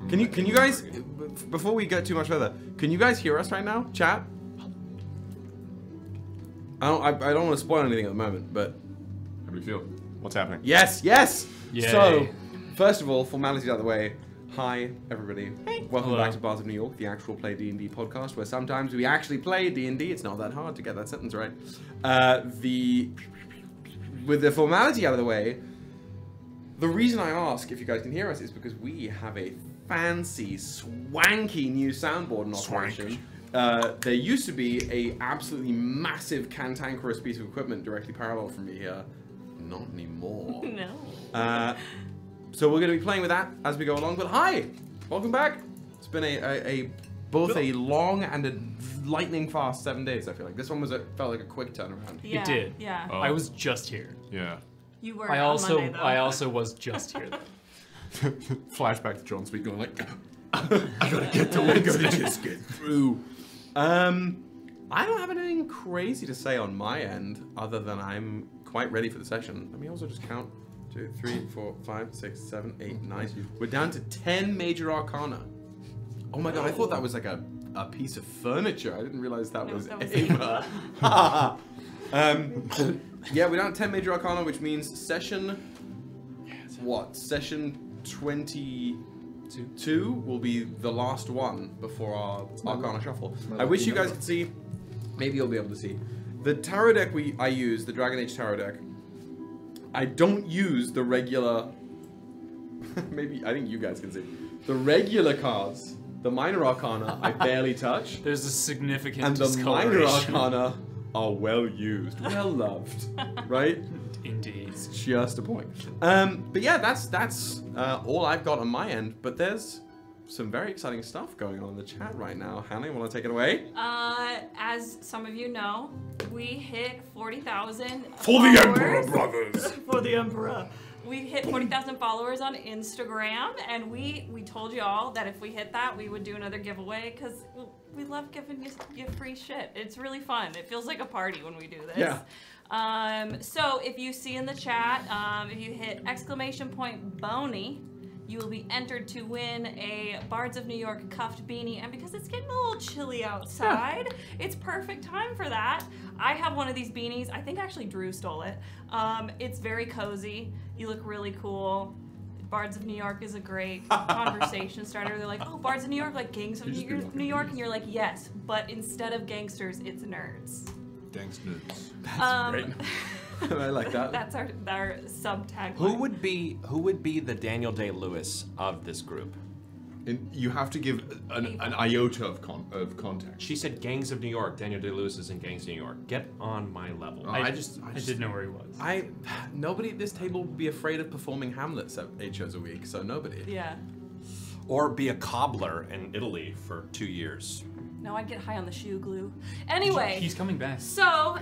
Can you guys, before we get too much further, can you guys hear us right now, chat? I don't want to spoil anything at the moment, but how do you feel? What's happening? Yes, yes. Yay. So, first of all, formalities out of the way. Hi, everybody. Hey. Welcome Hello. back to Bards of New York, the actual play D&D podcast, where sometimes we actually play D&D. It's not that hard to get that sentence right. With the formality out of the way, the reason I ask if you guys can hear us is because we have a fancy, swanky new soundboard in operation. There used to be a absolutely massive, cantankerous piece of equipment directly parallel from me here. Not anymore. No. So we're going to be playing with that as we go along. But hi, welcome back. It's been both a long and a lightning fast 7 days. I feel like this one felt like a quick turnaround. Yeah, It did. Yeah. Oh. I was just here. Yeah. You were I on Monday, though. also was just here. Flashback to John Speed going like, I gotta get to it. Gotta just get through. I don't have anything crazy to say on my end, other than I'm quite ready for the session. Let me also just count. 2, 3, 4, 5, 6, 7, 8, 9. We're down to 10 major arcana. Oh my god, I thought that was like a piece of furniture. I didn't realize that was Ava. Yeah, we're down to 10 major arcana, which means session... What? Session 22 will be the last one before our arcana shuffle. I wish you guys could see. Maybe you'll be able to see. The tarot deck I use, the Dragon Age tarot deck, I don't use the regular... Maybe, I think you guys can see. The regular cards, the minor arcana, I barely touch. There's a significant And the minor discoloration. arcana are well used, well loved, right? Indeed. It's just a point. But yeah, that's all I've got on my end. But there's some very exciting stuff going on in the chat right now. Hannah, you want to take it away? As some of you know, we hit 40,000 For the Emperor, brothers! For the Emperor. We hit 40,000 followers on Instagram, and we told you all that if we hit that, we would do another giveaway, because we love giving you free shit. It's really fun. It feels like a party when we do this. Yeah. So if you see in the chat, if you hit !Boney, you will be entered to win a Bards of New York cuffed beanie. And because it's getting a little chilly outside, it's perfect time for that. I have one of these beanies. I think actually Drew stole it. It's very cozy. You look really cool. Bards of New York is a great conversation starter. They're like, oh, Bards of New York, like gangs of New York? And you're like, yes, but instead of gangsters, it's nerds. Thanks, nerds. That's great. I like that. That's our sub-tagline. Who would be the Daniel Day-Lewis of this group? And you have to give an iota of context. She said Gangs of New York. Daniel Day-Lewis is in Gangs of New York. Get on my level. I didn't know where he was. Nobody at this table would be afraid of performing Hamlet 8 shows a week, so nobody. Yeah. Or be a cobbler in Italy for 2 years. No, I'd get high on the shoe glue. Anyway. He's coming back. So,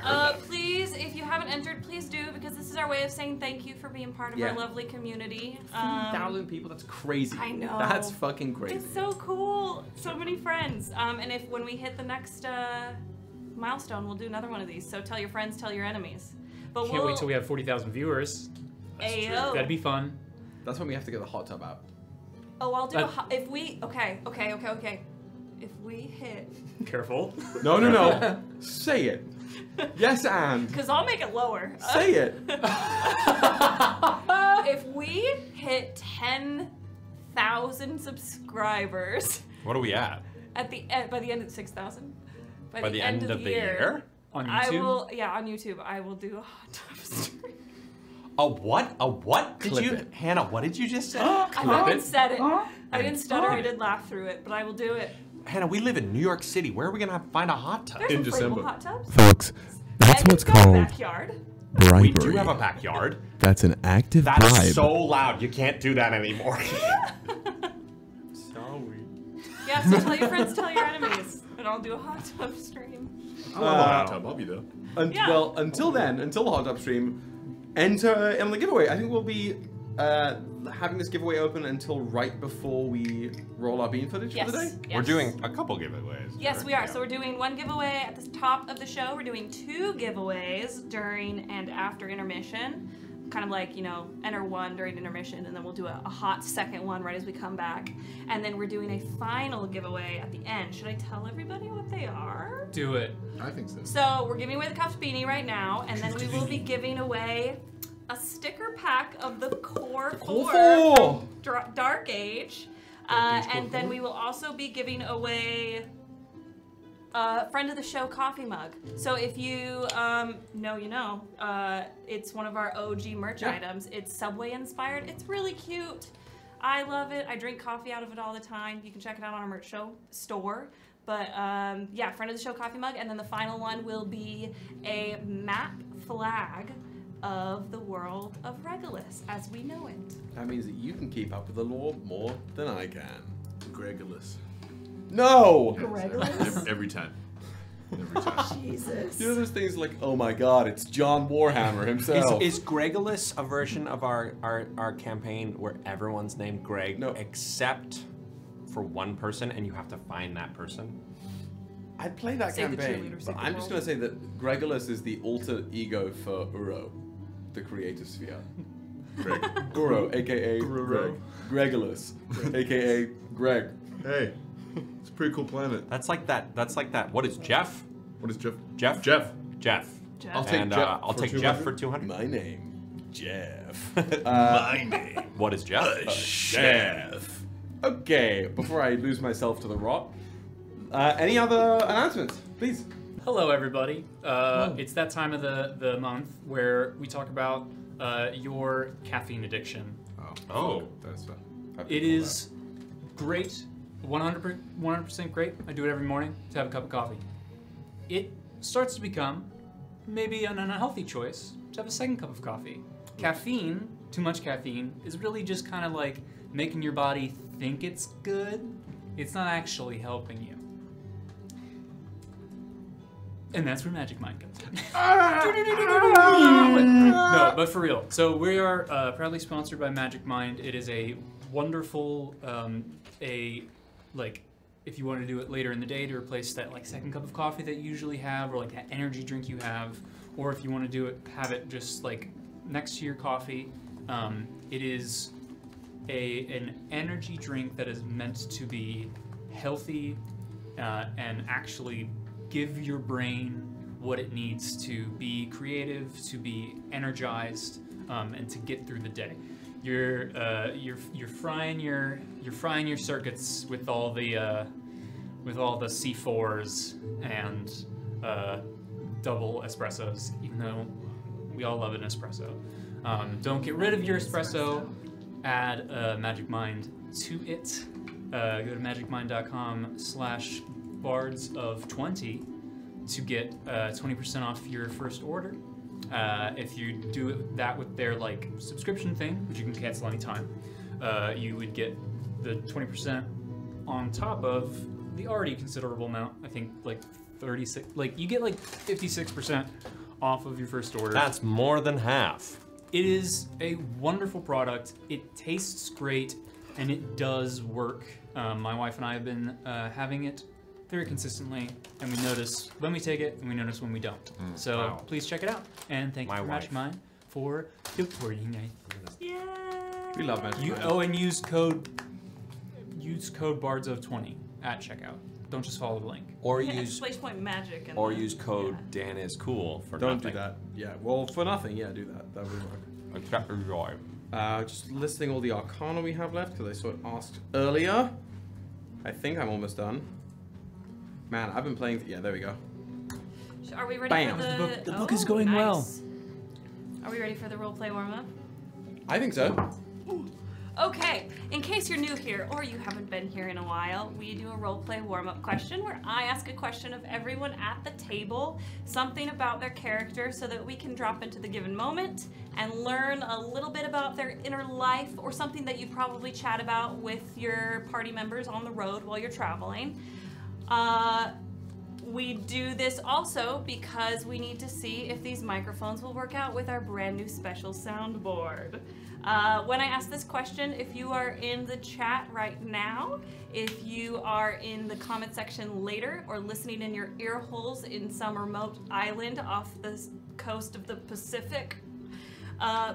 please, if you haven't entered, please do, because this is our way of saying thank you for being part of our lovely community. 3,000 people, that's crazy. I know. That's fucking crazy. It's so cool. So many friends. And when we hit the next milestone, we'll do another one of these. So tell your friends, tell your enemies. But Can't wait till we have 40,000 viewers. Ayo. That'd be fun. That's when we have to get the hot tub out. Oh, I'll do if we... Okay. If we hit... Careful. No. Say it. Yes, and. Because I'll make it lower. Say it. If we hit 10,000 subscribers... What are we at? By the end of 6,000. By the end of the year? On YouTube? On YouTube, I will do a hot tub stream. A what? A what? Clip Did you, it. Hannah? What did you just say? I haven't said it. I didn't stutter. I did laugh through it, but I will do it. Hannah, we live in New York City. Where are we gonna find a hot tub? There's In inflatable December. hot tubs. Folks, that's And what's we've got a called backyard. bribery. We do have a backyard. That's an active That's bribe. so loud. You can't do that anymore. Sorry. Yeah, so tell your friends, tell your enemies, and I'll do a hot tub stream. I love a hot tub. I'll be there. Yeah. Well, until then, until the hot tub stream, enter in the giveaway. I think we'll be having this giveaway open until right before we roll our bean footage for the day. Yes. We're doing a couple giveaways. Yes, right? we are. Yeah. So we're doing one giveaway at the top of the show. We're doing 2 giveaways during and after intermission. kind of like, you know, enter one during intermission, and then we'll do a hot second one right as we come back. And then we're doing a final giveaway at the end. Should I tell everybody what they are? Do it. I think so. So we're giving away the cuffed beanie right now, and then we will be giving away a sticker pack of the Core 4 from Dark Age. And then we will also be giving away a friend of the show coffee mug. So if you know, you know, it's one of our OG merch items. It's Subway inspired. It's really cute. I love it. I drink coffee out of it all the time. You can check it out on our merch show store. But yeah, friend of the show coffee mug. And then the final one will be a map flag of the world of Regolus as we know it. That means that you can keep up with the lore more than I can. Regolus. No! Regolus? Every time. Every time. Jesus. You know those things like, oh my god, it's John Warhammer himself. Is Regolus a version of our campaign where everyone's named Greg except for one person and you have to find that person? I'd play that Save the campaign, cheerleader, but save the I'm just world. going to say that Regolus is the alter ego for Uro, the creative sphere. Greg. Uro, aka Uro. Greg. Gregolus, aka Greg. Hey, it's a pretty cool planet. That's like that. That's like that. What is Jeff? What is Jeff? Jeff? Jeff. Jeff. Jeff. I'll take And Jeff. I'll for take 200. Jeff for 200. My name, Jeff. My name. What is Jeff? Chef. Okay, before I lose myself to the rot, any other announcements, please? Hello, everybody. It's that time of the month where we talk about your caffeine addiction. Oh. That's It is great, 100% great. I do it every morning to have a cup of coffee. It starts to become maybe an unhealthy choice to have a second cup of coffee. Caffeine, too much caffeine, is really just kind of like making your body think it's good. It's not actually helping you. And that's where Magic Mind comes in. No, but for real. So we are proudly sponsored by Magic Mind. It is a wonderful, if you want to do it later in the day to replace that like second cup of coffee that you usually have, or like that energy drink you have, or if you want to do it, have it just like next to your coffee. It is an energy drink that is meant to be healthy and actually give your brain what it needs to be creative, to be energized, and to get through the day. You're frying your circuits with all the C4s and double espressos, even though we all love an espresso. Don't get rid of your espresso. Add Magic Mind to it. Go to magicmind.com/BARDSOF20 to get 20% off your first order. If you do that with their like subscription thing, which you can cancel anytime, you would get the 20% on top of the already considerable amount. I think like 36, like you get like 56% off of your first order. That's more than half. It is a wonderful product. It tastes great, and it does work. My wife and I have been having it very consistently, and we notice when we take it, and we notice when we don't. So wow. Please check it out, and thank you for Magic Mind for supporting it. Yeah. We love Magic Mind. Oh, and use code BARDSOF20 at checkout. Don't just follow the link. Or Yeah, use /point magic. And or then- use code yeah. Dan is cool for Don't nothing. do that. Yeah, well, for nothing, yeah, do that. That would work. Just listing all the Arcana we have left, because I saw it asked earlier. I think I'm almost done. Man, I've been playing... Yeah, there we go. Are we ready Bam. for the... The book is going well. Are we ready for the roleplay warm-up? I think so. Okay, in case you're new here or you haven't been here in a while, we do a roleplay warm-up question where I ask a question of everyone at the table, something about their character so that we can drop into the given moment and learn a little bit about their inner life or something that you probably chat about with your party members on the road while you're traveling. We do this also because we need to see if these microphones will work out with our brand new special soundboard. When I ask this question, if you are in the chat right now, if you are in the comment section later, or listening in your ear holes in some remote island off the coast of the Pacific,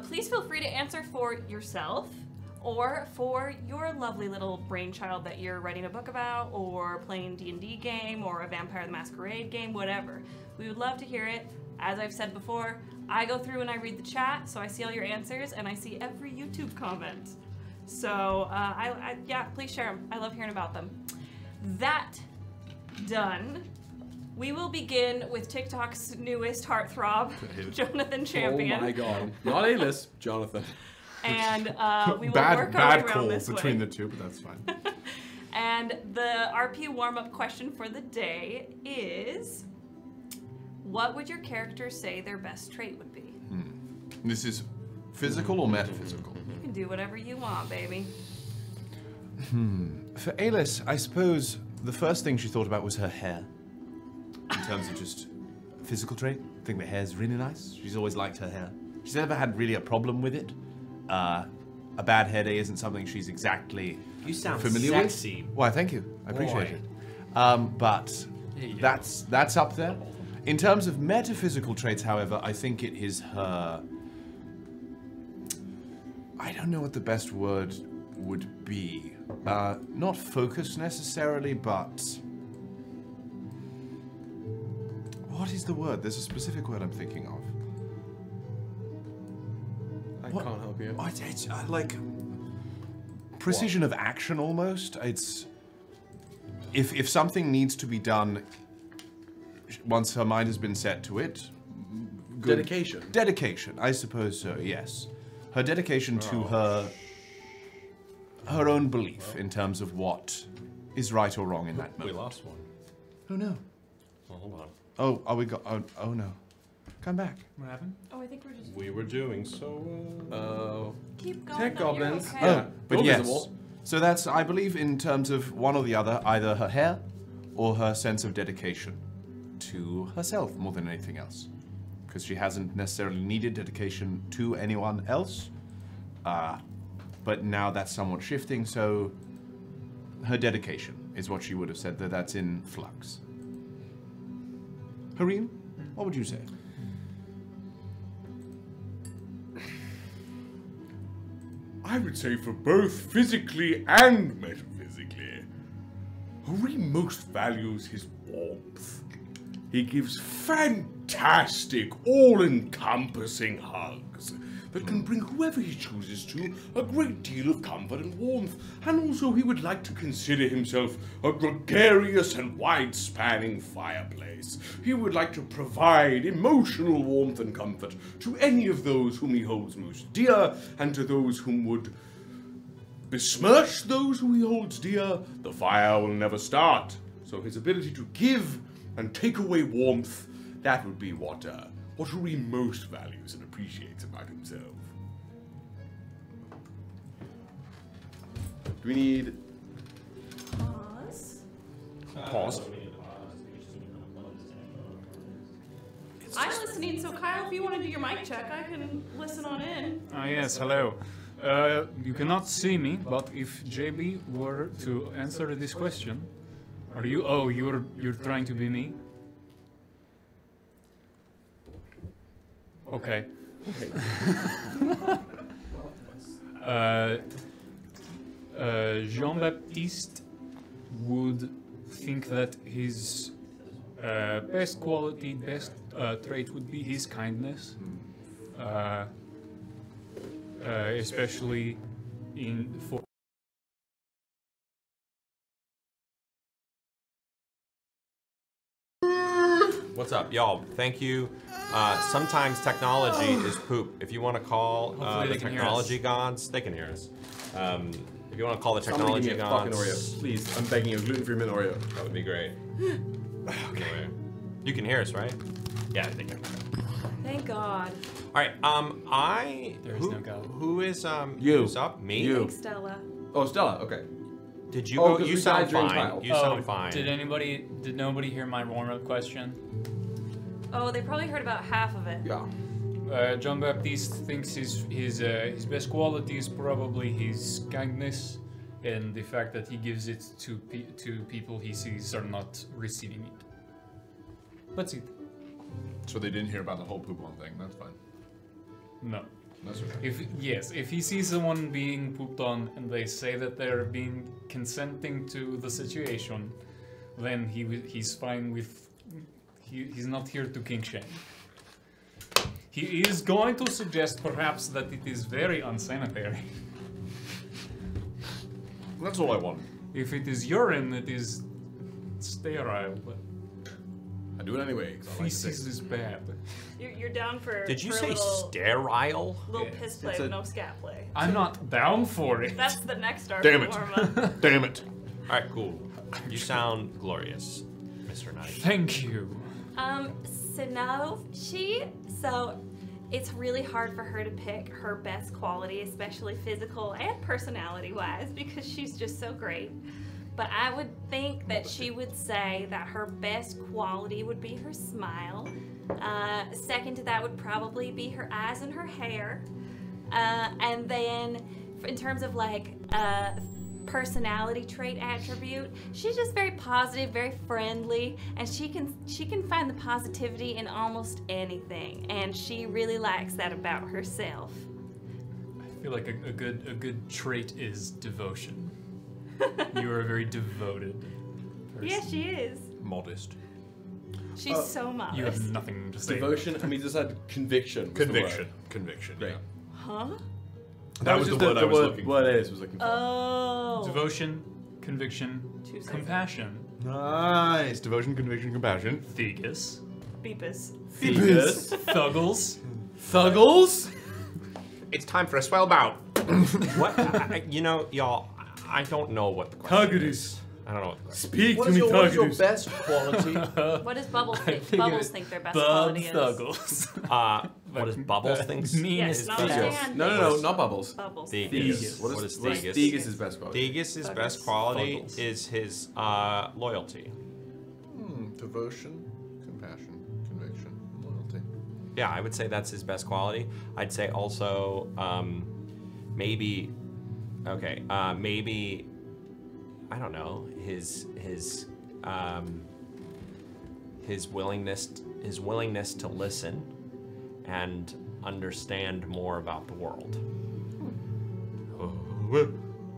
Please feel free to answer for yourself or for your lovely little brainchild that you're writing a book about or playing a D&D game or a Vampire the Masquerade game, whatever. We would love to hear it. As I've said before, I go through and I read the chat, so I see all your answers and I see every YouTube comment. So, yeah, please share them. I love hearing about them. That done, we will begin with TikTok's newest heartthrob, Jonathan Champion. Oh my god. Not Aelys, Jonathan. And we will work our way around this between way. the two, but that's fine. And the RP warm-up question for the day is, what would your character say their best trait would be? This is physical or metaphysical? You can do whatever you want, baby. For Aelys, I suppose the first thing she thought about was her hair. In terms of just physical trait, I think the hair's really nice. She's always liked her hair. She's never had really a problem with it. A bad hair day isn't something she's exactly familiar sexy. with. Why, thank you. I appreciate it. But that's up there. In terms of metaphysical traits, however, I think it is her... I don't know what the best word would be. Not focus necessarily, but... What is the word? There's a specific word I'm thinking of. I can't help you. It's like precision of action almost. It's if something needs to be done once her mind has been set to it. Good. Dedication. Dedication, I suppose so. Yes, her dedication to her own belief in terms of what is right or wrong in that moment. We lost one. Oh no. Well, hold on. Oh, we got. Oh no. Come back. What happened? Oh, I think we're just... We were doing so. Keep going. Tech no, you're goblins. okay. Yeah. But You're yes. visible. So that's, I believe, in terms of one or the other, either her hair or her sense of dedication to herself more than anything else. Because she hasn't necessarily needed dedication to anyone else. But now that's somewhat shifting, so her dedication is what she would have said, that that's in flux. Hareem, what would you say? I would say for both physically and metaphysically, Hareem most values his warmth. He gives fantastic, all-encompassing hugs that can bring whoever he chooses to a great deal of comfort and warmth. And also he would like to consider himself a gregarious and wide-spanning fireplace. He would like to provide emotional warmth and comfort to any of those whom he holds most dear, and to those whom would besmirch those whom he holds dear, the fire will never start. So his ability to give and take away warmth, that would be what Hareem most values and appreciates about himself. Do we need... Pause. Pause. I'm listening, so Kyle, if you want to do your mic check, I can listen on in. Ah, yes, hello. You cannot see me, but if JB were to answer this question, are you? Oh, you're trying to be me. Okay. Jean-Baptiste would think that his best quality, best trait would be his kindness. Especially for What's up, y'all? Thank you. Sometimes technology is poop. If you want to call the technology gods, they can hear us. If you want to call the Somebody technology give me a fucking gods, Oreo. Please, I'm begging you, gluten-free mint Oreo. that would be great. Okay. You can hear us, right? Yeah, they can. Thank God. All right. There is no God. Who is You. Who's up? Me. You. Thanks, Stella. Oh, Stella, okay. Did you Oh, go? 'cause You we sound died during fine. Kyle. You sound fine. Did nobody hear my warm-up question? Oh, they probably heard about half of it. Yeah. John Baptiste thinks his best quality is probably his kindness and the fact that he gives it to people he sees are not receiving it. That's it. So they didn't hear about the whole poop one thing. That's fine. No. That's okay. If he sees someone being pooped on and they say that they're being consenting to the situation, then he's fine with. He's not here to kink shame. He is going to suggest perhaps that it is very unsanitary. That's all I want. If it is urine, it is sterile, but I do it anyway. 'cause I like feces is bad. You're down for. Did you for a say little, sterile? little Yeah, piss play it's with a- no scat play? I'm not down for it. That's the next arc Damn it. warm-up. Damn it. All right, cool. You sound glorious, Mr. Knight. Thank you. Synnove, so it's really hard for her to pick her best quality, especially physical and personality-wise, because she's just so great. But I would think that she would say that her best quality would be her smile. Second to that would probably be her eyes and her hair. And then in terms of like personality trait attribute, she's just very positive, very friendly, and she can find the positivity in almost anything, and she really likes that about herself. I feel like a good trait is devotion. You are a very devoted person. Yeah, she is. Modest. She's so modest. You have nothing to say. Devotion. I mean, just had conviction. was the Conviction. word. Conviction. Great. Yeah. Huh? That was the just word I was looking What for. Aelys was looking for. Oh. Devotion, conviction, Two seconds. compassion. Nice. Devotion, conviction, compassion. Thegus. Beepus. Phoebus. Thuggles. Thuggles. It's time for a swell bout. What? You know, y'all, I don't know what the question is. I don't know what the question Speak What to is me, your Targetus. best quality? What does Bubbles think? think Bubbles it- think their best Bub quality is? Thuggles. What does Bubbles think? Yes, not Thegus. Stan. No, not Bubbles. Bubbles. Thegus. What What is is Thegus? Thegus? Thegus' best quality. Thegus' Thuggles. best quality Thuggles. is his loyalty. Devotion, compassion, conviction, loyalty. Yeah, I would say that's his best quality. I'd say also maybe, okay, maybe, I don't know, his willingness to listen and understand more about the world.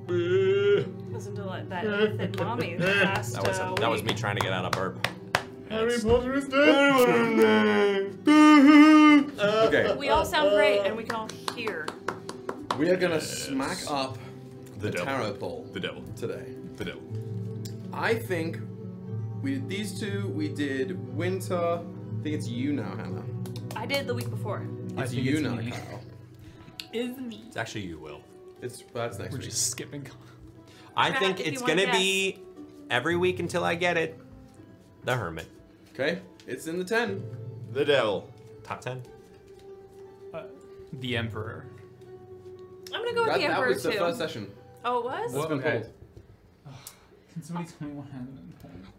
Listen to like that thin mommy last That was week. me trying to get out a burp. Harry Potter is dead. Okay, We all sound great, and we can all hear. we are gonna smack up the devil. tarot pole The devil. today. The devil. I think we did these two. We did winter. I think it's you now, Hannah. I did the week before. I It's think you it's now, me. Kyle. Is me. It's actually you, Will. That's next We're week. just skipping. I Trap, think if it's you wanna gonna be every week until I get it. The Hermit. Okay, it's in the 10. The devil. Top 10. The Emperor. I'm gonna go with the That Emperor was the too. first session. Oh, it was? It's been okay. pulled. Can somebody tell me what happened?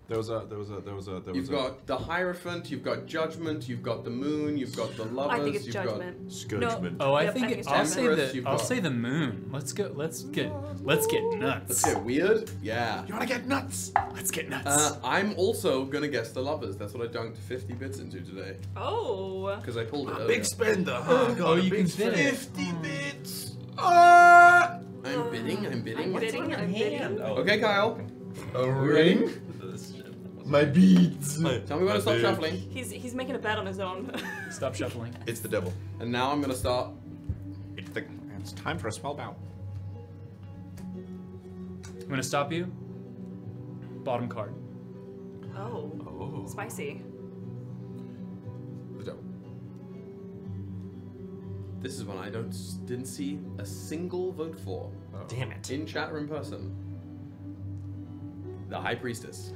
There was a. You've got the Hierophant, you've got Judgment, you've got the Moon, you've got the Lovers, I think it's you've Judgment. Scourgement. Oh, I Yep, think I think it's I'll say Empress, the you've I'll got- say the moon. Let's get Let's nuts. get weird. Yeah. You wanna get nuts? Let's get nuts. I'm also gonna guess the Lovers. That's what I dunked 50 bits into today. Oh. Because I pulled it earlier. Big spender, huh? Oh, you can spin it. 50 bits. I'm bidding, I'm bidding. I'm bidding, I'm bidding. Okay, Kyle. A ring. My beads. Tell me when to stop shuffling. He's making a bet on his own. Stop shuffling. It's the devil. And now I'm gonna start. It's time for a spell bout. I'm gonna stop you. Bottom card. Oh. Spicy. The devil. This is one I didn't see a single vote for. Damn it. In chat or in person. The High Priestess.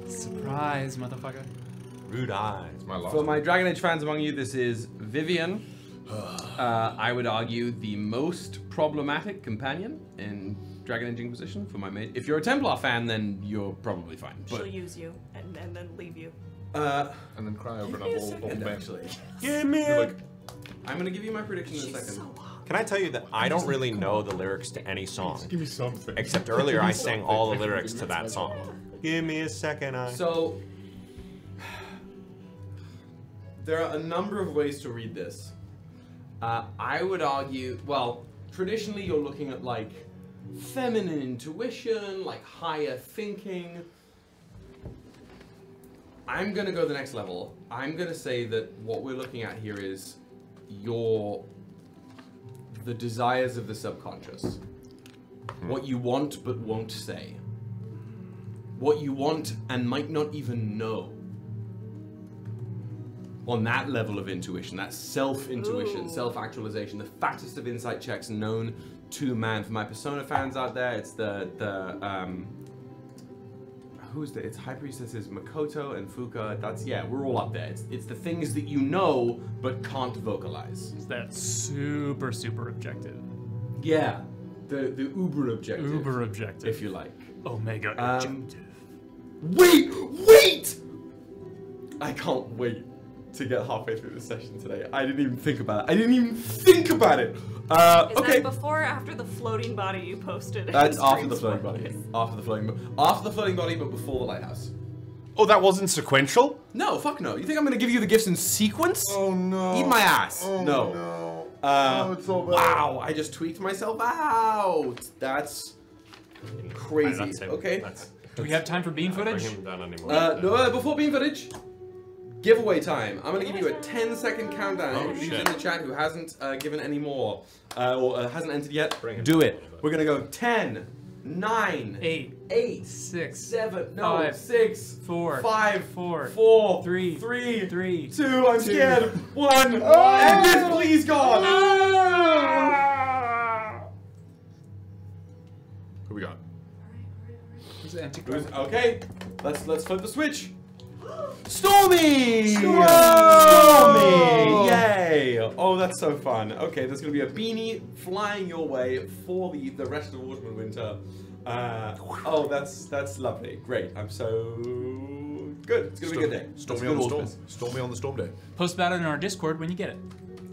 Surprise, motherfucker. Rude eyes. My last. For my Dragon Age fans among you, this is Vivian. I would argue the most problematic companion in Dragon Age Inquisition for my mate. If you're a Templar fan, then you're probably fine. She'll But use you and then leave you. And then cry over give me a another second, old man. actually. Give me You're a... like, I'm gonna give you my prediction in a second. Can I tell you that I don't really know the lyrics to any song? give me something. Except earlier I sang all the lyrics to that song. Give me a second, I... So There are a number of ways to read this. I would argue, well, traditionally you're looking at like feminine intuition, like higher thinking. I'm gonna go the next level. I'm gonna say that what we're looking at here is the desires of the subconscious. What you want but won't say. What you want and might not even know. On that level of intuition, that self-intuition, self-actualization, the fattest of insight checks known to man. For my Persona fans out there, it's it's High Priestesses Makoto and Fuka. That's, yeah, we're all up there. It's the things that you know but can't vocalize. That's super, super objective. Yeah, the uber objective. Uber objective. If you like. Omega objective. Wait! I can't wait to get halfway through the session today. I didn't even think about it. Is that before or after the floating body you posted? That's after the floating body. After the floating body, but before the lighthouse. Oh, that wasn't sequential? No, fuck no. You think I'm gonna give you the gifts in sequence? Oh no. Eat my ass. Oh, no. Oh, it's so bad. Wow, I just tweaked myself out. That's crazy. Okay. Do we have time for bean footage? No, before bean footage. Giveaway time. I'm going to give you a 10-second countdown. Anybody who's in the chat who hasn't given any more or hasn't entered yet, do it. We're going to go 10, 9, 8, 6, 7, 6, 4, 5, 4, 3, 2, I'm scared, 1, end this, please, God! Who we got? Okay, let's flip the switch. Stormy! Stormy! Yay! Oh, that's so fun. Okay, there's going to be a beanie flying your way for the rest of autumn and winter. Oh, that's lovely. Great. I'm so good. It's going to be a good day. Stormy on the storm. Stormy on the storm day. Post about it in our Discord when you get it.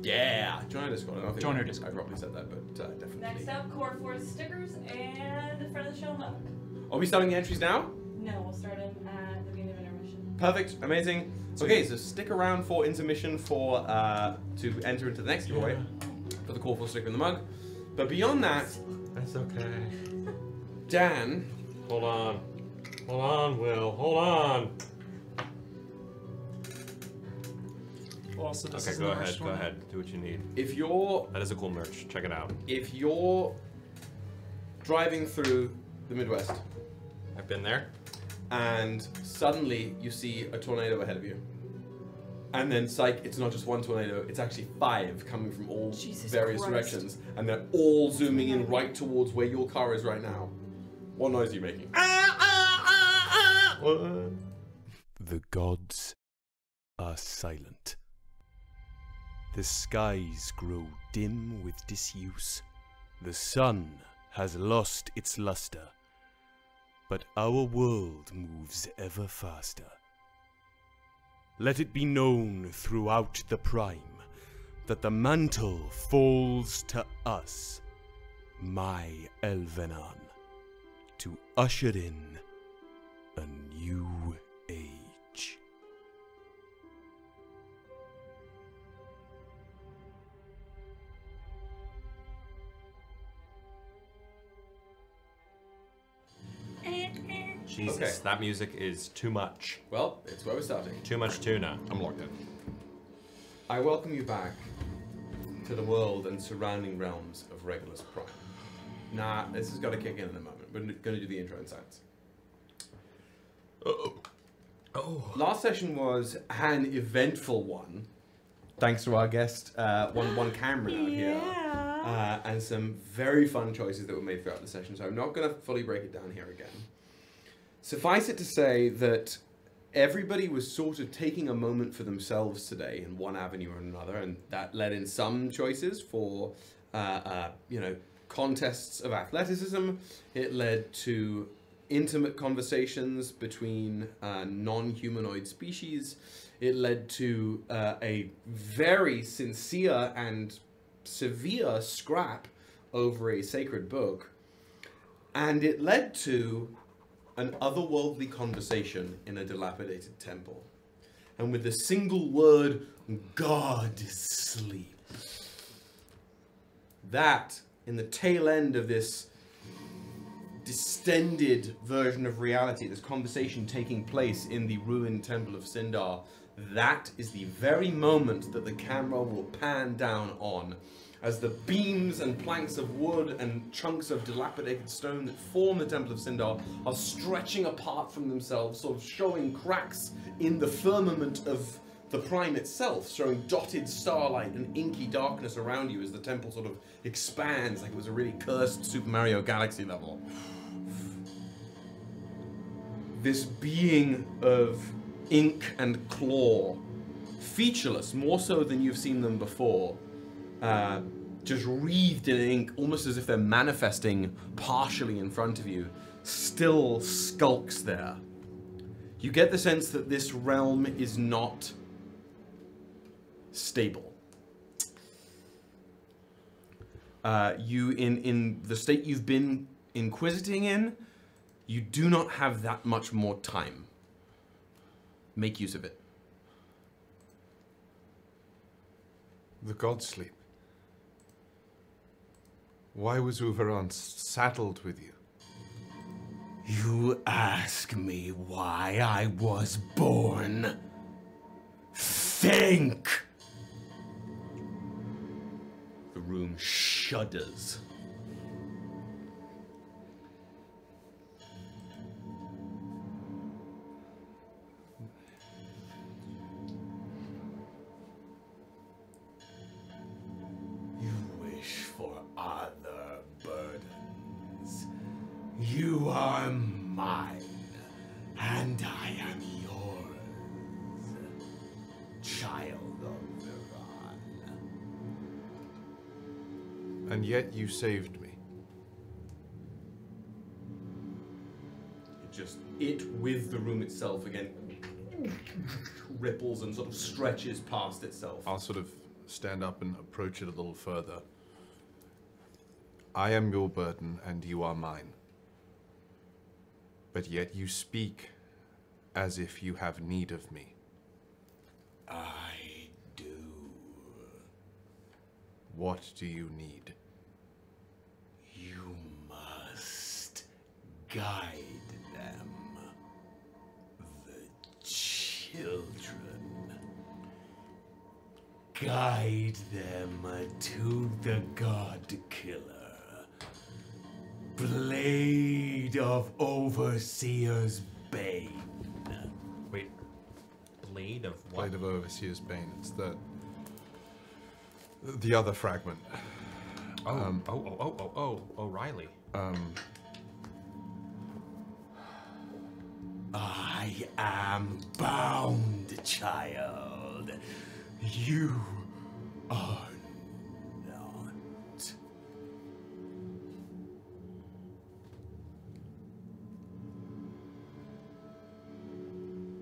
Yeah. Join our Discord. I don't think Join our Discord. I probably said that, but definitely. Next up, Core 4 stickers and the front of the show mug. Are we starting the entries now? No, we'll start them at the beginning of intermission. Perfect, amazing. Okay, so stick around for intermission for to enter into the next giveaway for the Core 4 sticker in the mug. But beyond that, that's okay. Dan, hold on, Will, hold on. Also, okay, go ahead, do what you need. If you're that is a cool merch. Check it out. If you're driving through the Midwest, I've been there. And suddenly you see a tornado ahead of you. And then, psych, it's not just one tornado, it's actually 5 coming from all various directions. And they're all zooming in right towards where your car is right now. What noise are you making? The gods are silent. The skies grow dim with disuse. The sun has lost its luster. But our world moves ever faster. Let it be known throughout the Prime that the mantle falls to us, my Elvenan, to usher in a new age. Jesus, that music is too much. Well, it's where we're starting. Too much tuna. I'm locked in. I welcome you back to the world and surrounding realms of Regolus Prime. Nah, this has got to kick in a moment. We're going to do the intro in silence. Last session was an eventful one, thanks to our guest, one Cameron out here. And some very fun choices that were made throughout the session, so I'm not going to fully break it down here again. Suffice it to say that everybody was sort of taking a moment for themselves today in one avenue or another, and that led in some choices for, contests of athleticism. It led to intimate conversations between non-humanoid species. It led to a very sincere and severe scrap over a sacred book. And it led to an otherworldly conversation in a dilapidated temple. and with the single word, God sleep. That, in the tail end of this distended version of reality, this conversation taking place in the ruined Temple of Sindar, that is the very moment that the camera will pan down on, as the beams and planks of wood and chunks of dilapidated stone that form the Temple of Sindar are stretching apart from themselves, sort of showing cracks in the firmament of the Prime itself, showing dotted starlight and inky darkness around you as the temple sort of expands like it was a really cursed Super Mario Galaxy level. This being of ink and claw, featureless, more so than you've seen them before, just wreathed in ink, almost as if they're manifesting partially in front of you, still skulks there. You get the sense that this realm is not stable. In the state you've been inquisiting in, you do not have that much more time. Make use of it. The gods sleep. Why was Uveron saddled with you? You ask me why I was born? Think! The room shudders. You are mine, and I am yours, child of Uveron. And yet you saved me. It with the room itself again ripples and sort of stretches past itself. I'll sort of stand up and approach it a little further. I am your burden, and you are mine. But yet you speak as if you have need of me. I do. What do you need? You must guide them. The children. Guide them to the God Killer. Blade of Overseer's Bane. Wait. Blade of what? Blade of Overseer's Bane. It's the other fragment. Riley. I am bound, child. You are not.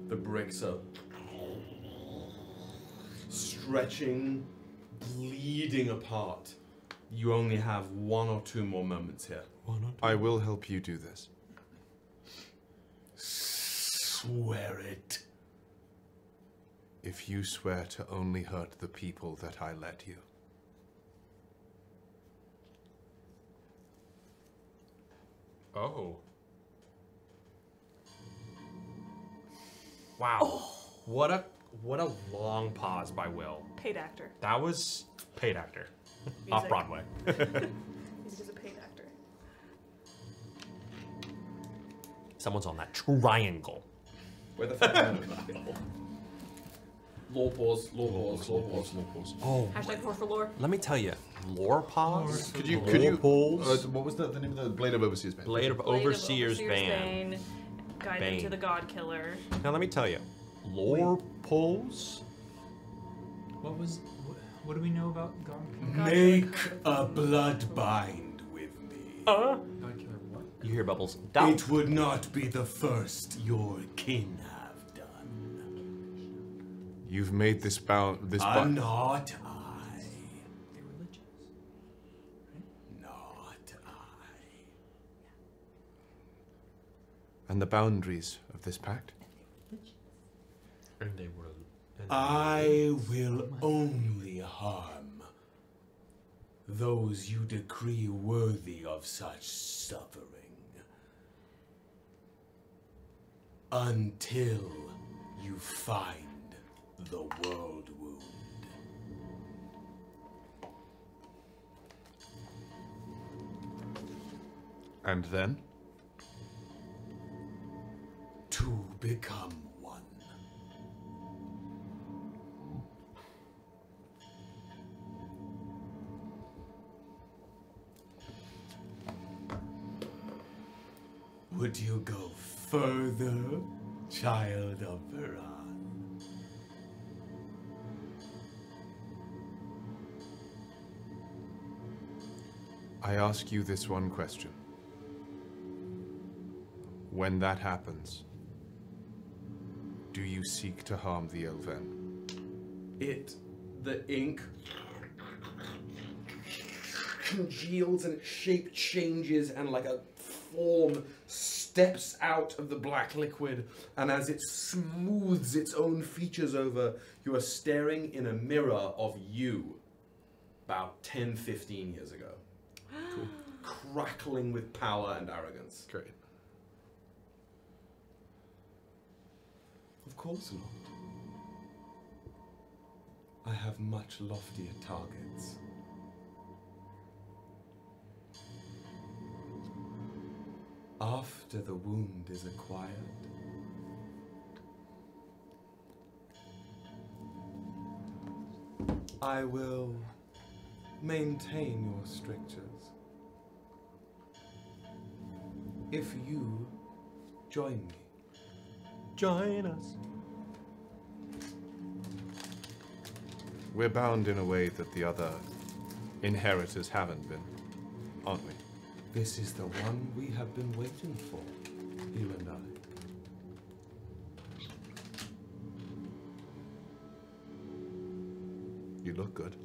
The bricks are stretching, bleeding apart. You only have 1 or 2 more moments here. I will help you do this. Swear it. If you swear to only hurt the people that I let you. Oh. Wow. Oh. What a long pause by Will. Paid actor. That was paid actor. He's Off like- Broadway. He's just a paid actor. Someone's on that triangle. Where the fuck am I? Lore pause, lore pause, lore pause, lore pause. Oh. Hashtag 4 for lore. Let me tell you, lore pause. Could you what was the name of the Blade of Overseer's Bane? Blade of Overseer's Bane. Guide them to the God Killer. Now let me tell you, lore pulls. What do we know about God? Make a blood bind with me. God Killer what? You hear Bubbles. It would not be the first your kin have done. You've made this bound. This Not I. They're religious. Not I. And the boundaries of this pact? And they were I will only harm those you decree worthy of such suffering. Until you find the world wound. And then? To become one. Would you go further, child of Varan? I ask you this one question. When that happens, do you seek to harm the Elven? The ink congeals and its shape changes and like a form steps out of the black liquid, and as it smooths its own features over, you are staring in a mirror of you about 10-15 years ago. Cool. Crackling with power and arrogance. Great. Of course not. I have much loftier targets. After the wound is acquired, I will maintain your strictures. If you join me. Join us. We're bound in a way that the other inheritors haven't been, aren't we? This is the one we have been waiting for, you and I. You look good.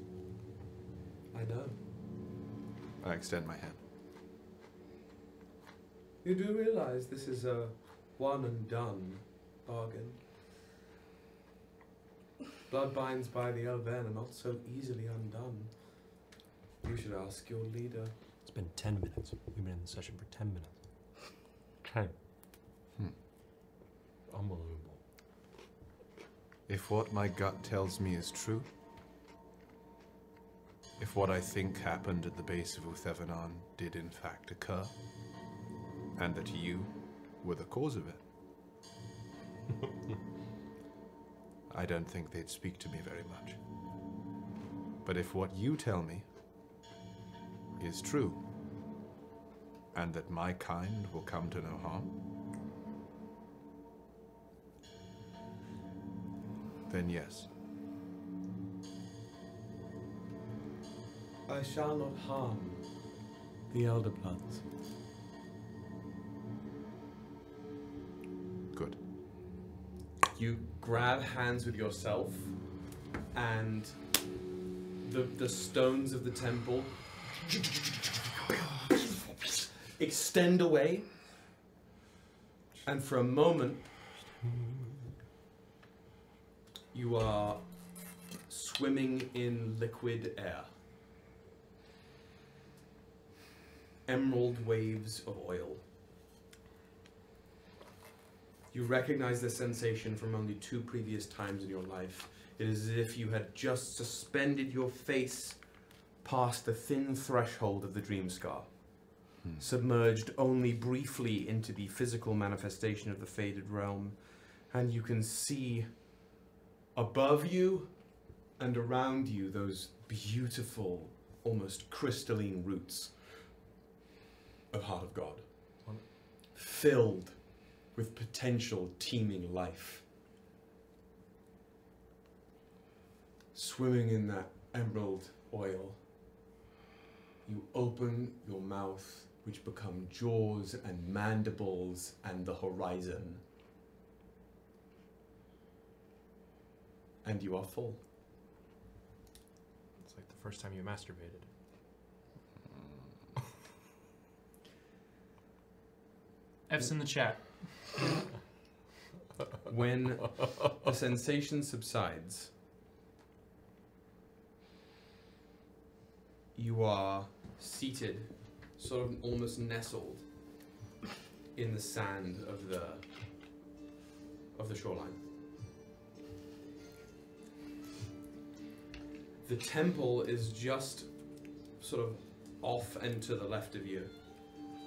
I know. I extend my hand. You do realize this is a one and done bargain. Bloodbinds by the Elven are not so easily undone. You should ask your leader. It's been 10 minutes. We've been in the session for 10 minutes. 10. Unbelievable. If what my gut tells me is true, if what I think happened at the base of Uthevanon did in fact occur, and that you were the cause of it, I don't think they'd speak to me very much. But if what you tell me is true, and that my kind will come to no harm, then yes. I shall not harm the Elder Bloods. Good. You grab hands with yourself, and the stones of the temple extend away, and for a moment you are swimming in liquid air. Emerald waves of oil. You recognize this sensation from only 2 previous times in your life. It is as if you had just suspended your face past the thin threshold of the dream scar, submerged only briefly into the physical manifestation of the faded realm, and you can see above you and around you those beautiful, almost crystalline roots of Heart of God, filled with potential teeming life. Swimming in that emerald oil, you open your mouth, which become jaws and mandibles and the horizon. And you are full. It's like the first time you masturbated. F's in the chat. When the sensation subsides, you are seated, sort of almost nestled in the sand of the shoreline. The temple is just sort of off and to the left of you,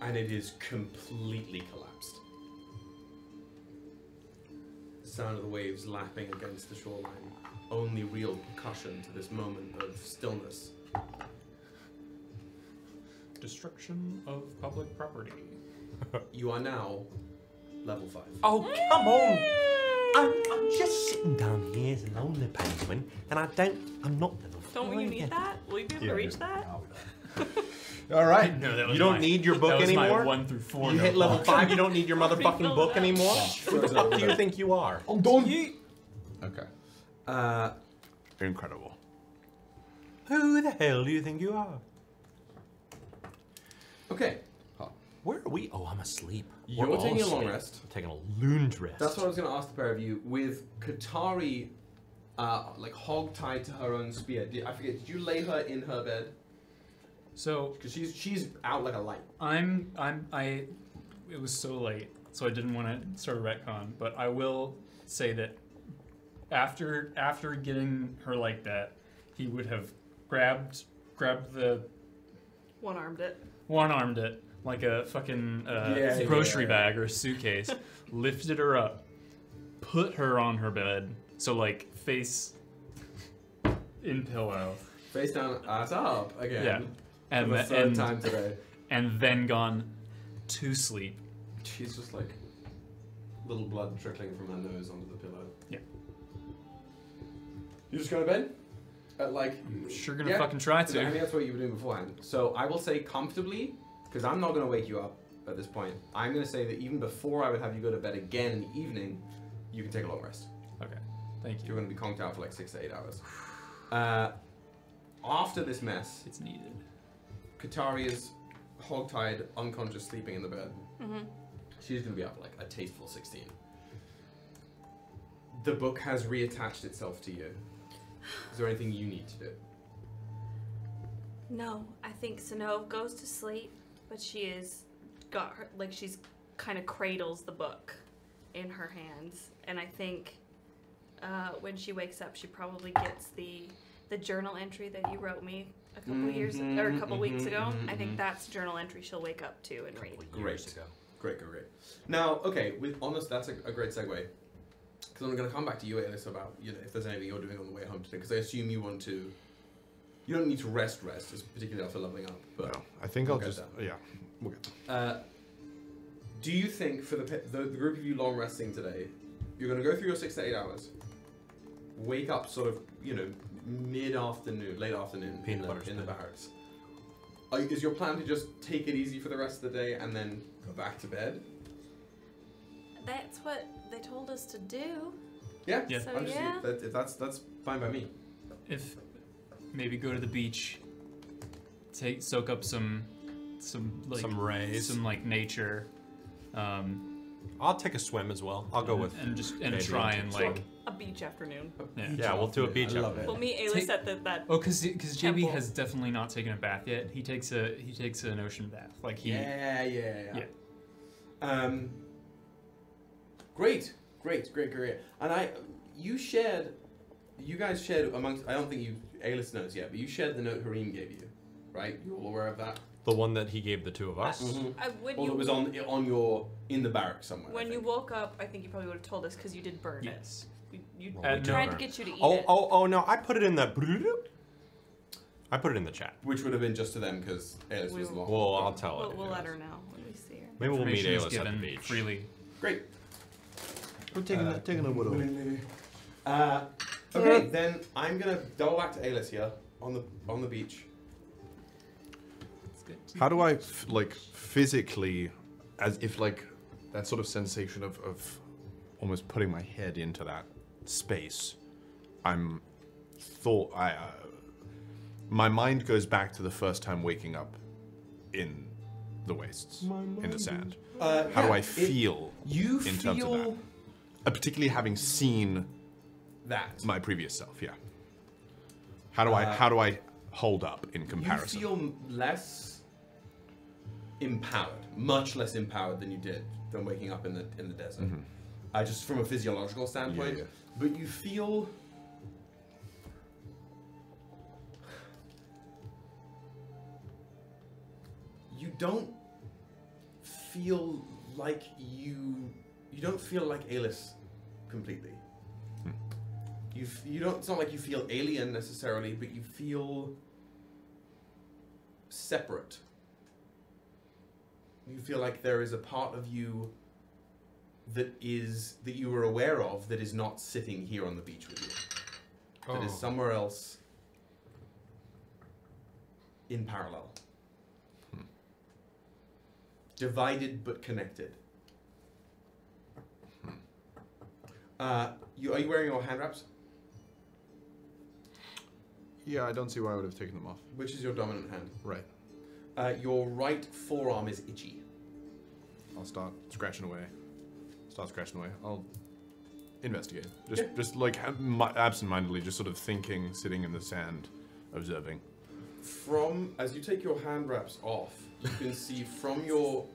and it is completely collapsed. The sound of the waves lapping against the shoreline, only real percussion to this moment of stillness. Destruction of public property. You are now level 5. Oh, come on! I'm just sitting down here as a lonely penguin, and I'm not level 5. Don't you need that? Will you be able to reach that? All right. No, that was You don't my- need your book that was anymore? My 1 through 4. You hit level 5, you don't need your motherfucking Refilled book up. anymore? Who the fuck do you think you are? I'm done. Okay. Incredible. Who the hell do you think you are? Okay. Where are we? Oh, I'm asleep. You're We're all taking a long asleep. rest. I'm taking a lounge rest. That's what I was going to ask the pair of you. With Katari, like hog tied to her own spear. I forget. Did you lay her in her bed? So because she's out like a light. It was so late, so I didn't want to start a retcon. But I will say that after getting her like that, he would have grabbed the One-armed it. one-armed it like a fucking grocery bag or a suitcase, lifted her up, put her on her bed, so like face in pillow. Face down, ass up again. Yeah. And for the third time today. And then gone to sleep. She's just like little blood trickling from her nose onto the pillow. Yeah. You just go to bed? Like, sure gonna fucking try to. I think that's what you were doing beforehand. So I will say comfortably, because I'm not gonna wake you up at this point. I'm gonna say that even before I would have you go to bed again in the evening, you can take a long rest. Okay, thank you. You're gonna be conked out for like 6 to 8 hours. After this mess, it's needed. Katari is hog-tied, unconscious, sleeping in the bed. Mm-hmm. She's gonna be up like a tasteful 16. The book has reattached itself to you. Is there anything you need to do? No, I think Synnove goes to sleep, but she is got her like she's kind of cradles the book in her hands, and I think when she wakes up, she probably gets the journal entry that you wrote me a couple years or a couple weeks ago. I think that's a journal entry she'll wake up to and read. Great. Great. Now, okay, with honest, that's a great segue. Because I'm going to come back to you, Aelys, about if there's anything you're doing on the way home today. Because I assume you want to. You don't need to rest, particularly after leveling up. But no, I think I'll just we'll get there. Do you think for the group of you long resting today, you're going to go through your 6 to 8 hours, wake up sort of mid-afternoon, late afternoon in the barracks? Is your plan to just take it easy for the rest of the day and then go back to bed? That's what they told us to do. Yeah. So, That's fine by me. If maybe go to the beach, soak up some rays, some like nature. I'll take a swim as well. I'll go with and try and like a beach afternoon. Yeah, we'll do a beach afternoon. We'll meet Aelys at that. Oh, because JB has definitely not taken a bath yet. He takes an ocean bath. Like he. Yeah. Great. And you guys shared amongst. I don't think Aelys knows yet, but you shared the note Hareem gave you, right? You're all aware of that. The one that he gave the two of us. It was in the barracks somewhere. When you woke up, I think you probably would have told us because you did burn it. Yes. You tried to get you to eat it. Oh no! I put it in the. I put it in the chat. Which would have been just to them because Aelys was lost. Well, I'll tell it. We'll let her know when we see her. Maybe we'll meet Aelys at the beach. Freely. Great. We're taking a wood Okay, then I'm gonna double back to Aelys here on the beach. How do I physically, as if that sort of sensation of almost putting my head into that space? My mind goes back to the first time waking up in the wastes, in the sand. How do I feel You in terms of that? particularly having seen that. my previous self. Yeah. How do I hold up in comparison? You feel less empowered, much less empowered than you did than waking up in the desert. Just from a physiological standpoint. Yeah. But you feel. You don't feel like you don't feel like Aelys completely. You don't. It's not like you feel alien necessarily, but you feel separate. You feel like there is a part of you that you were aware of that is not sitting here on the beach with you. That is somewhere else in parallel. Divided but connected. Are you wearing your hand wraps? Yeah, I don't see why I would have taken them off. Which is your dominant hand? Right. Your right forearm is itchy. I'll start scratching away. I'll investigate. Just like absent-mindedly, just sort of thinking, sitting in the sand, observing. As you take your hand wraps off, you can see from your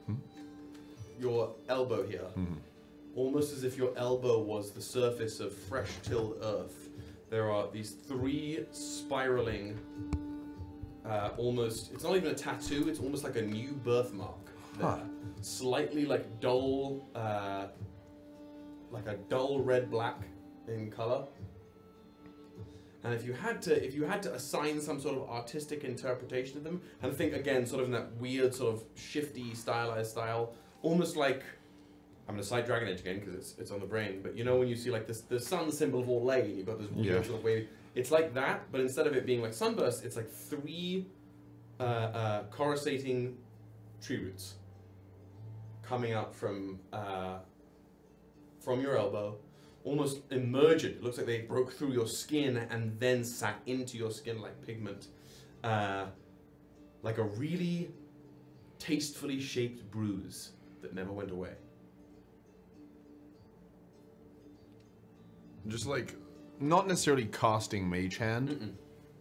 elbow here, almost as if your elbow was the surface of fresh tilled earth. There are these 3 spiraling, almost, it's not even a tattoo, it's almost like a new birthmark. Slightly like dull, like a dull red-black in color. And if you had to assign some sort of artistic interpretation of them, and think again sort of in that weird sort of shifty, stylized style, almost like, I'm gonna cite Dragon Age again because it's on the brain, but you know when you see like the sun symbol of Orlais, and you've got this weird sort of wave, it's like that, but instead of it being like sunbursts, it's like 3 coruscating tree roots coming out from your elbow, almost emergent. It looks like they broke through your skin and then sat into your skin like pigment, like a really tastefully shaped bruise that never went away. Just like, not necessarily casting Mage Hand,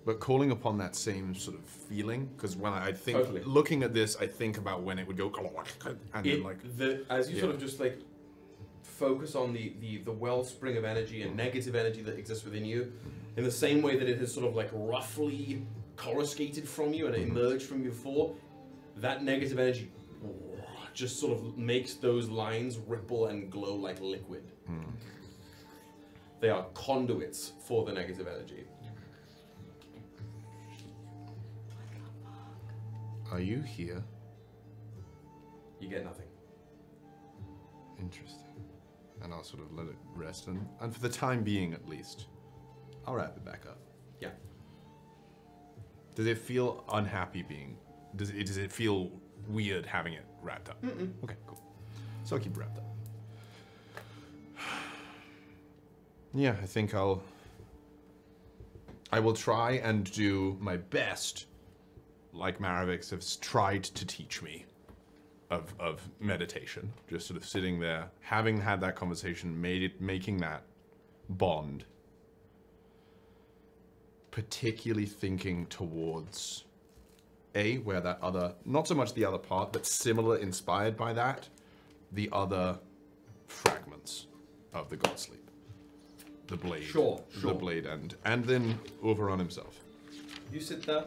but calling upon that same sort of feeling. Because when I think, looking at this, I think about when it would go, and then like... as you sort of just like focus on the wellspring of energy and negative energy that exists within you, in the same way that it has sort of like roughly coruscated from you and emerged from you before, that negative energy just sort of makes those lines ripple and glow like liquid. They are conduits for the negative energy. Are you here? You get nothing. Interesting. And I'll sort of let it rest, and for the time being at least, I'll wrap it back up. Yeah. Does it feel unhappy being? Does it feel weird having it wrapped up? Okay, cool. So I'll keep it wrapped up. Yeah, I think I will try and do my best, like Maravix has tried to teach me, of meditation. Just sort of sitting there, having had that conversation, making that bond. Particularly thinking towards where that other, not so much the other part, but similar, inspired by that, the other fragments of the God Sleep. The blade. Sure. The blade end. And then over on himself. You sit there.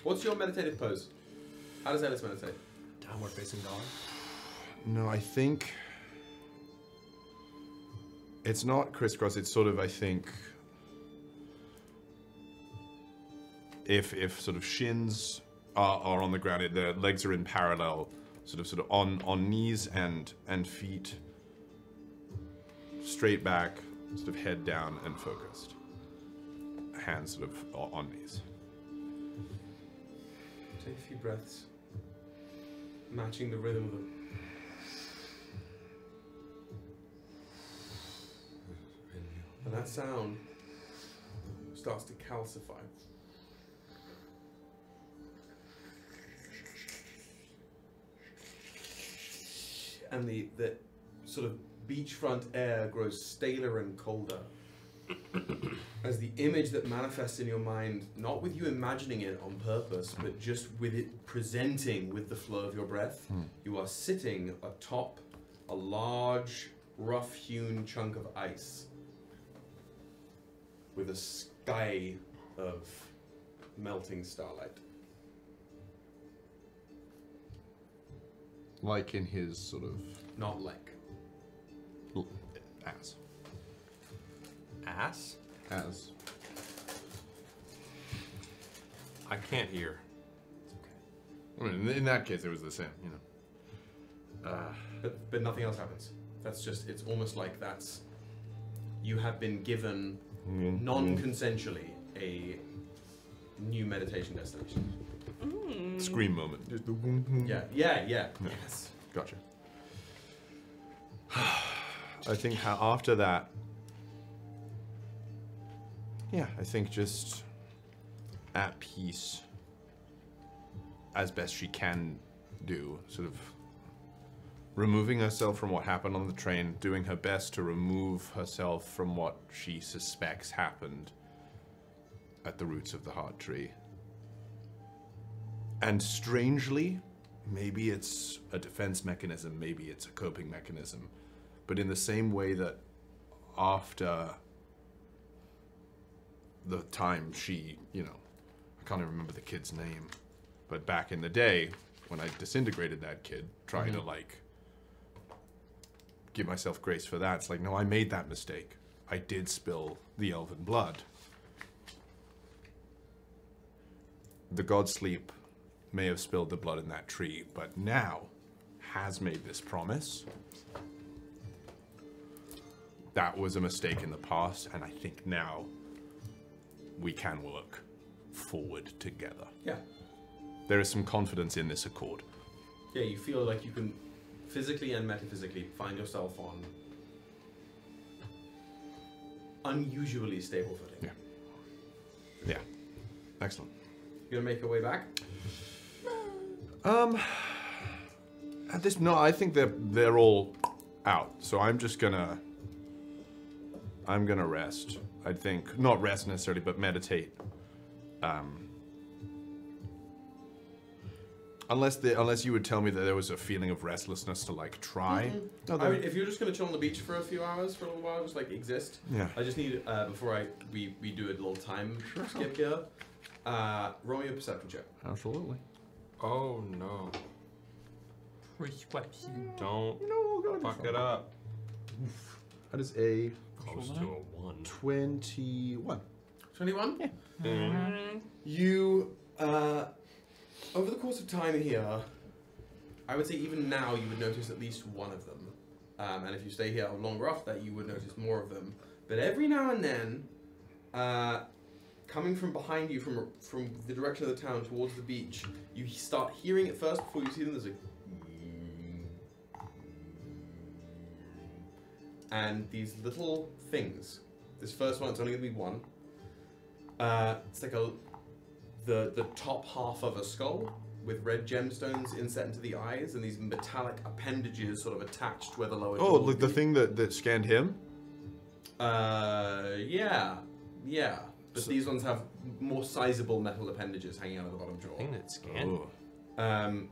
What's your meditative pose? How does Aelys meditate? Downward facing dog? No, I think it's not crisscross. It's sort of, I think, if sort of shins are on the ground, the legs are in parallel, sort of on knees and feet straight back, sort of head down and focused. Hands sort of on knees. Take a few breaths, matching the rhythm of them. And that sound starts to calcify. And the sort of beachfront air grows staler and colder. As the image that manifests in your mind, not with you imagining it on purpose, but just with it presenting with the flow of your breath, you are sitting atop a large, rough-hewn chunk of ice with a sky of melting starlight. Like in his sort of... Not like. As. Ass? As. I can't hear. I mean, in that case, it was the same, you know. But nothing else happens. That's just, it's almost like that's, you have been given non-consensually a new meditation destination. Scream moment. Just the Yeah. Yes. Gotcha. I think after that, yeah, I think just at peace as best she can do, sort of removing herself from what happened on the train, doing her best to remove herself from what she suspects happened at the roots of the heart tree. And strangely, maybe it's a defense mechanism, maybe it's a coping mechanism, but in the same way that after the time she, you know, I can't even remember the kid's name, but back in the day when I disintegrated that kid, trying to like give myself grace for that, it's like, no, I made that mistake. I did spill the elven blood. The god Sleep may have spilled the blood in that tree, but now has made this promise. That was a mistake in the past, and I think now we can work forward together. Yeah. There is some confidence in this accord. Yeah, you feel like you can physically and metaphysically find yourself on unusually stable footing. Yeah. Yeah. Excellent. You gonna make your way back? At this, no, I think they're all out. So I'm gonna rest. I think not rest necessarily, but meditate. Unless you would tell me that there was a feeling of restlessness to like try. No, I mean, if you're just gonna chill on the beach for a few hours, for a little while, just like exist. Yeah. I just need before we do a little time skip here. Roll me a perception check. Absolutely. Oh no. Perception. Don't fuck it up. That is a Close to a 1. 21. 21? Yeah. You, over the course of time here, I would say even now you would notice at least one of them. And if you stay here longer after that, you would notice more of them. But every now and then, coming from behind you, from the direction of the town towards the beach, you start hearing it first before you see them. There's a... And these little things. This first one, it's only going to be one. It's like the top half of a skull with red gemstones inset into the eyes and these metallic appendages sort of attached where the lower jaw Oh, like would the be. thing that scanned him? Yeah. But these ones have more sizable metal appendages hanging out of the bottom jaw. Thing that scanned. Oh.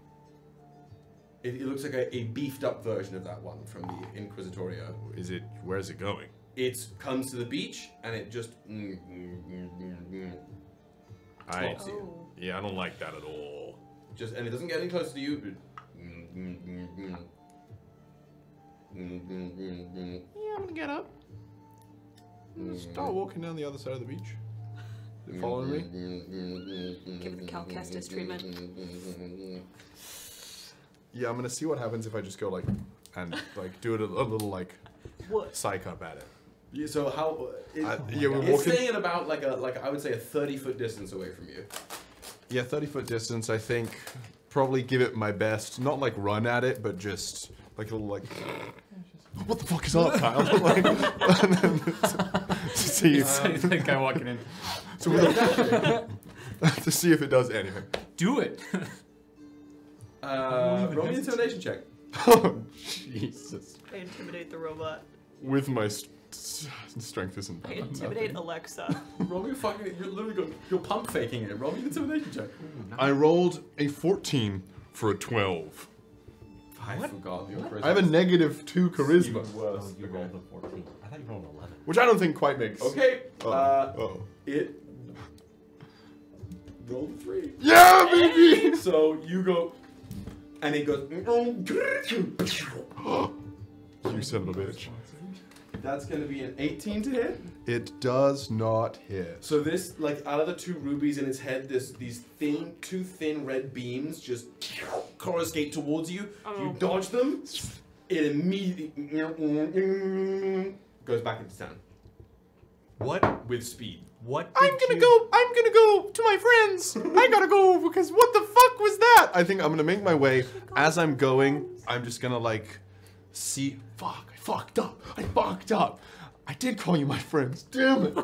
It looks like a beefed up version of that one from the Inquisitoria. Where is it going? It comes to the beach and it just stops you. Yeah, I don't like that at all. And it doesn't get any closer to you. Yeah, I'm gonna get up. Start walking down the other side of the beach. Is it following me? Give the Cal Kestis treatment. Yeah, I'm gonna see what happens if I just go like, and like do it a little like, psych up at it. Yeah, so how? We're It's walking. staying at about like I would say a 30-foot distance away from you. Yeah, 30-foot distance. I think probably give it my best. Not like run at it, but just like a little like. What the fuck is up, Kyle? Like, and then to see if that guy walking in. so to see if it does anything. Do it. Roll me an intimidation check. Oh, Jesus. I intimidate the robot. With my strength isn't I bad. intimidate Alexa. Roll me fucking. You're literally going. You're pump faking it. Roll me an intimidation check. I rolled a 14 for a 12. I forgot your charisma. I have a -2 charisma. Even worse. You rolled a 14. I thought you rolled an 11. Which I don't think quite makes. Okay. Oh. It rolled a 3. Yeah, baby! So you go, and it goes. You son of a bitch. That's gonna be an 18 to hit. It does not hit. So this, like, out of the 2 rubies in its head, these two thin red beams just coruscate towards you. You dodge them. It immediately goes back into town. What? With speed. What? I'm gonna go to my friends. I gotta go because what the fuck was that? I think I'm gonna make my way. As I'm going, I'm just gonna like see. Fuck! I fucked up. I did call you my friends. Damn it.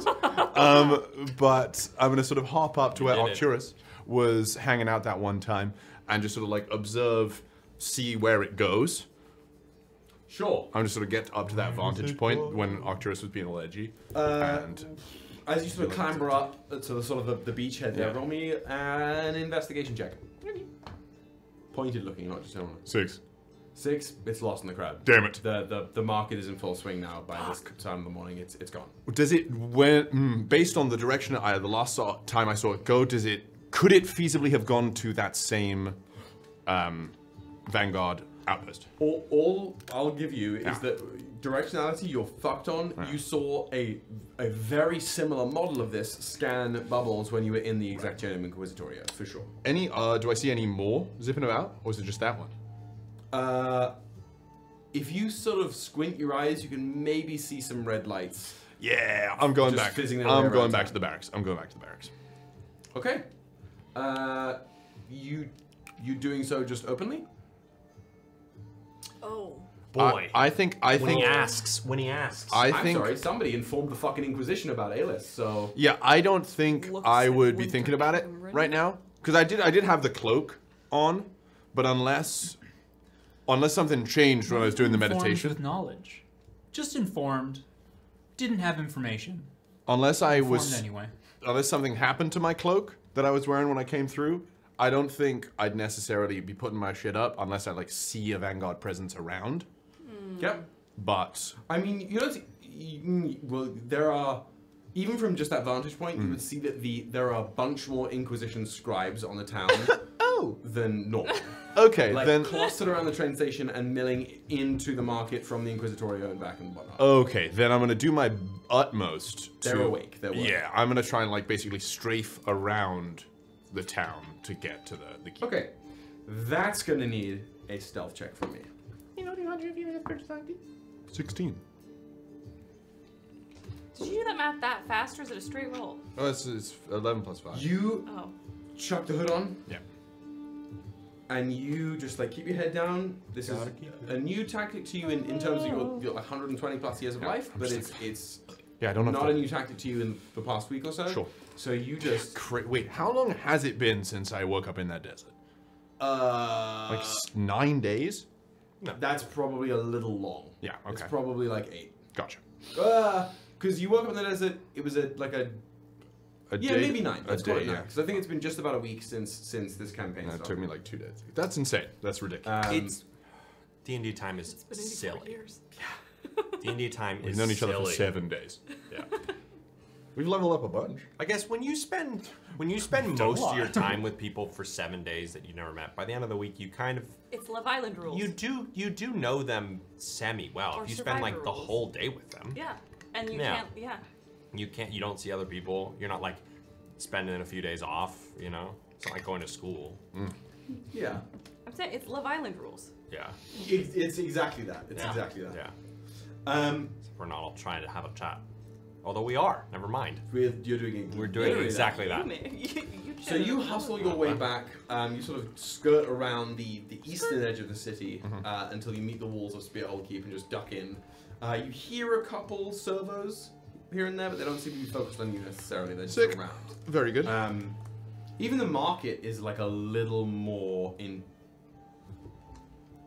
But I'm gonna sort of hop up to where Arcturus was hanging out that one time and just sort of like observe, see where it goes. Sure. I'm just sort of get up to that vantage point when Arcturus was being all edgy. And as you sort of clamber up to the sort of the beachhead there, roll me an investigation check. Pointed looking, not just on 6. 6. It's lost in the crowd. Damn it. The market is in full swing now. By this time of the morning, it's gone. Does it, based on the direction the last time I saw it go, could it feasibly have gone to that same Vanguard outpost? All I'll give you is that directionality you're fucked on. Yeah. You saw a very similar model of this scan bubbles when you were in the Exactionum Inquisitoria, for sure. Any, do I see any more zipping about, or is it just that one? If you sort of squint your eyes, you can maybe see some red lights. Yeah, I'm going Just back. fizzing their way I'm going around back town. to the barracks. I'm going back to the barracks. Okay. You doing so just openly? Oh. Boy. I think. When he asks. I I'm think. sorry, somebody informed the fucking Inquisition about Aelys, so... Yeah, I don't think Looks I like would be winter thinking about it cameron. right now, because I did have the cloak on, but unless something changed when I was doing the Informed meditation, with knowledge. Just informed. Didn't have information. unless I Informed was, anyway. unless something happened to my cloak that I was wearing when I came through, I don't think I'd necessarily be putting my shit up unless I like see a Vanguard presence around. Yep. But I mean, you know, well, there are, even from just that vantage point, you would see that there are a bunch more Inquisition scribes on the town than normal. okay, Like, then clustered around the train station and milling into the market from the Inquisitorio and back and whatnot. okay, then I'm gonna do my utmost to. They're awake. They're awake. Yeah, I'm gonna try and like basically strafe around the town to get to the key. Okay, that's gonna need a stealth check from me. 16. Did you do that math that fast, or is it a straight roll? Oh, it's 11 plus 5. You Oh. chuck the hood on. Yeah. And you just like keep your head down. This is a new tactic to you in terms of your 120 plus years of life, but it's Yeah, I don't know. not a new tactic to you in the past week or so. Sure. So you just Wait, how long has it been since I woke up in that desert? Like 9 days? that's probably a little long. Yeah, It's okay. probably like 8. Gotcha. Because you woke up in the desert, it was A yeah, day? maybe 9. Let's call it 9. yeah. Because I think it's been just about a week since this campaign And it started. took me like 2 days. That's insane. That's ridiculous. It's D&D time is Been 84 silly. years. D&D time We've is known each other for silly. 7 days. Yeah. We've leveled up a bunch. I guess when you spend most of your time with people for 7 days that you never met, by the end of the week you kind of It's Love Island rules. you do know them semi well. Or If you spend like Survivor the rules. whole day with them, Yeah. And you Yeah. can't, you don't see other people. You're not like spending a few days off. You know, it's not like going to school. Yeah. I'm saying it's Love Island rules. Yeah, It's exactly that. It's Yeah. exactly that. yeah. We're not all trying to have a chat. Although we are. Never mind. You're doing We're doing literally exactly You that. may- you So you hustle your way back. You sort of skirt around the eastern edge of the city until you meet the walls of Spearhold Keep and just duck in. You hear a couple servos here and there, but they don't seem to be focused on you necessarily. They're just Sick. around. Very good. Even the market is like a little more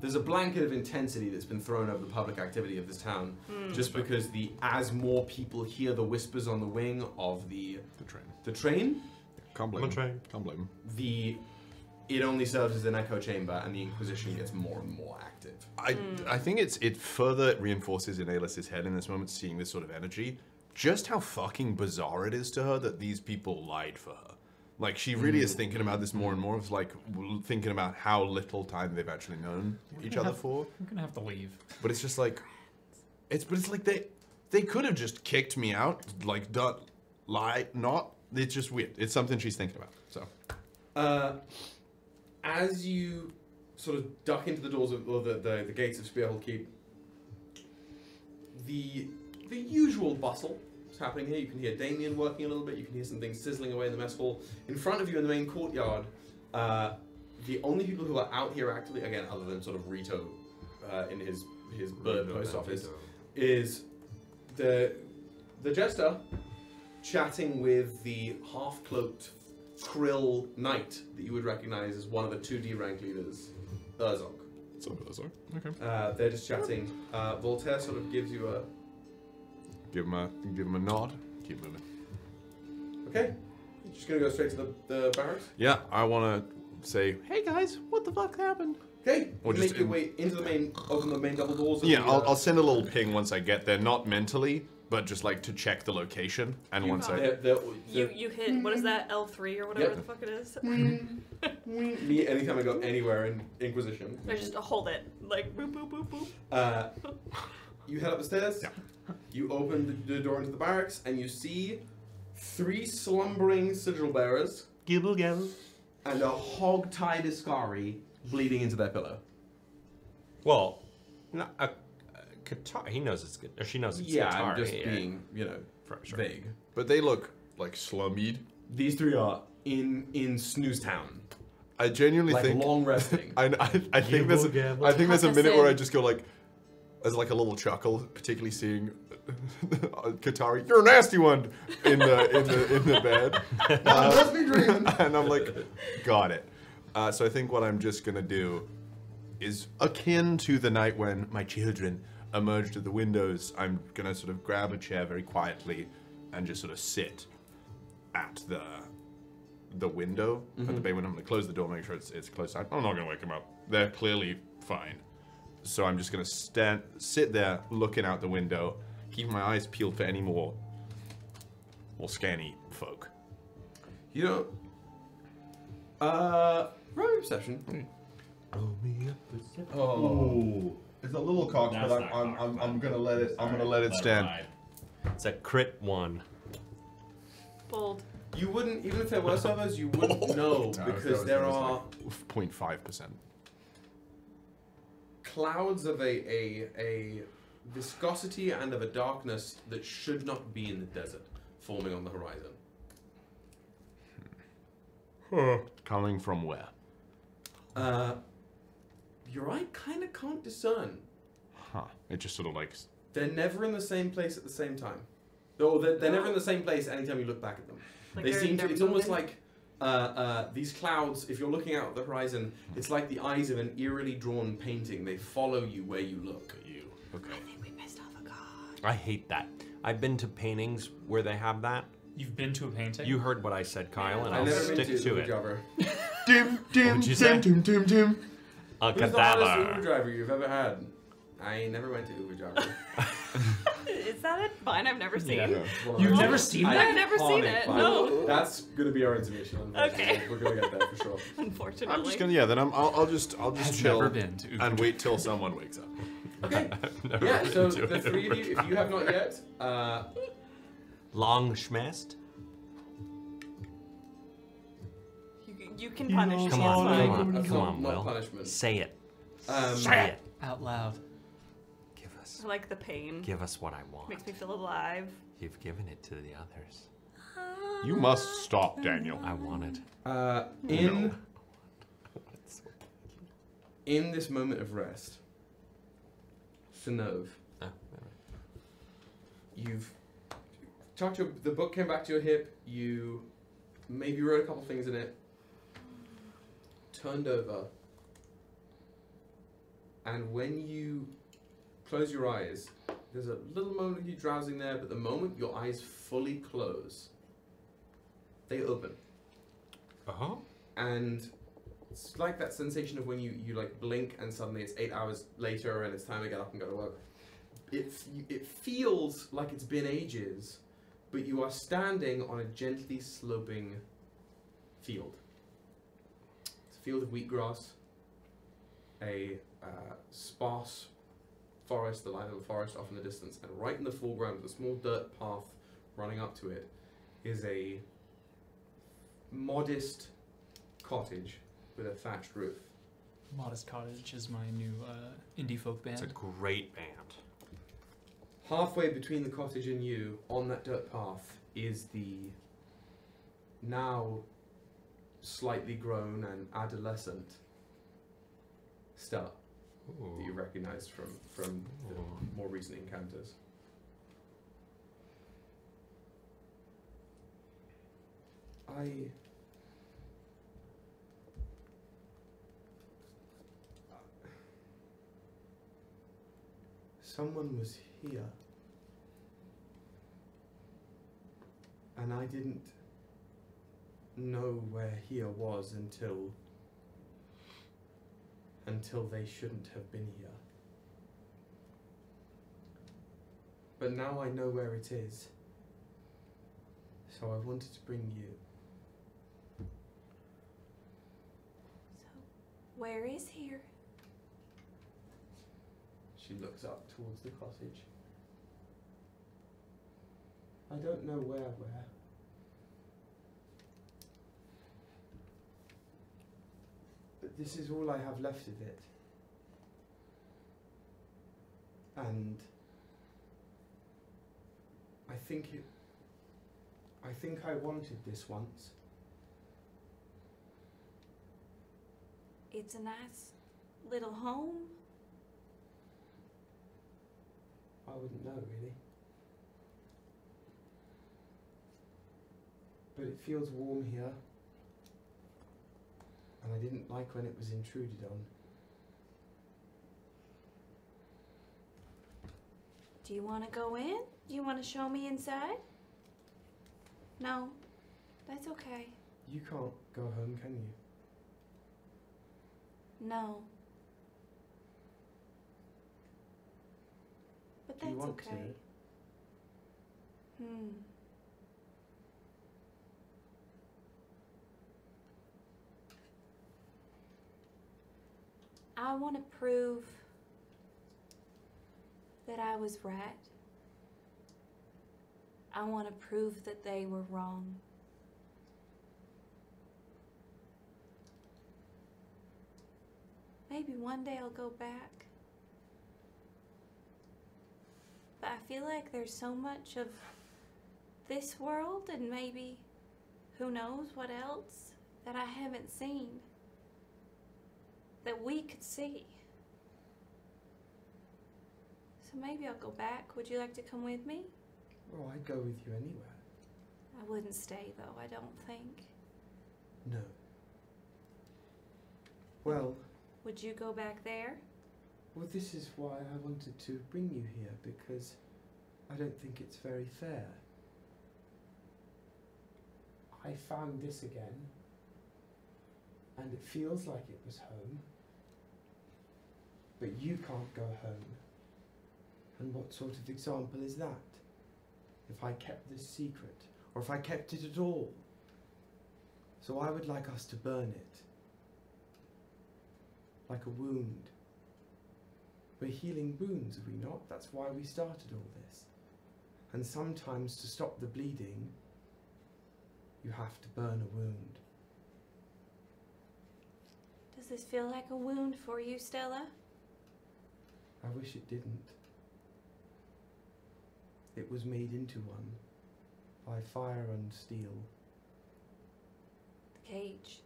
there's a blanket of intensity that's been thrown over the public activity of this town, just because as more people hear the whispers on the wing of the train, Can't blame him. Can't blame him. It only serves as an echo chamber, and the Inquisition gets more and more active. I think it further reinforces in Aelys's head in this moment, seeing this sort of energy, just how fucking bizarre it is to her that these people lied for her. Like, she really is thinking about this more and more. It's like thinking about how little time they've actually known each other for. I'm gonna have to leave. But it's just like, it's like they could have just kicked me out, like, not. It's just weird. It's something she's thinking about. So, as you sort of duck into the doors of or the gates of Spearhold Keep, the usual bustle is happening here. You can hear Damien working a little bit. You can hear some things sizzling away in the mess hall. In front of you in the main courtyard, the only people who are out here actively, again, other than sort of Rito in his bird post office, is the Jester chatting with the half-cloaked Krill Knight that you would recognize as one of the 2D rank leaders, Urzog. Okay. They're just chatting. Voltaire sort of gives you a... Give him a nod. Keep moving. Okay. You're just gonna go straight to the barracks? Yeah, I want to say, hey guys, what the fuck happened? Okay. Or You just make your way into the main, open the main double doors. Yeah, I'll send a little ping once I get there, not mentally, but just like to check the location. And once You hit, what is that, L3 or whatever the fuck it is? Me, anytime I go anywhere in Inquisition. I just hold it, like boop, boop, boop, boop. You head up the stairs. Yeah. You open the door into the barracks, and you see 3 slumbering sigil bearers. Gibble gabble. And a hog-tied Isskari bleeding into their pillow. Well, no, Katari, he knows it's good. Or she knows it's Katari. I'm just being, vague. But they look like slummied. These 3 are in Snooze Town. I genuinely Like think long resting. I think there's a minute where I just go like, as like a little chuckle, particularly seeing Katari, you're a nasty one in the bed. Must be dreaming. And I'm like, got it. So I think what I'm just gonna do is akin to the night when my children emerged at the windows. I'm gonna sort of grab a chair very quietly and just sort of sit at the window, at the bay window. I'm gonna close the door, make sure it's closed. I'm not gonna wake them up. They're clearly fine. So I'm just gonna sit there, looking out the window, keeping my eyes peeled for any more scanny folk. You know, roll perception. Oh, it's a little cocked, but I'm gonna let it stand. It's a crit 1. Bold. You wouldn't, even if there were servers, you wouldn't know because there are 0.5%. clouds of a viscosity and of a darkness that should not be in the desert forming on the horizon. Coming from where? Your eye kind of can't discern. Huh. It just sort of like... They're never in the same place at the same time. Though they're never in the same place anytime you look back at them. Like They seem to, they're it's almost moving? like these clouds, if you're looking out at the horizon, it's like the eyes of an eerily drawn painting. They follow you where you look. Okay. I think we pissed off a god. I hate that. I've been to paintings where they have that. You've been to a painting? You heard what I said, Kyle, and I've I'll never stick been to it. Jabber. Dim, dim, What'd you say? dim, dim, dim. A Who's the hardest Uber cadaver. driver you've ever had? I never went to Uber Jabber. Is that it? Fine, I've never seen. You've never seen that? I've never seen it. No. That's gonna be our intermission. Okay. We're gonna get there for sure. Unfortunately. I'm just gonna, then I'll just chill never been to Uber and wait till someone wakes up. Okay. Never Yeah. been So to the it. 3 of you, if you have not yet, Long schmest? You can punish me. Come It's on, fine. come on, That's come not- on, not Will. punishment. Say it. say Say it. Out loud. Give us. I like the pain. Give us what I want. Makes me feel alive. You've given it to the others. You must stop, Daniel. I want it. In this moment of rest, Synnove, Oh, you've talked to the book came back to your hip. You maybe wrote a couple things in it. Turned over. And when you close your eyes, there's a little moment of you drowsing there, but the moment your eyes fully close, they open. Uh-huh. And it's like that sensation of when you like blink and suddenly it's 8 hours later and it's time to get up and go to work. It feels like it's been ages, but you are standing on a gently sloping field. It's a field of wheatgrass, a sparse forest, the line of a forest off in the distance, and right in the foreground, with a small dirt path running up to it, is a modest cottage with a thatched roof. Modest Cottage is my new indie folk band. It's a great band. Halfway between the cottage and you, on that dirt path, is the now slightly grown and adolescent Stella that you recognize from the more recent encounters. Someone was here, and I didn't know where here was until they shouldn't have been here. But now I know where it is, so I wanted to bring you. So, where is here? She looks up towards the cottage. I don't know where. But this is all I have left of it. And I think I wanted this once. It's a nice little home. I wouldn't know, really. But it feels warm here. And I didn't like when it was intruded on. Do you want to go in? Do you want to show me inside? No, that's okay. You can't go home, can you? No. But Do you that's want okay. I want to prove that I was right. I want to prove that they were wrong. Maybe one day I'll go back. But I feel like there's so much of this world and maybe who knows what else that I haven't seen, that we could see. So maybe I'll go back. Would you like to come with me? Oh, I'd go with you anywhere. I wouldn't stay though, I don't think. No. Well... Would you go back there? Well, this is why I wanted to bring you here, because I don't think it's very fair. I found this again, and it feels like it was home, but you can't go home. And what sort of example is that? If I kept this secret, or if I kept it at all? So I would like us to burn it. Like a wound. We're healing wounds, are we not? That's why we started all this. And sometimes to stop the bleeding, you have to burn a wound. Does this feel like a wound for you, Stella? I wish it didn't. It was made into one by fire and steel. The cage.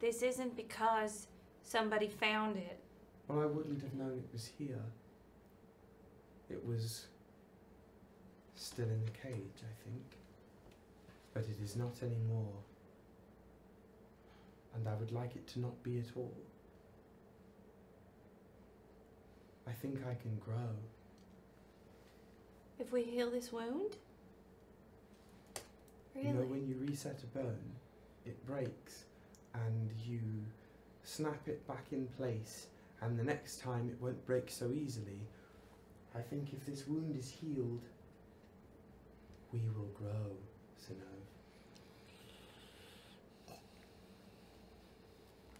This isn't because somebody found it. Well, I wouldn't have known it was here. It was still in the cage, I think. But it is not anymore. and I would like it to not be at all. I think I can grow. If we heal this wound? Really? You know, when you reset a bone, it breaks, and you snap it back in place, and the next time it won't break so easily. I think if this wound is healed, we will grow, Synnove.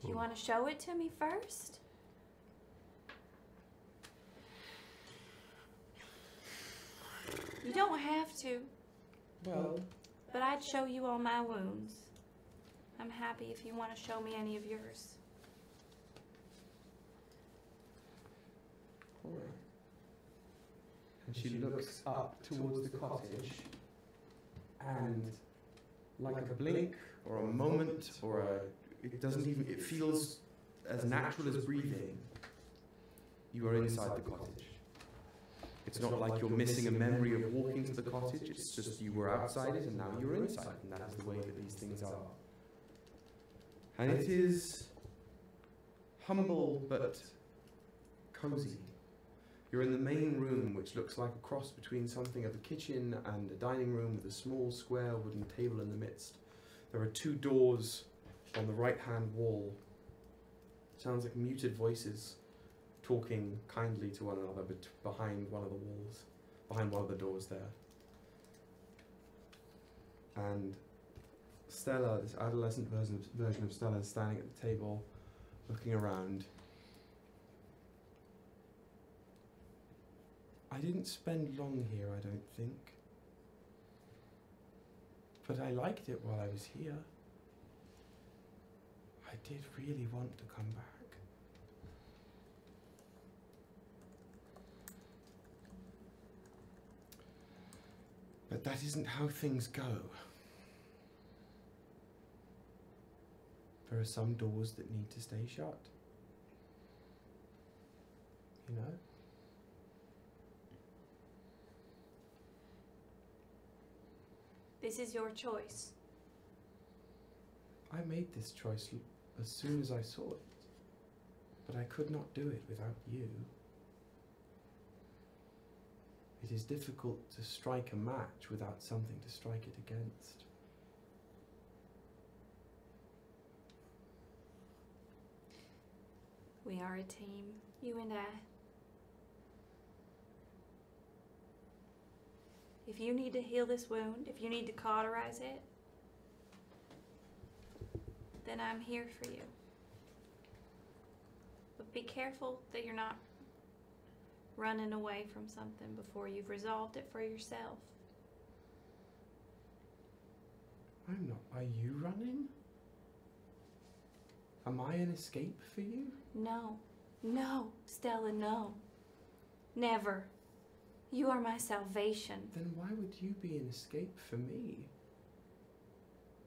Do you want to show it to me first? You don't have to. Well, but I'd show you all my wounds. I'm happy if you want to show me any of yours. all right. And she looks up towards the cottage, and like a blink or a moment or a, it doesn't even, it feels as natural as breathing. You are inside the cottage. It's not like you're missing a memory of walking to the cottage, it's just you were outside it and now you're inside, and that is the way that these things are. And it is humble but cozy. You're in the main room, which looks like a cross between something of a kitchen and a dining room with a small square wooden table in the midst. There are two doors on the right-hand wall. Sounds like muted voices talking kindly to one another, but behind one of the walls, behind one of the doors there. And Stella, this adolescent version of Stella, is standing at the table, looking around. I didn't spend long here, I don't think. But I liked it while I was here. I did really want to come back. But that isn't how things go. There are some doors that need to stay shut. You know? This is your choice. I made this choice as soon as I saw it. But I could not do it without you. It is difficult to strike a match without something to strike it against. We are a team, you and I. If you need to heal this wound, if you need to cauterize it, then I'm here for you. But be careful that you're not running away from something before you've resolved it for yourself. I'm not. Are you running? Am I an escape for you? No. No, Stella, no. Never. You are my salvation. Then why would you be an escape for me?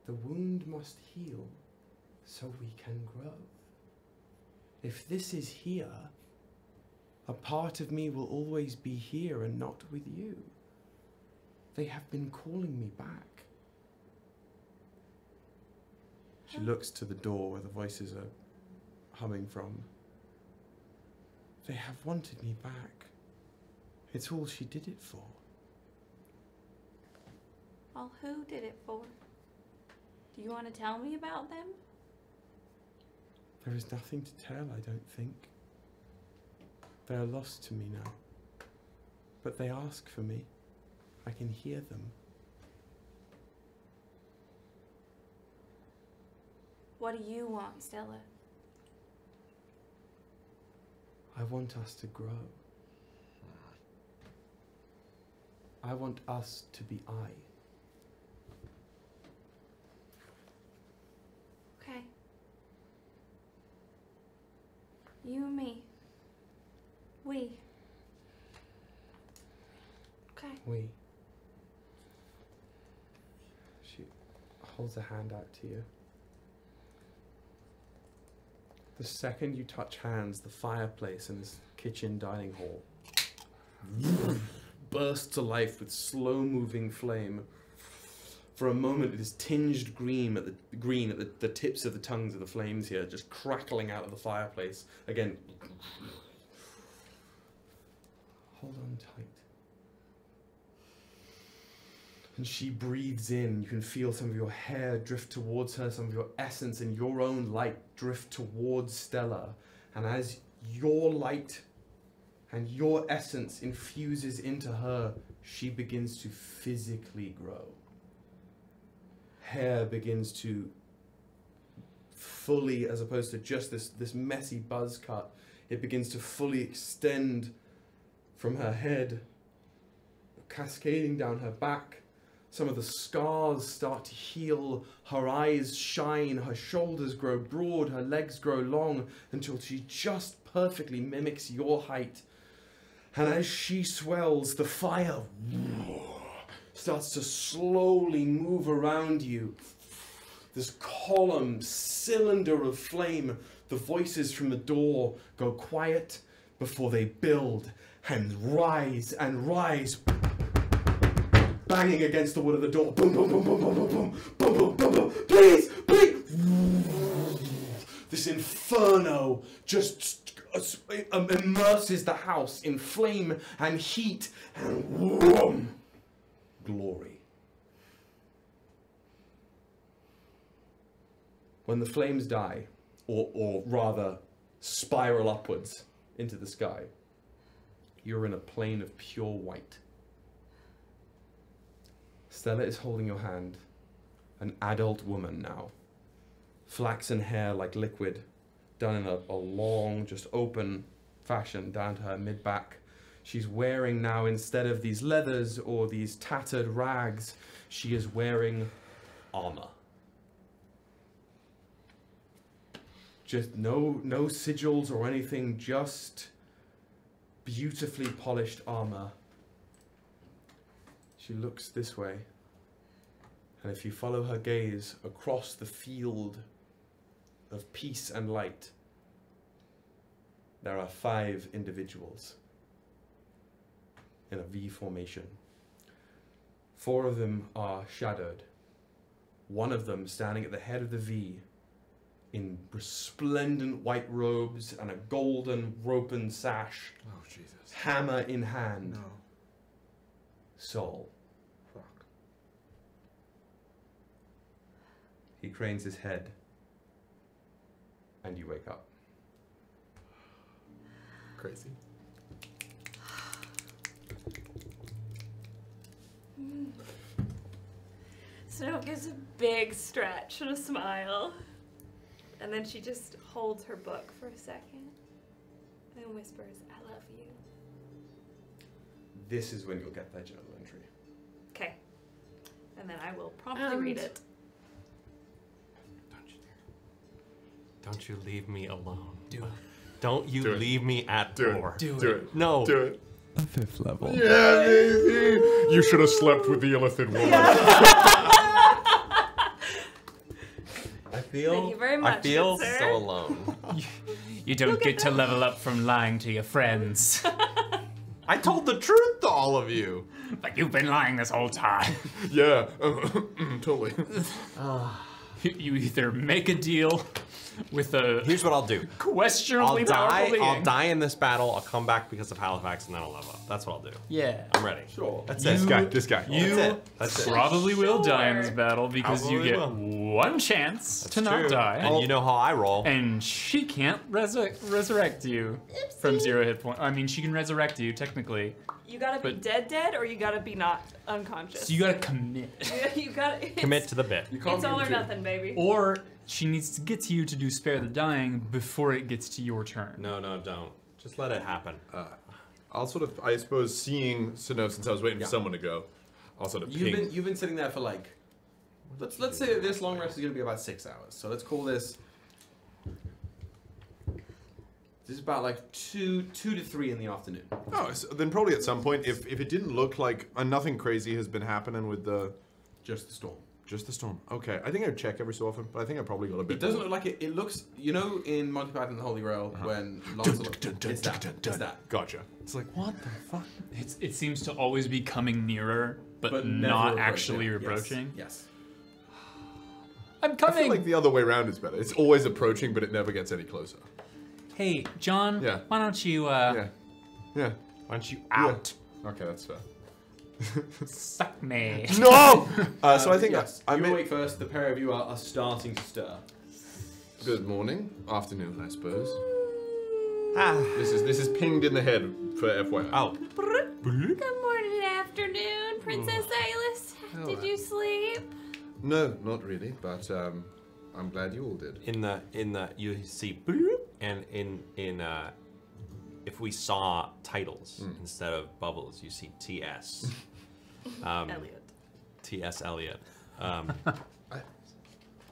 The wound must heal so we can grow. If this is here, a part of me will always be here and not with you. They have been calling me back. She looks to the door where the voices are humming from. They have wanted me back. It's all she did it for. Well, who did it for? Do you want to tell me about them? There is nothing to tell, I don't think. They are lost to me now. But they ask for me. I can hear them. What do you want, Stella? I want us to grow. I want us to be I. Okay. You and me. We. Okay. We. She holds a hand out to you. The second you touch hands, the fireplace in this kitchen dining hall bursts to life with slow-moving flame. For a moment, it is tinged green at the tips of the tongues of the flames here, just crackling out of the fireplace. Again, hold on tight. And she breathes in. You can feel some of your hair drift towards her, some of your essence and your own light drift towards Stella. And as your light and your essence infuses into her, she begins to physically grow. Hair begins to fully, as opposed to just this messy buzz cut, it begins to fully extend from her head, cascading down her back. Some of the scars start to heal, her eyes shine, her shoulders grow broad, her legs grow long, until she just perfectly mimics your height. And as she swells, the fire starts to slowly move around you. This column, cylinder of flame, the voices from the door go quiet before they build and rise, banging against the wood of the door. Boom, boom, boom, boom, boom, boom, boom, boom, boom, boom, boom. Please, please. This inferno just immerses the house in flame and heat and glory. When the flames die, or rather spiral upwards into the sky, you're in a plane of pure white. Stella is holding your hand, an adult woman now. Flaxen hair like liquid, done in a long, just open fashion down to her mid-back. She's wearing now, instead of these leathers or these tattered rags, she is wearing armor. Just no sigils or anything, just beautifully polished armor. She looks this way, and if you follow her gaze across the field of peace and light, there are 5 individuals in a V formation. 4 of them are shadowed. 1 of them standing at the head of the V in resplendent white robes and a golden ropen sash. Oh, Jesus. Hammer in hand. No. Soul. Fuck. He cranes his head, and you wake up. Crazy. Snow gives a big stretch and a smile. And then she just holds her book for a second and whispers, "I love you." This is when you'll get that journal entry. Okay. And then I will promptly read it. Don't you dare. Don't you leave me alone. Do it. Don't you leave me at door. Do it. No. Do it. A 5th level. Yeah, baby. You should have slept with the elephant woman. Thank you very much, I feel good sir. so alone. You don't get to level up from lying to your friends. I told the truth to all of you. But you've been lying this whole time. Yeah, totally. You either make a deal with a Here's what I'll do. questionably powerful being. I'll die in this battle. I'll come back because of Halifax, and then I'll level up. That's what I'll do. Yeah. I'm ready. Sure. That's This it. guy. That's it. Probably will die in this battle because you Probably get will. one chance to not True. die. And you know how I roll. And she can't resurrect you from 0 hit point. I mean, she can resurrect you technically. You gotta be But- dead, or you gotta be not unconscious. So you gotta commit. You gotta Commit to the bit. It's all or nothing, baby. Or she needs to get to you to do spare the dying before it gets to your turn. No, don't. Just let it happen. I'll sort of, I suppose, seeing Synnove, since I was waiting for someone to go, I'll sort of ping. You've been sitting there for like, let's say this long rest is going to be about 6 hours. So let's call this. This is about like 2 to 3 in the afternoon. Oh, so then probably at some point, if it didn't look like nothing crazy has been happening with the Just the storm. Just the storm. Okay, I think I would check every so often, but I think I probably got a bit. It doesn't look like it. It looks, you know, in Monty Python and the Holy Grail when Lancelot. It's that. Gotcha. It's like, what the fuck? It seems to always be coming nearer, but never not approaching. actually Yes. approaching. Yes. I'm I coming. feel like the other way around is better. It's always approaching, but it never gets any closer. Hey, John. Yeah. Why don't you Yeah. Why don't you out? Okay, that's fair. suck me? No! So I think yes. I You made... wait first. The pair of you are starting to stir. Good morning. Afternoon, I suppose. Ah. This is pinged in the head for FYI. Oh. Good morning, afternoon, Princess Aelys. Did you sleep? No, not really, but I'm glad you all did. In the you see and in if we saw titles instead of bubbles, you see TS. Elliot. T.S. Eliot.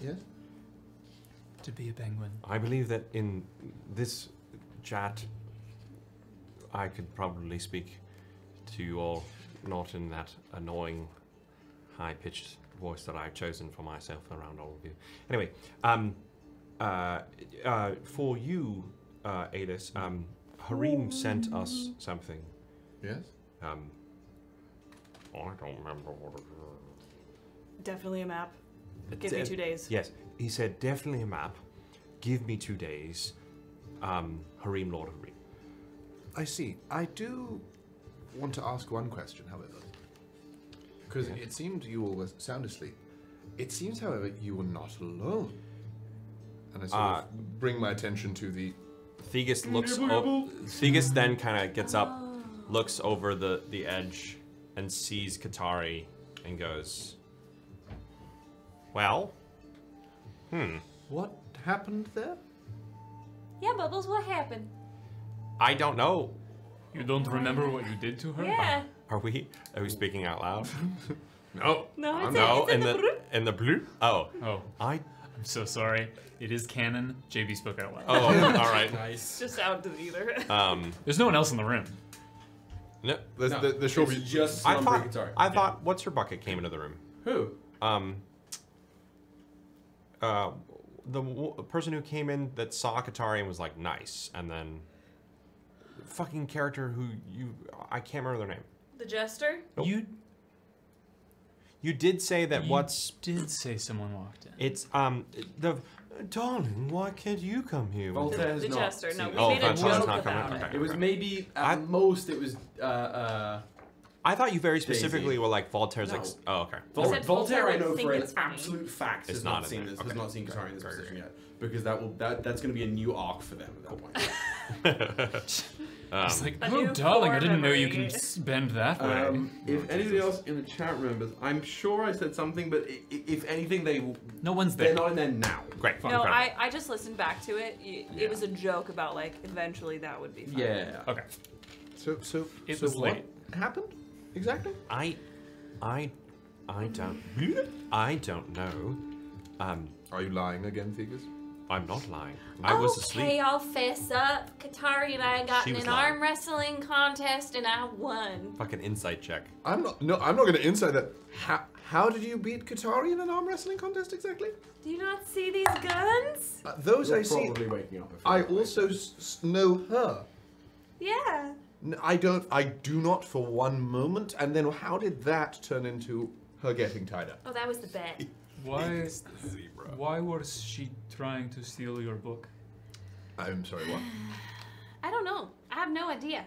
Yes? To be a penguin. I believe that in this chat, I could probably speak to you all, not in that annoying, high-pitched voice that I've chosen for myself around all of you. Anyway, for you, Aelys, Hareem sent us something. Yes? I don't remember what it was. Definitely a map. Give me 2 days. Yes, he said definitely a map. Give me 2 days. Hareem Lord Hareem. I see. I do want to ask one question, however. Because it seemed you all were sound asleep. It seems, however, you were not alone. And I sort of bring my attention to the... Thegus looks Thegus then kind of gets up, looks over the edge, and sees Katari, and goes, well, What happened there? Yeah, Bubbles, what happened? I don't know. You don't remember what you did to her? Yeah. Are we speaking out loud? No. No, it's No, it's in the blue. in the blue? Oh. Oh, I'm so sorry. It is canon. JB spoke out loud. Oh, all right. Nice. Just out to the either. There's no one else in the room. No, The short It's just I Stormbreak thought Katari. What's Her Bucket came into the room. Who? The person who came in that saw Katari and was like nice, and then the fucking character who I can't remember their name. The jester? Nope. You did say that You what's did say someone walked in. it's the darling, why can't you come here? Voltaire has The not jester. No, seen we Oh, made a Voltaire's joke not coming, about okay. it. It was maybe at most it was I thought you very specifically were like Voltaire's like. No. Oh, okay. You said Voltaire I Voltaire know would for an think it's funny. absolute fact It's has not not in seen there. this, has Okay. not seen Katari in this Very position yet, because that's going to be a new arc for them at that point. It's like, A oh, new darling, I core didn't know you memory. can bend that way. If anybody else in the chat remembers, I'm sure I said something, but if anything, No one's they're there. not in there now. Great. No, incredible. I just listened back to it. It was a joke about like eventually that would be fun. Yeah. Okay. So It so was what late. happened exactly? I don't know. Are you lying again, Thegus? I'm not lying. I was Okay, asleep. I'll fess up. Katari and I got She in was an lying. arm wrestling contest and I won. Fucking insight check. I'm not going to insight that. How did you beat Katari in an arm wrestling contest exactly? Do you not see these guns? Those You're I see. probably waking up. I also know her. Yeah. I do not for one moment. And then how did that turn into her getting tied up? Oh, that was the bet. Why was she trying to steal your book? I'm sorry, what? I don't know. I have no idea.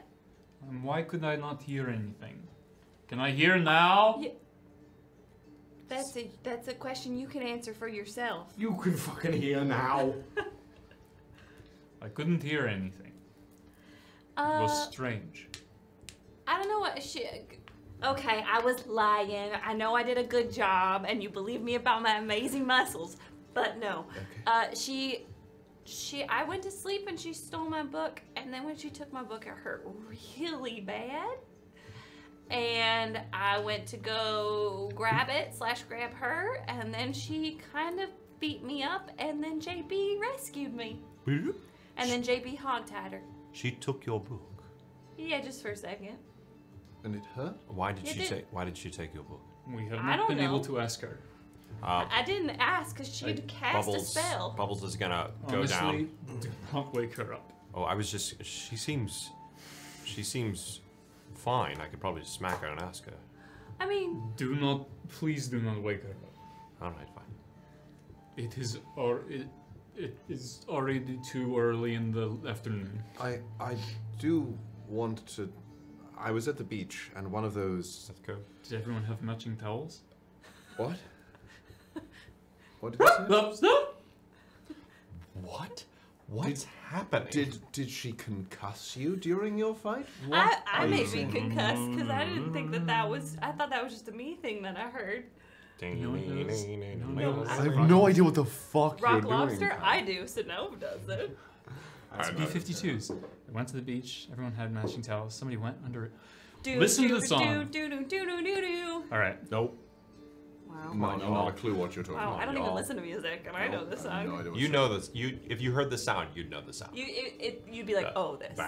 And why could I not hear anything? Can I hear now? Yeah. That's a question you can answer for yourself. You can fucking hear now. I couldn't hear anything. It was strange. I don't know what she. Okay, I was lying. I know I did a good job, and you believe me about my amazing muscles, but no. Okay. I went to sleep and she stole my book, and then when she took my book, it hurt really bad. And I went to go grab it / grab her, and then she kind of beat me up, and then JB rescued me. And then JB hogtied her. She took your book. Yeah, just for a second. And it hurt? Why did It she did. take? Why did she take your book? We have I not don't been able know. to ask her. I didn't ask because she'd cast a spell. Bubbles is gonna go Honestly, down. do not wake her up. Oh, I was just. She seems fine. I could probably just smack her and ask her. I mean, Please do not wake her up. All right, fine. It is already too early in the afternoon. I do want to. I was at the beach and one of those. Let's go. Does everyone have matching towels? What? What did you say? What? What's happening? Did she concuss you during your fight? I may be concussed because I didn't think that was. I thought that was just a me thing that I heard. I have no idea what the fuck you're Rock doing. lobster? I do. Synnove does it. It's B-52s. We went to the beach. Everyone had matching towels. Somebody went under it. Do, Listen do, to the song. Do, do, do, do, do, do. All right. Nope. Wow. Not a clue what you're talking Wow, about. I don't even listen to music, and I know this song. No idea what You know this. If you heard the sound, you'd know the sound. You'd be like, oh, this.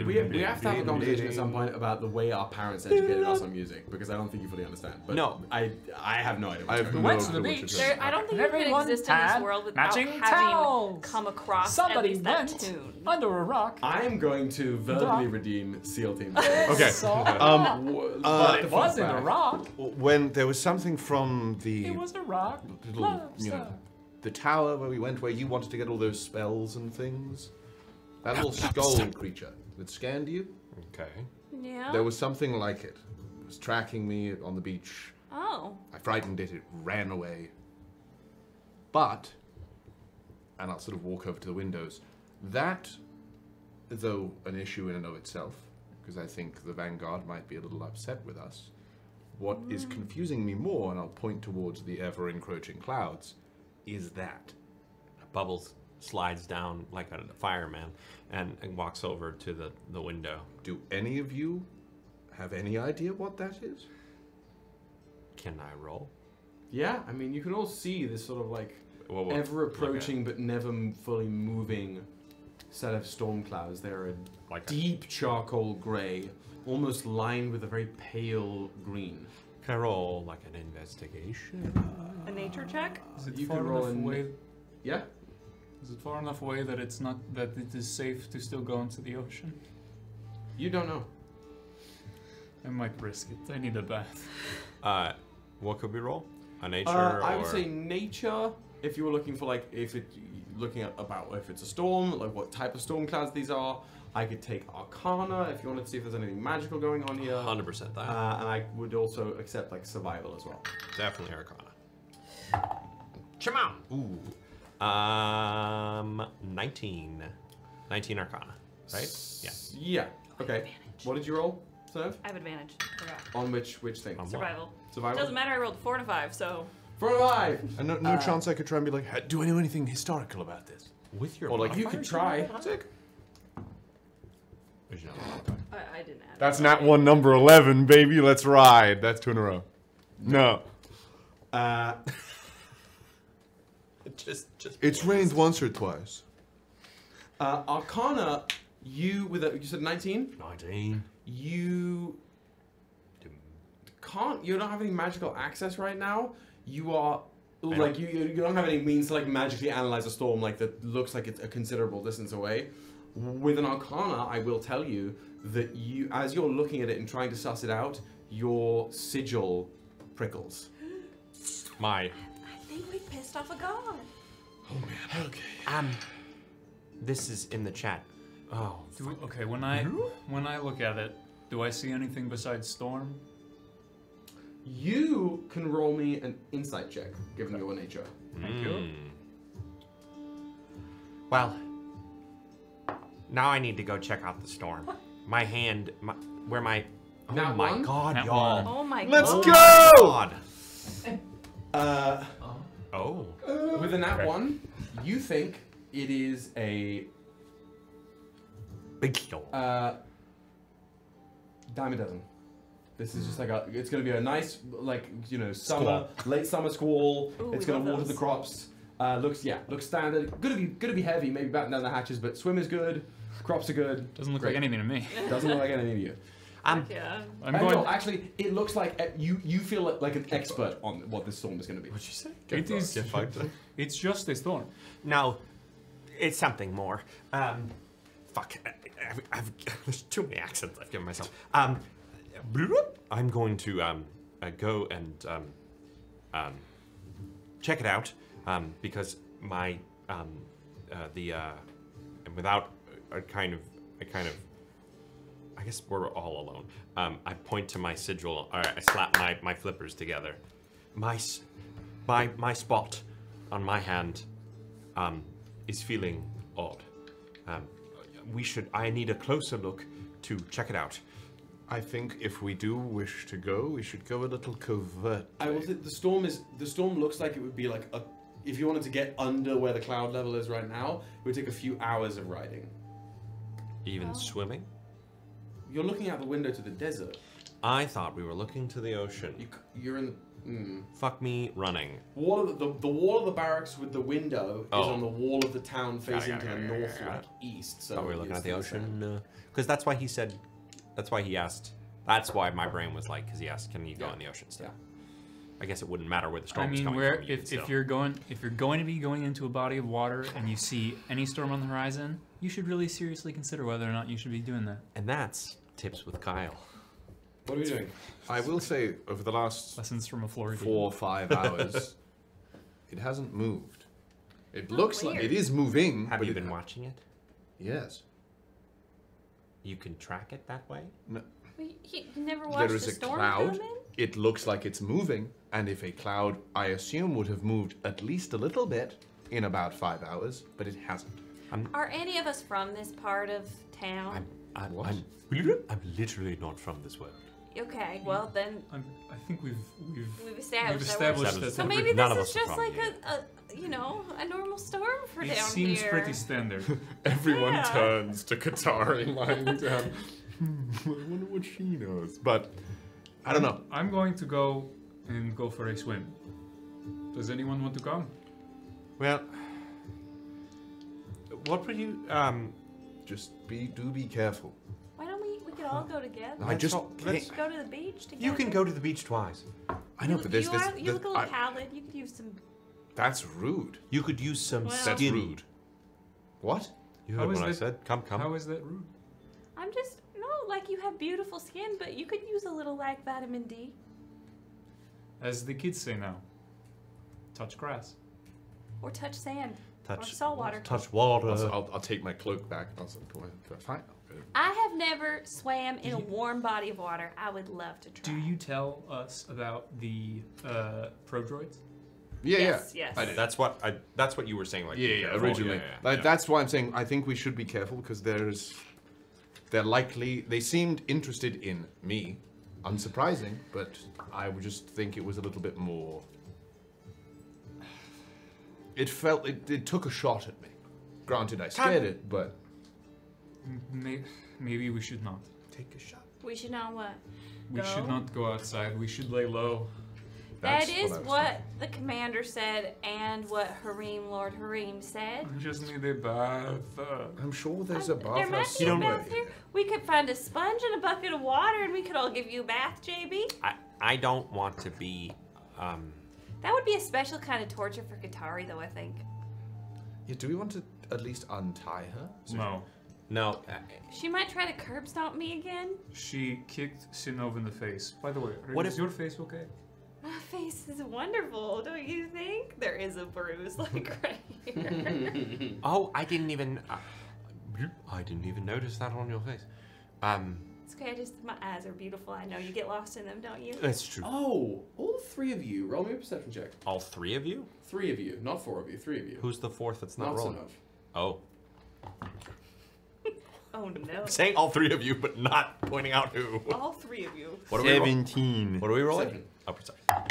We have to have a conversation at some point about the way our parents educated us on music, because I don't think you fully understand. But No. I have no idea. I have no went to clue the what you're beach. talking I don't think you can Everyone exist in this had world without matching having towels. come across Somebody at least that went tune. under a rock. I am going to verbally redeem SEAL Team. Okay. But it wasn't a rock. When there was something from the It was a rock. little, the tower where we went, where you wanted to get all those spells and things. That little skull creature that scanned you. Okay. Yeah. There was something like it. It was tracking me on the beach. Oh. I frightened it. It ran away. But, and I'll sort of walk over to the windows. That, though an issue in and of itself, because I think the Vanguard might be a little upset with us. What is confusing me more, and I'll point towards the ever-encroaching clouds, is that. Bubbles slides down like a fireman and walks over to the window. Do any of you have any idea what that is? Can I roll? Yeah, I mean, you can all see this sort of like What- ever approaching but never fully moving set of storm clouds. They're a Like a- deep charcoal grey, almost lined with a very pale green. Can I roll like an investigation? A nature check? Is it You far can roll enough in- away? Yeah? Is it far enough away that it's not that it is safe to still go into the ocean? You don't know. I might risk it. I need a bath. What could we roll? A nature I or would say nature, if you were looking for like, looking at about if it's a storm, like what type of storm clouds these are. I could take Arcana if you wanted to see if there's anything magical going on here. 100% that. And I would also accept like survival as well. Definitely Arcana. Come on. Ooh. 19. 19 Arcana, right? Yeah. Yeah. Okay. What did you roll, Synnove? I have advantage. Forgot. On which thing? On what? Survival. Survival? Doesn't matter, I rolled 4 and a 5, so. 4 and 5! And no chance I could try and be like, "Hey, do I know anything historical about this? With your Or like, You could try. Sick. I didn't add That's not one number 11, baby. Let's ride. That's 2 in a row. No. just It's rained once or twice. Arcana, you said 19? 19. You you don't have any magical access right now. You are like you don't have any means to like magically analyze a storm like that looks like it's a considerable distance away. With an Arcana, I will tell you that you, as you're looking at it and trying to suss it out, your sigil prickles. My. I think we pissed off a god. Oh man. Okay. This is in the chat. Oh. Okay, when I look at it, do I see anything besides storm? You can roll me an insight check, given your nature. Thank you. Well, now I need to go check out the storm. My hand, where my. Oh Nat my one? god, Nat y'all. one. Oh my Let's god. go! Oh. With a nat Okay. 1, you think it is a Big storm. dime a dozen. This is just like it's gonna be a nice, like, you know, late summer squall. Ooh, It's we gonna love water the those. crops. Looks standard. Gonna be heavy, maybe batten down the hatches, but swim is good. Crops are good. Doesn't look Great. like anything to me. Doesn't look like anything to you. Yeah. I'm going. No, actually, it looks like you feel like an expert on what this storm is going to be. What'd you say? It is. It's just a storm. No, it's something more. Fuck. There's too many accents I've given myself. I'm going to go and check it out because my and without I guess we're all alone. I point to my sigil. I slap my flippers together. My spot on my hand is feeling odd. I need a closer look to check it out. I think if we do wish to go, we should go a little covert. I will say the storm looks like it would be like if you wanted to get under where the cloud level is right now, it would take a few hours of riding. Even swimming? You're looking out the window to the desert. I thought we were looking to the ocean. You're in. Fuck me running. The wall of the barracks with the window is on the wall of the town facing to the north, like east. So we're looking at the ocean. Because that's why he said. That's why he asked. That's why my brain was like, because he asked, "Can you go in the ocean still?" I guess it wouldn't matter where the storm is coming from. If you're going to be going into a body of water and you see any storm on the horizon, you should really seriously consider whether or not you should be doing that. And that's tips with Kyle. What are we doing? I will say, over the last lessons from a Florida 4 or 5 hours, it hasn't moved. It looks like it is moving. Have you been watching it? Yes. You can track it that way? No. You never watched There is the a storm cloud. coming? It looks like it's moving, and if a cloud, I assume, would have moved at least a little bit in about 5 hours, but it hasn't. Are any of us from this part of town? I'm literally not from this world. Okay, well then. I think we've established that. So maybe this is just like a normal storm for down here. It seems pretty standard. Everyone turns to Katari lying down. I wonder what she knows. But I don't know. I'm going to go for a swim. Does anyone want to come? Well, what would you just be careful. Why don't we could all go together? let's go to the beach together. You can go to the beach twice. I know, but there's this. You look a little pallid. You could use some. That's rude. You could use some That's skin. rude. What? You heard what I said. Come. How is that rude? I'm just like you have beautiful skin, but you could use a little like vitamin D. As the kids say now, touch grass. Or touch sand. Or Touch salt water. Touch water. I'll take my cloak back. Fine. I have never swam in a warm body of water. I would love to try. Do you tell us about the prodroids? Yes. I did. That's what you were saying. Like Originally. That's why I'm saying I think we should be careful because they seemed interested in me. Unsurprising, but I would just think it was a little bit more. It felt it took a shot at me. Granted, I scared it, but maybe we should not take a shot. We should not what? We should not go outside. We should lay low. That is what the commander said and what Hareem Lord Hareem said. We just need a bath. I'm sure there's a bath. There might be a bath here. We could find a sponge and a bucket of water and we could all give you a bath, JB. I don't want to be. That would be a special kind of torture for Katari, though, I think. Yeah, do we want to at least untie her? No. She might try to curb stomp me again. She kicked Synnove in the face. By the way, is your face okay? My face is wonderful, don't you think? There is a bruise, like right here. Oh, I didn't even notice that on your face. It's okay, my eyes are beautiful. I know you get lost in them, don't you? That's true. Oh, all 3 of you. Roll me a perception check. All 3 of you? 3 of you, not 4 of you. 3 of you. Who's the 4th that's not rolling? Synnove. Oh. Oh no. I'm saying all 3 of you, but not pointing out who. All 3 of you. What are 17. What are we rolling? 7. Oh, perception. Oh,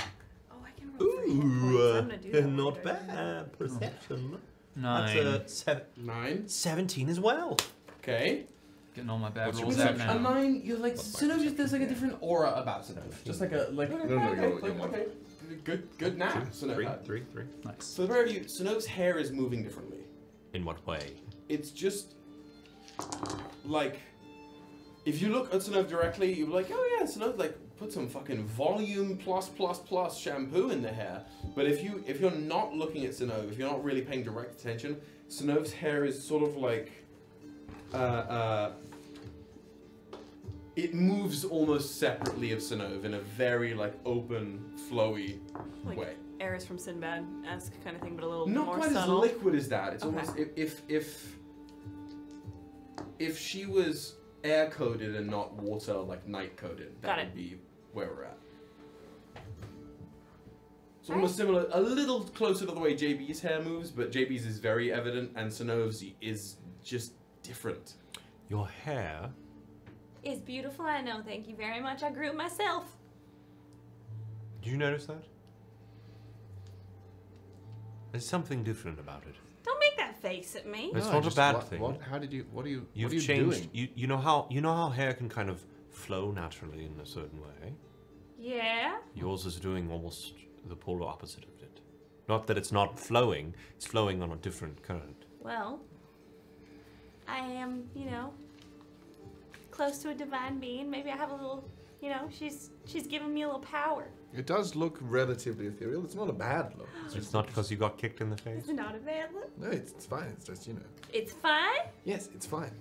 I can roll 3 hit points. I'm gonna do that not later. bad. Perception. 9. That's a 9. 17 as well. Okay. Getting all my bad rolls With out now. a 9, you're like Synnove. There's like a different aura about Synnove. Just like a No, good nap. Synnove. 3. Nice. For the pair of you, Synnove's hair is moving differently. In what way? It's just like If you look at Synnove directly, you're like, oh yeah, Synnove like put some fucking volume plus shampoo in the hair. But if you're not looking at Synnove, if you're not really paying direct attention, Synnove's hair is sort of like it moves almost separately of Synnove in a very like open, flowy way. Aerys from Sinbad-esque kind of thing, but a little Not more quite subtle. as liquid as that. It's Okay. almost if she was air coated and not water like night coated, that Got would it. be where we're at. It's almost similar, a little closer to the way JB's hair moves, but JB's is very evident, and Synnove's is just different. Your hair. It's beautiful, I know. Thank you very much. I grew it myself. Did you notice that? There's something different about it. Don't make that face at me. It's No, not just a bad what- thing. What? How did you? What are you? You've what are you changed. doing? You know how hair can kind of flow naturally in a certain way. Yeah? Yours is doing almost the polar opposite of it. Not that it's not flowing; it's flowing on a different current. Well, I am, you know, close to a divine being. Maybe I have a little, you know, she's giving me a little power. It does look relatively ethereal. It's not a bad look. It's not because you got kicked in the face. It's not a bad look. No, it's fine. It's just, you know. It's fine. Yes, it's fine.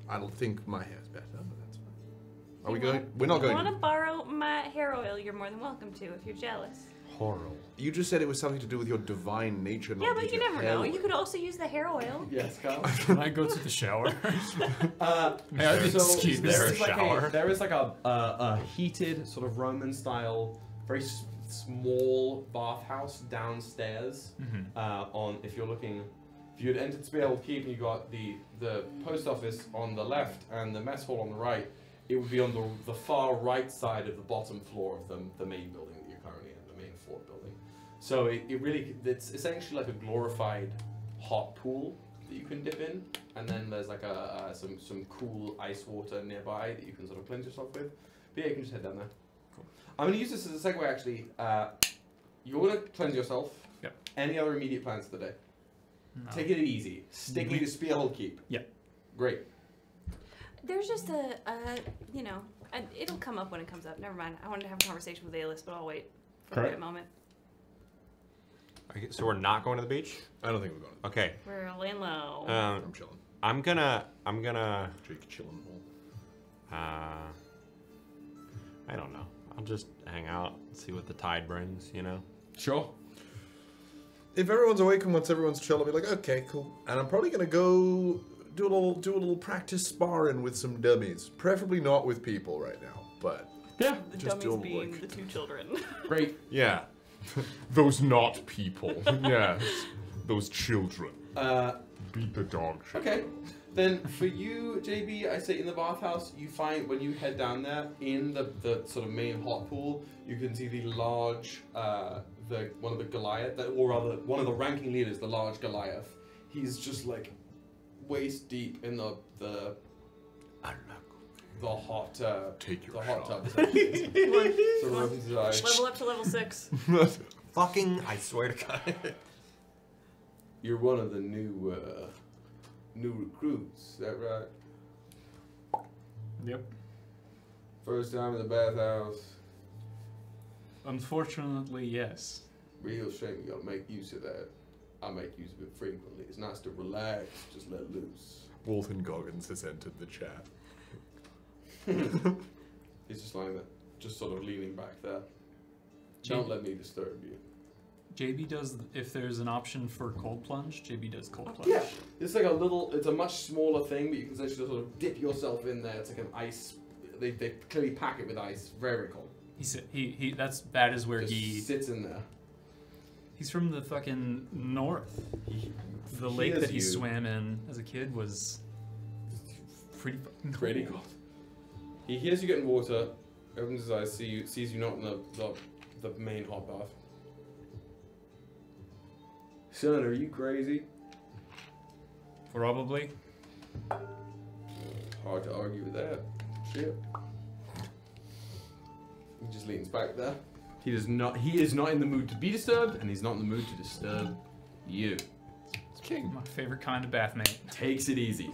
I don't think my hair's better, but that's fine. Are we You going? wanna- We're not If going. you want to borrow my hair oil, you're more than welcome to if you're jealous. Horrible. You just said it was something to do with your divine nature. Yeah, not but with you your never hair know. oil. You could also use the hair oil. Yes, Carl. Can I go to the shower? May I excuse there their is like shower? there is like a heated sort of Roman style, very small bathhouse downstairs. If you had entered Spearhold Keep and you got the post office on the left and the mess hall on the right, it would be on the far right side of the bottom floor of the main building that you're currently in, the main fort building. So it's essentially like a glorified hot pool that you can dip in, and then there's like some cool ice water nearby that you can sort of cleanse yourself with. But yeah, you can just head down there. Cool. I'm going to use this as a segue actually. You're going to cleanse yourself. Yep. Any other immediate plans for the day? No. Take it easy. Stick to Spearhold Keep. Yeah. Great. There's just you know, it'll come up when it comes up. Never mind. I wanted to have a conversation with Aelys, but I'll wait for the right moment. Okay, so we're not going to the beach. I don't think we're going. Okay. We're laying low. I'm chilling. I'm gonna. Jake chilling. I don't know. I'll just hang out, see what the tide brings. You know. Sure. If everyone's awake and once everyone's chill, I'll be like, okay, cool. And I'm probably gonna go do a little practice sparring with some dummies. Preferably not with people right now, but yeah, The just dummies do being like the two children. Great. Yeah. Those not people. Yes. Those children. Beat the dog shit. Okay. Then for you, JB, I say in the bathhouse, you find when you head down there in the sort of main hot pool, you can see the large, one of the Goliath, or rather one of the ranking leaders, the large Goliath. He's just like waist deep in the hot Take your the hot shot. tub. So opens his eyes. Level up to level 6. Fucking! I swear to God. You're one of the new recruits. Is that right? Yep. First time in the bathhouse. Unfortunately, yes. Real shame you gotta make use of that. I make use of it frequently. It's nice to relax, just let loose. Walton Goggins has entered the chat. He's just lying there, just sort of leaning back there. JB, Don't let me disturb you. JB does, if there's an option for cold plunge, JB does cold plunge. Yeah, it's like it's a much smaller thing, but you can essentially sort of dip yourself in there. It's like an ice, they clearly pack it with ice. Very, very cold. That is where Just he sits in there. He's from the fucking north. The lake hears that he you. swam in as a kid was pretty fucking cold. Pretty cold. He hears you getting water, opens his eyes, sees you not in the main hot bath. Son, are you crazy? Probably. Hard to argue with that. Shit. He just leans back there. He is not in the mood to be disturbed, and he's not in the mood to disturb you. King. My favorite kind of bath mate. Takes it easy.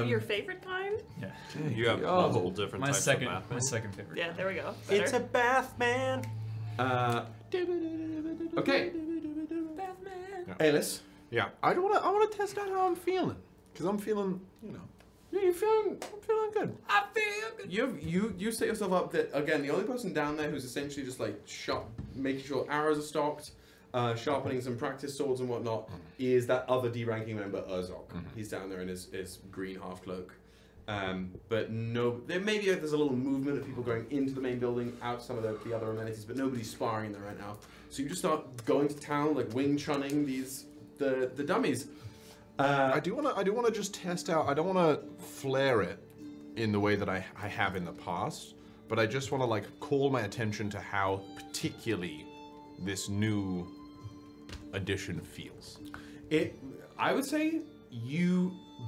Your favorite kind? Yeah. You have multiple different My types second, of my second favorite. Yeah, there we go. It's a bath man. Okay. Aelys. Yeah, I want to test out how I'm feeling, because I'm feeling, you know. Yeah, I'm feeling good. I feel good. You set yourself up that again. The only person down there who's essentially just like making sure arrows are stocked, sharpening some practice swords and whatnot, is that other D-ranking member Urzok. He's down there in his green half cloak. But no, there's a little movement of people going into the main building, out some of the other amenities, but nobody's sparring there right now. So you just start going to town, like wing chunning the dummies. I do want to just test out. I don't want to flare it in the way that I have in the past, but I just want to like call my attention to how particularly this new addition feels. I would say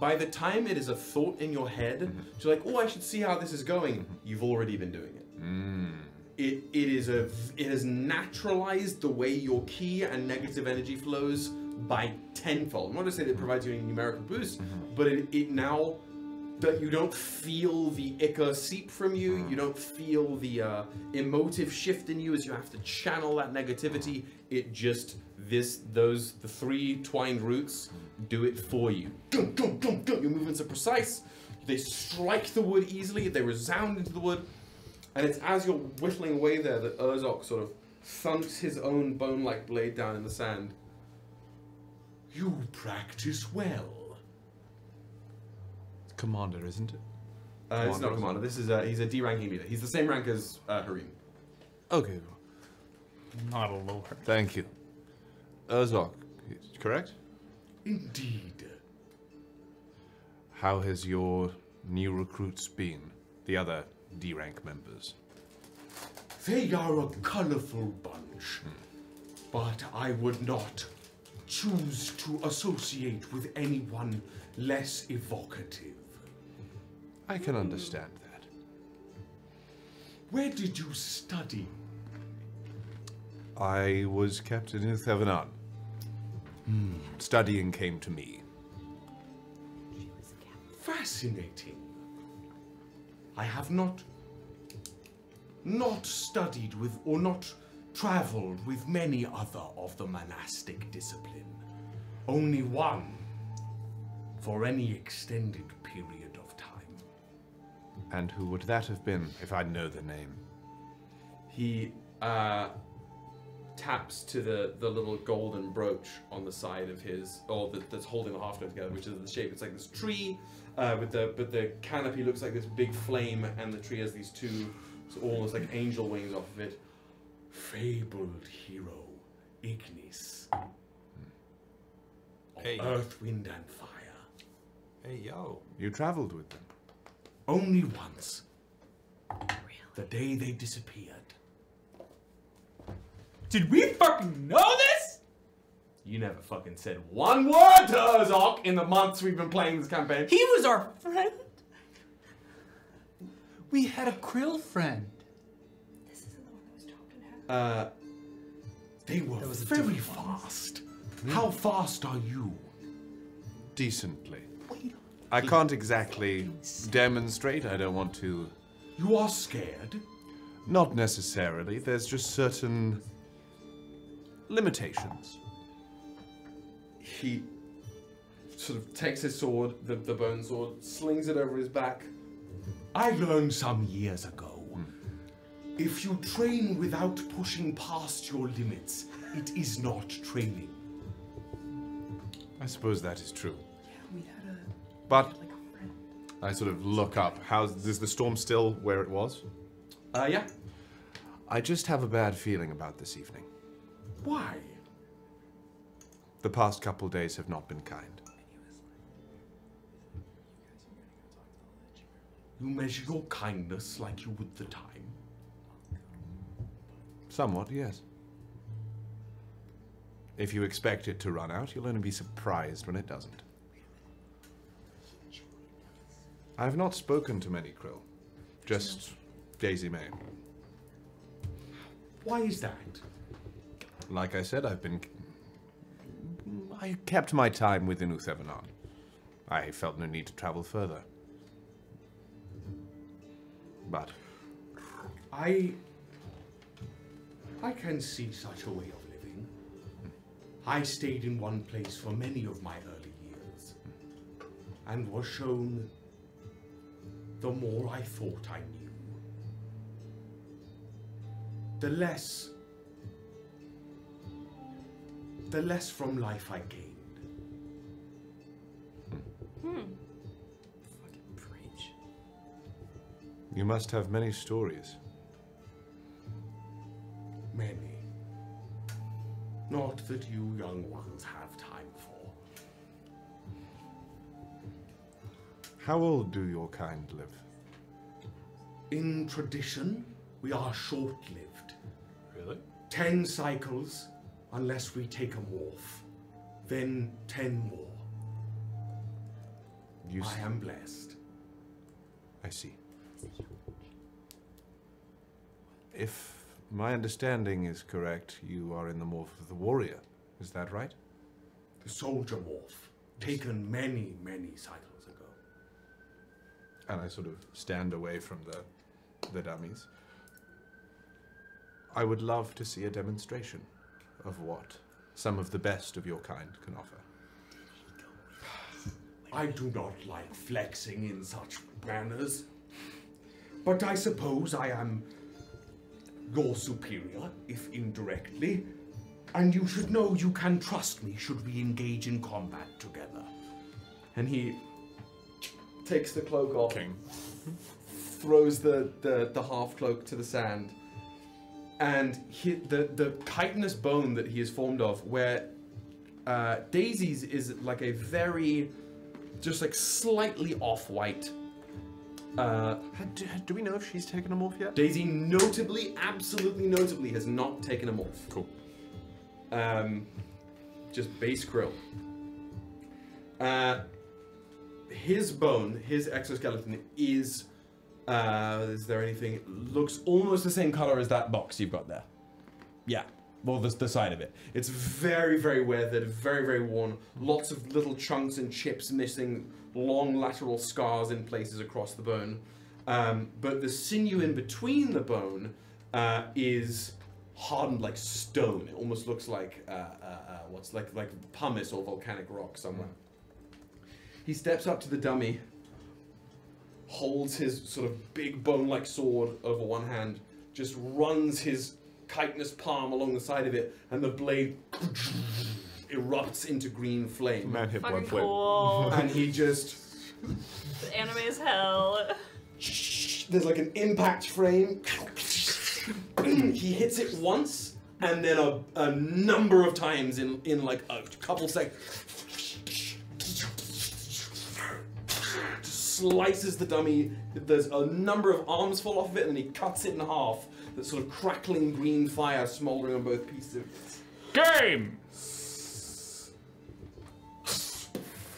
by the time it is a thought in your head, you're like, oh, I should see how this is going. You've already been doing it. It has naturalized the way your ki and negative energy flows by tenfold. I'm not going to say that it provides you a numerical boost, but it now that you don't feel the ichor seep from you, you don't feel the emotive shift in you as you have to channel that negativity. It just the three twined roots do it for you. Your movements are precise. They strike the wood easily. They resound into the wood, and it's as you're whittling away there that Urzok sort of thumps his own bone-like blade down in the sand. You practice well. Commander, isn't it? It's not Commander. This is he's a D-ranking leader. He's the same rank as Hareem. Okay. Not a lord. Thank you. Urzok, correct? Indeed. How has your new recruits been? The other D-rank members? They are a colorful bunch, but I would not choose to associate with anyone less evocative. I can understand that. Where did you study? I was kept in Uthevenan. Studying came to me. Fascinating. I have not studied with or not traveled with many other of the monastic discipline. Only one for any extended period of time. And who would that have been, if I know the name? He taps to the little golden brooch on the side of his, that's holding the half note together, which is the shape. It's like this tree, but the canopy looks like this big flame, and the tree has these two, almost like angel wings off of it. Fabled hero, Ignis. Hey. Earth, wind, and fire. Hey, yo. You traveled with them? Only once. The day they disappeared. Did we fucking know this? You never fucking said one word to Urzok in the months we've been playing this campaign. He was our friend. We had a krill friend. This isn't the one that was talking to her. They were very fast. How fast are you? Decently. I can't exactly demonstrate. I don't want to. You are scared? Not necessarily. There's just certain limitations. He sort of takes his sword, the bone sword, slings it over his back. I learned some years ago. If you train without pushing past your limits, it is not training. I suppose that is true. Yeah, we had But like a friend. I sort of look up. Is the storm still where it was? Yeah. I just have a bad feeling about this evening. Why? The past couple days have not been kind. You measure your kindness like you would the time. Somewhat, yes. If you expect it to run out, you'll only be surprised when it doesn't. I have not spoken to many krill. Just Daisy May. Why is that? Like I said, I kept my time within Uthevenan. I felt no need to travel further. But I can see such a way of living. I stayed in one place for many of my early years, and was shown the more I thought I knew, the less from life I gained. Fucking preach. you must have many stories. Many. Not that you young ones have time for. How old do your kind live? In tradition, we are short-lived. Really? 10 cycles, unless we take a morph. Then 10 more. I am blessed. I see. If my understanding is correct, you are in the morph of the warrior. Is that right? The soldier morph, taken many, many cycles ago. And I sort of stand away from the dummies. I would love to see a demonstration of what some of the best of your kind can offer. I do not like flexing in such manners. But I suppose I am your superior, if indirectly. And you should know you can trust me should we engage in combat together. And he takes the cloak off, King. throws the half cloak to the sand, and the chitinous bone that he is formed of, where Daisy's is like a very, just like slightly off-white. Do we know if she's taken a morph yet? Daisy notably, absolutely notably, has not taken a morph. Cool. Just base krill. His bone, his exoskeleton is there anything? It looks almost the same color as that box you've got there. Yeah. Well, the side of it. It's very, very weathered, very, very worn. Lots of little chunks and chips missing, long lateral scars in places across the bone. But the sinew in between the bone is hardened like stone. It almost looks like what's like pumice or volcanic rock somewhere. He steps up to the dummy, holds his sort of big bone-like sword over one hand, just runs his chitinous palm along the side of it, and the blade erupts into green flame. Man hit one Fucking flame. cool. And he just... The anime is hell. There's like an impact frame. He hits it once, and then a number of times in like a couple seconds. Slices the dummy. There's a number of arms fall off of it, and he cuts it in half. That sort of crackling green fire smoldering on both pieces of it. Game!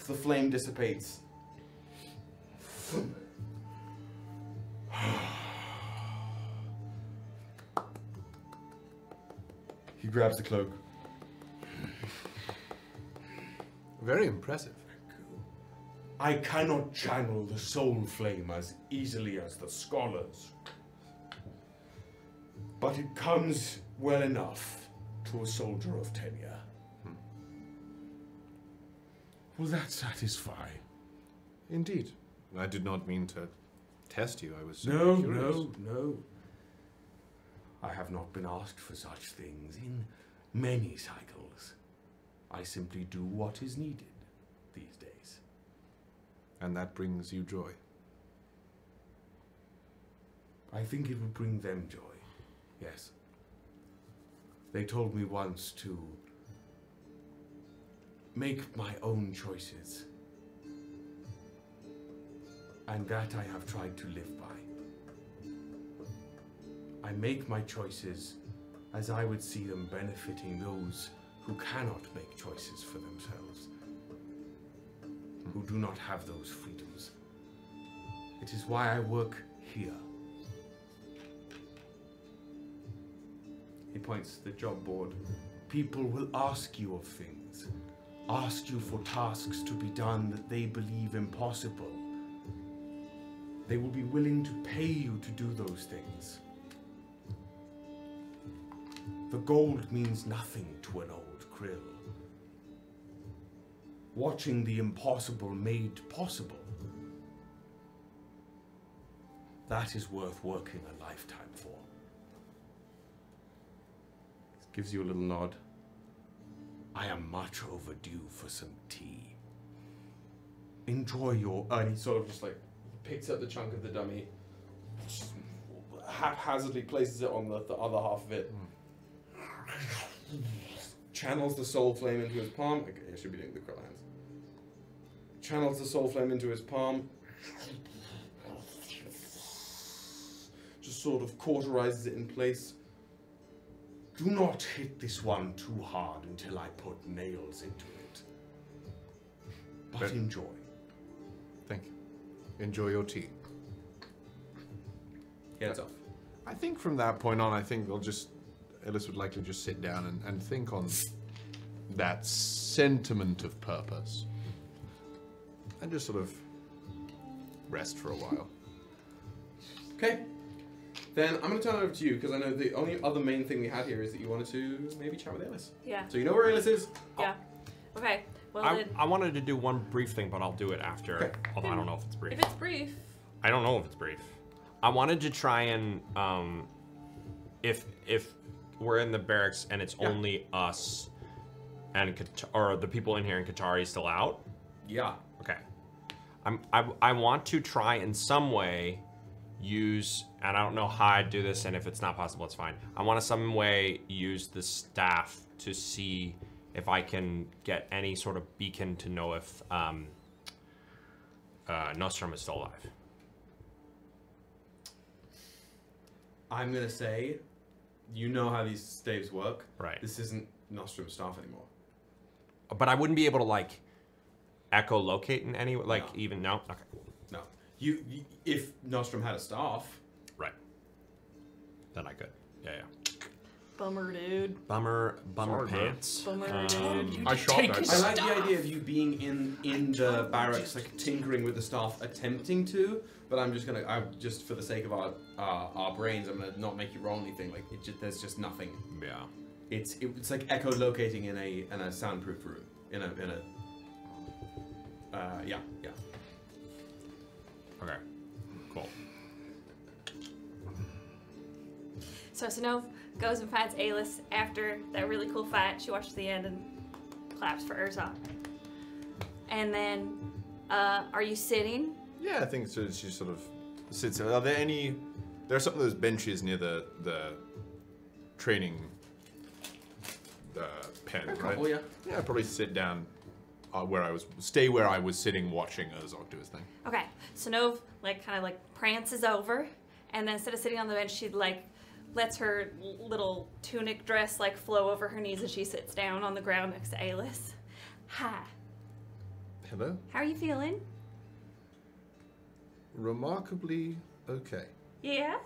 The flame dissipates. He grabs the cloak. Very impressive. I cannot channel the soul flame as easily as the scholars. But it comes well enough to a soldier of tenure. Will that satisfy? Indeed. I did not mean to test you. I was No, curious. no. I have not been asked for such things in many cycles. I simply do what is needed these days. And that brings you joy. I think it would bring them joy. Yes. They told me once to make my own choices. And that I have tried to live by. I make my choices as I would see them benefiting those who cannot make choices for themselves, who do not have those freedoms. It is why I work here. He points to the job board. People will ask you of things. ask you for tasks to be done that they believe impossible, they will be willing to pay you to do those things. The gold means nothing to an old krill. Watching the impossible made possible, that is worth working a lifetime for. Gives you a little nod. I am much overdue for some tea. Enjoy your... And he sort of just like picks up the chunk of the dummy, haphazardly places it on the other half of it, channels the soul flame into his palm. Okay, I should be doing the krill hands. Channels the soul flame into his palm. Just sort of cauterizes it in place. Do not hit this one too hard until I put nails into it. But enjoy. Thank you. Enjoy your tea. Yeah, it's off. I think from that point on, I think Aelys would likely just sit down and think on that sentiment of purpose. And just sort of rest for a while. Okay. Then I'm going to turn it over to you, because I know the only other main thing we had here is that you wanted to maybe chat with Aelys. Yeah. So you know where Aelys is? Yeah. Okay. Well, then, I wanted to do one brief thing, but I'll do it after. Okay. Although I don't know if it's brief. if it's brief, I don't know if it's brief. I wanted to try and if we're in the barracks and it's only us and or the people in here in Katari still out. Yeah. Okay. I want to try in some way use, and I don't know how I do this, and if it's not possible, it's fine. I want to some way use the staff to see if I can get any sort of beacon to know if Nostrum is still alive. I'm going to say, you know how these staves work. Right. This isn't Nostrum staff anymore. But I wouldn't be able to, like, echolocate in any, like, No. even, no? Okay. No. You if Nostrum had a staff. Right. Then I could. Yeah. bummer, dude. Bummer Sorry, bro. pants. Bummer, dude. I shot that. I like the idea of you being in the barracks, like tinkering with the staff, attempting to. But I'm just for the sake of our brains, I'm gonna not make you roll anything. Like there's just nothing. Yeah. It's like echolocating in a soundproof room. Yeah. Okay. Cool. So Synnove goes and finds Aelys after that really cool fight. She watches the end and claps for Urza. And then, are you sitting? Yeah, I think so. She sort of sits. Are there any? There are some of those benches near the training pen, right? Couple, yeah. Yeah, I'd probably sit down stay where I was sitting, watching Urzok do his thing. Okay. Synnove kind of prances over, and then instead of sitting on the bench, she lets her little tunic dress flow over her knees as she sits down on the ground next to Aelys. Hi. Hello. How are you feeling? Remarkably okay. Yeah?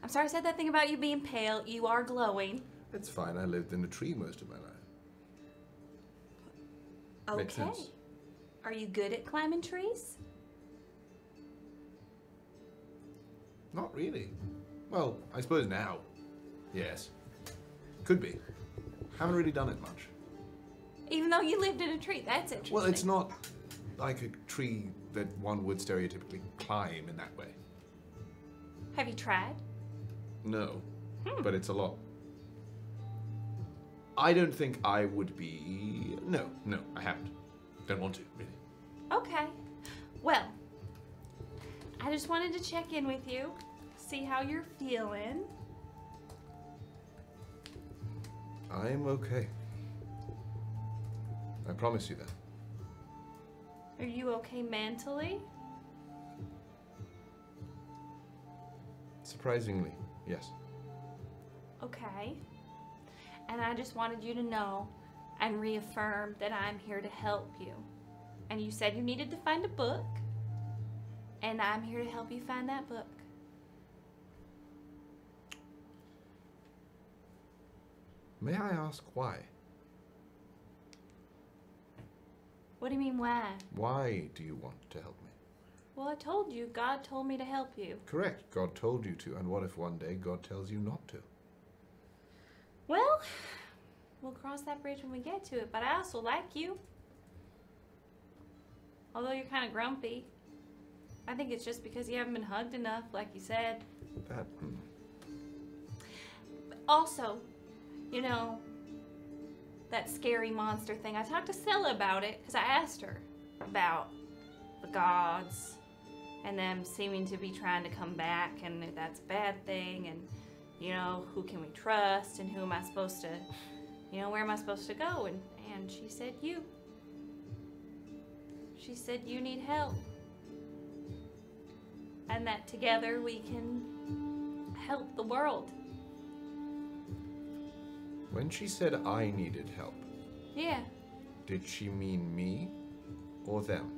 I'm sorry I said that thing about you being pale. You are glowing. It's fine. I lived in a tree most of my life. Okay. Makes sense. Are you good at climbing trees? Not really. Well, I suppose now. Yes. Could be. Haven't really done it much. Even though you lived in a tree, that's interesting. Well, it's not like a tree that one would stereotypically climb in that way. Have you tried? No. But it's a lot. I don't think I would be... No, I haven't. Don't want to, really. Okay. Well, I just wanted to check in with you, see how you're feeling. I'm okay. I promise you that. Are you okay mentally? Surprisingly, yes. Okay. And I just wanted you to know and reaffirm that I'm here to help you. And you said you needed to find a book, and I'm here to help you find that book. May I ask why? What do you mean, why? Why do you want to help me? Well, I told you. God told me to help you. Correct. God told you to. And what if one day God tells you not to? Well, we'll cross that bridge when we get to it. But I also like you. Although you're kind of grumpy. I think it's just because you haven't been hugged enough, like you said. That... Also, you know, that scary monster thing. I talked to Scylla about it because I asked her about the gods and them seeming to be trying to come back, and if that's a bad thing, and, you know, who can we trust, and who am I supposed to, you know, where am I supposed to go? And she said you. She said you need help. And that together we can help the world. When she said I needed help, Yeah. did she mean me or them?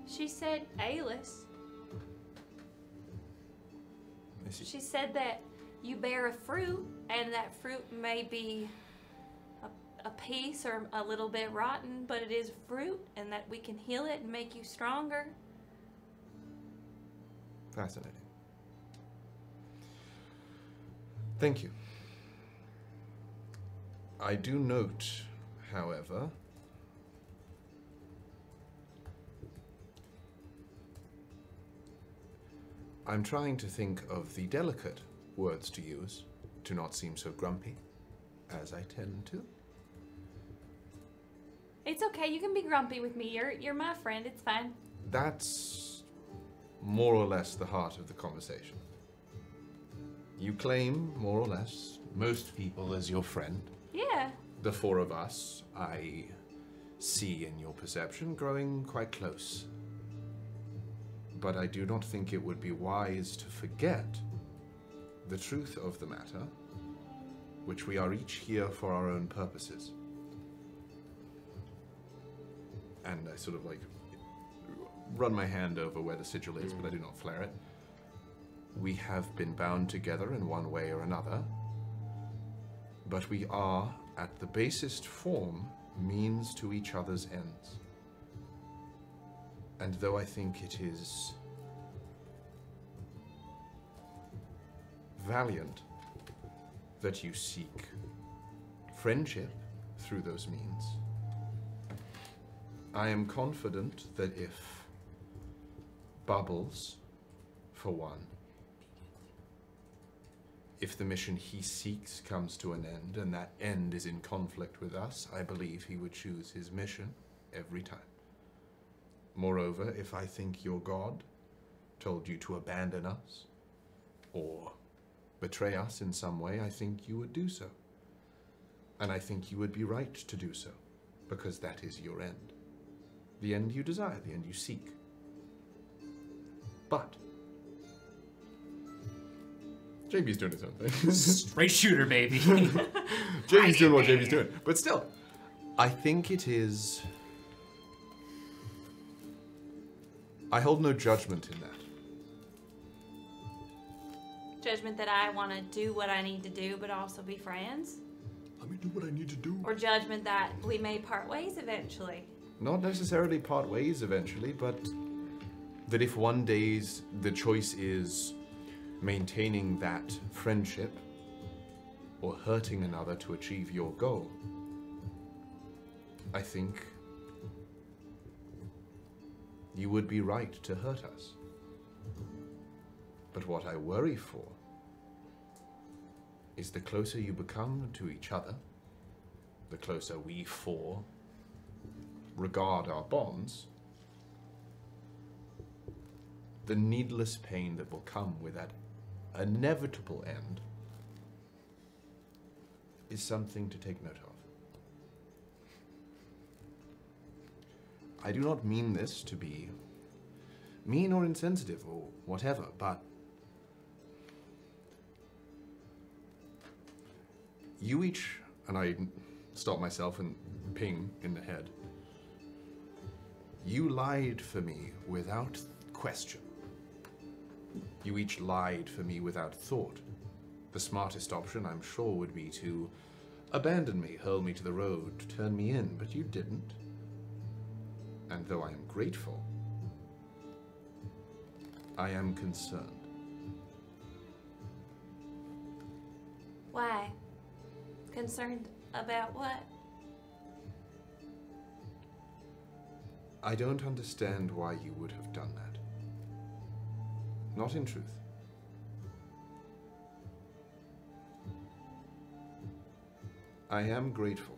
She said Aelys. I see. She said that you bear a fruit, and that fruit may be a piece or a little bit rotten, but it is fruit, and that we can heal it and make you stronger. Fascinating. Thank you. I do note, however, I'm trying to think of the delicate words to use to not seem so grumpy, as I tend to. It's okay, you can be grumpy with me. You're my friend, it's fine. That's more or less the heart of the conversation. You claim, more or less, most people as your friend. Yeah. The four of us, I see in your perception, growing quite close. But I do not think it would be wise to forget the truth of the matter, which we are each here for our own purposes. And I sort of like run my hand over where the sigil is, but I do not flare it. We have been bound together in one way or another, but we are, at the basest form, means to each other's ends. And though I think it is valiant that you seek friendship through those means, I am confident that if Bubbles, for one, if the mission he seeks comes to an end, and that end is in conflict with us, I believe he would choose his mission every time. Moreover, if I think your God told you to abandon us, or betray us in some way, I think you would do so. And I think you would be right to do so, because that is your end. The end you desire, the end you seek. But JB's doing his own thing. Straight shooter, baby. JB's doing what JB's doing. But still, I think it is... I hold no judgment in that. Judgment that I want to do what I need to do, but also be friends? Let me do what I need to do. Or judgment that we may part ways eventually? Not necessarily part ways eventually, but that if one day the choice is maintaining that friendship or hurting another to achieve your goal, I think you would be right to hurt us. But what I worry for is the closer you become to each other, the closer we four regard our bonds, the needless pain that will come with that inevitable end is something to take note of. I do not mean this to be mean or insensitive or whatever, but you each, and I stop myself and ping in the head, you lied for me without question. You each lied for me without thought. The smartest option, I'm sure, would be to abandon me, hurl me to the road, turn me in, but you didn't. And though I am grateful, I am concerned. Why? Concerned about what? I don't understand why you would have done that. Not in truth. I am grateful.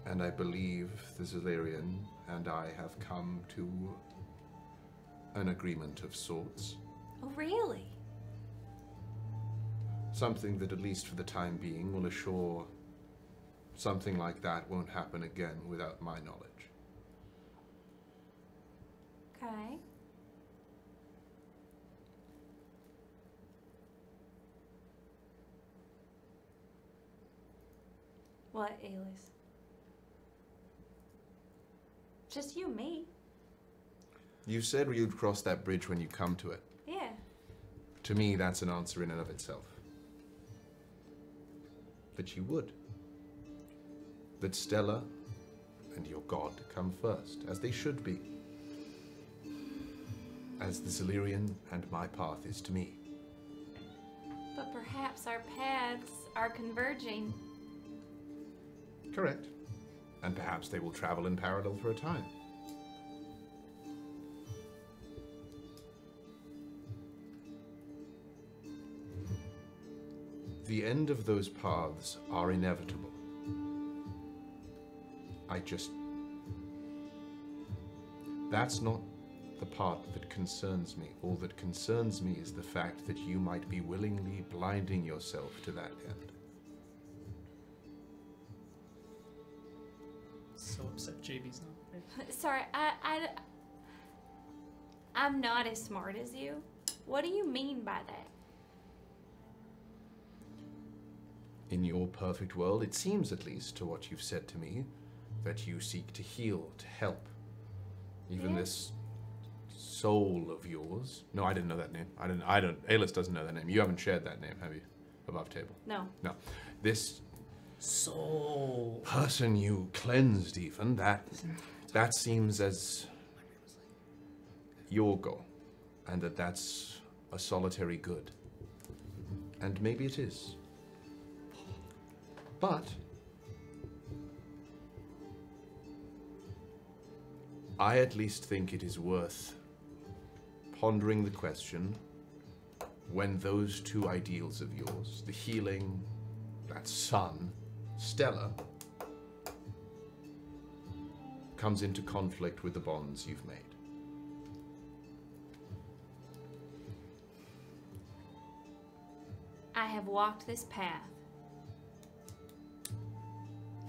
And I believe the Xilyreon and I have come to an agreement of sorts. Oh, really? Something that, at least for the time being, will assure something like that won't happen again without my knowledge. Okay. What, Aelys? Just you and me. You said you'd cross that bridge when you come to it. Yeah. To me, that's an answer in and of itself. That you would. That Stella and your god come first, as they should be. As the Xilyreon and my path is to me. But perhaps our paths are converging. Correct. And perhaps they will travel in parallel for a time. The end of those paths are inevitable. That's not the part that concerns me. All that concerns me is the fact that you might be willingly blinding yourself to that end. So upset JB's not there. Sorry, I'm not as smart as you. What do you mean by that? In your perfect world, it seems, at least to what you've said to me, that you seek to heal, to help. Even this soul of yours. No, I didn't know that name. Aelys doesn't know that name. You haven't shared that name, have you? Above table. No. No. This Soul. person you cleansed, even, that seems as your goal. And that's a solitary good. And maybe it is. But I at least think it is worth pondering the question when those two ideals of yours, the healing, that sun, Stella, comes into conflict with the bonds you've made. I have walked this path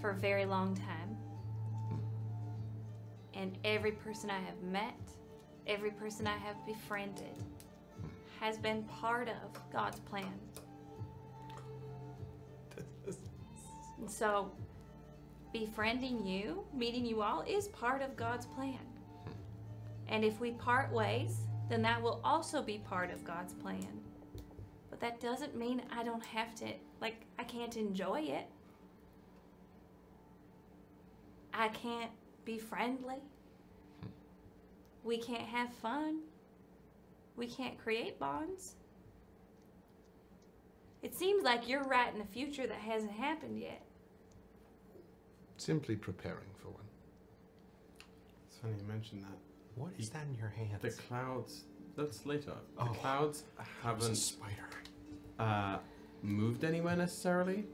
for a very long time. And every person I have met, every person I have befriended, has been part of God's plan. And so, befriending you, meeting you all, is part of God's plan. And if we part ways, then that will also be part of God's plan. But that doesn't mean I don't have to, I can't enjoy it. I can't be friendly. We can't have fun. We can't create bonds. It seems like you're writing a future that hasn't happened yet. Simply preparing for one. It's funny you mentioned that. What is that in your hands? The clouds. That's later. Oh, the clouds It's haven't a spider. moved anywhere necessarily,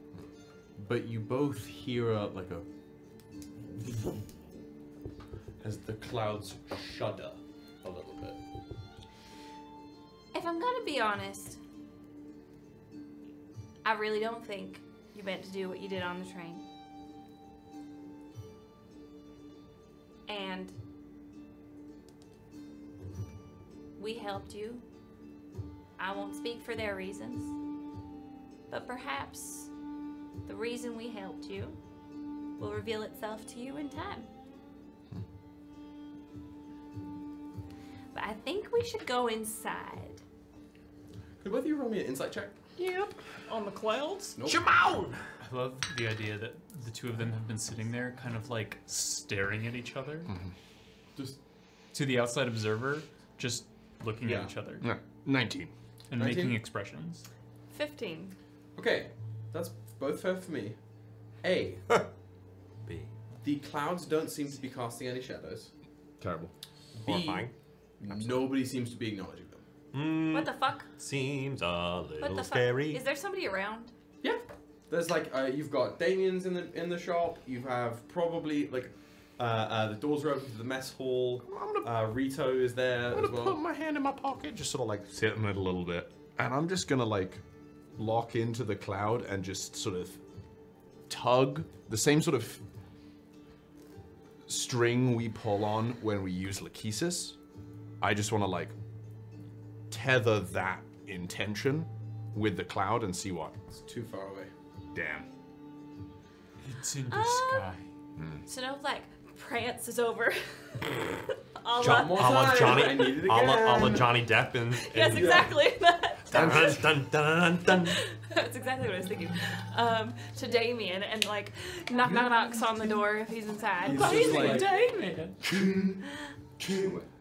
but you both hear like a as the clouds shudder a little bit. If I'm gonna be honest, I really don't think you meant to do what you did on the train. And we helped you. I won't speak for their reasons, but perhaps the reason we helped you will reveal itself to you in time. But I think we should go inside. Could both of you roll me an insight check? Yep. On the clouds? Nope. Shimon! I love the idea that the two of them have been sitting there, kind of like staring at each other. Just to the outside observer, just looking at each other. Yeah. 19. And 19? making expressions. 15. Okay, that's both fair for me. A. B. The clouds don't seem to be casting any shadows. Terrible. B. Horrifying. Nobody seems to be acknowledging them. What the fuck? Seems a What little the scary. fuck? Is there somebody around? Yeah. There's like you've got Damien's in the shop. You have probably like the doors are open to the mess hall. Rito is there I'm gonna as well. put my hand in my pocket, just sort of like sit in it a little bit, and I'm just gonna like lock into the cloud and just sort of tug the same sort of string we pull on when we use Lachesis. I just want to like tether that intention with the cloud and see what. It's too far away. Damn. It's in the sky. Synnove like prances over. a Jump la, more A la time. Johnny, I need it a la again. Johnny Depp in yes, exactly. Dun, dun, dun, dun, dun. That's exactly what I was thinking. To Damien and like knocks on the door if he's inside. He's But just he's like- Damien.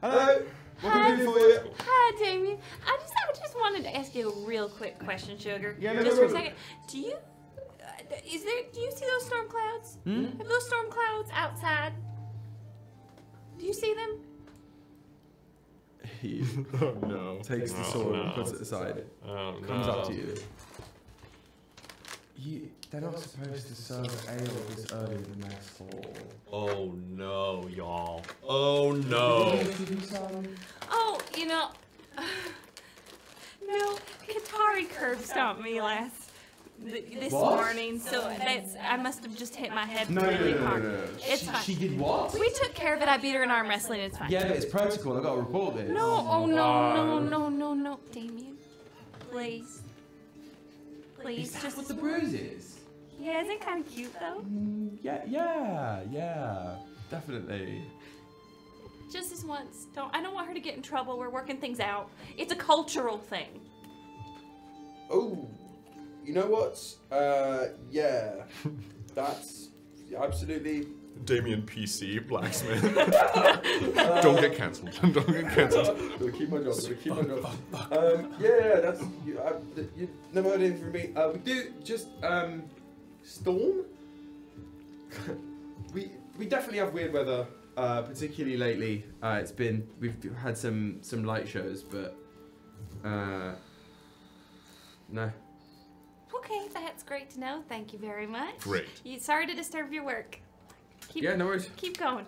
Hello. What can I do for you? Hi, Damien. I just wanted to ask you a real quick question, Sugar. Yeah, no just for a problem. second. Do you see those storm clouds? Are those storm clouds outside? Do you see them? He Oh no. takes the sword and puts it aside. Oh, Comes no. up to you. They're not supposed to serve ale this early in the mess hall. Oh no, y'all. Oh no. Oh, you know, no, Katari curb stomped me this morning, so I must have just hit my head really hard. It's fine. She did what? We took care of it. I beat her in arm wrestling. It's fine. Yeah, but it's protocol. I've got to report this. No, oh no, Damien, please, Is that just. what the bruise is? Yeah, isn't it kind of cute though? Yeah, definitely. Just this once. I don't want her to get in trouble. We're working things out. It's a cultural thing. Oh, you know what? Yeah, that's absolutely. Damien PC blacksmith. Don't get cancelled. Don't get cancelled. Gotta keep my job. Gotta keep my job. Yeah, that's you never heard anything from me. We do just storm. we definitely have weird weather, particularly lately. We've had some light shows, but no. Okay, that's great to know. Thank you very much. Great. Sorry to disturb your work. Yeah, no worries. Keep going.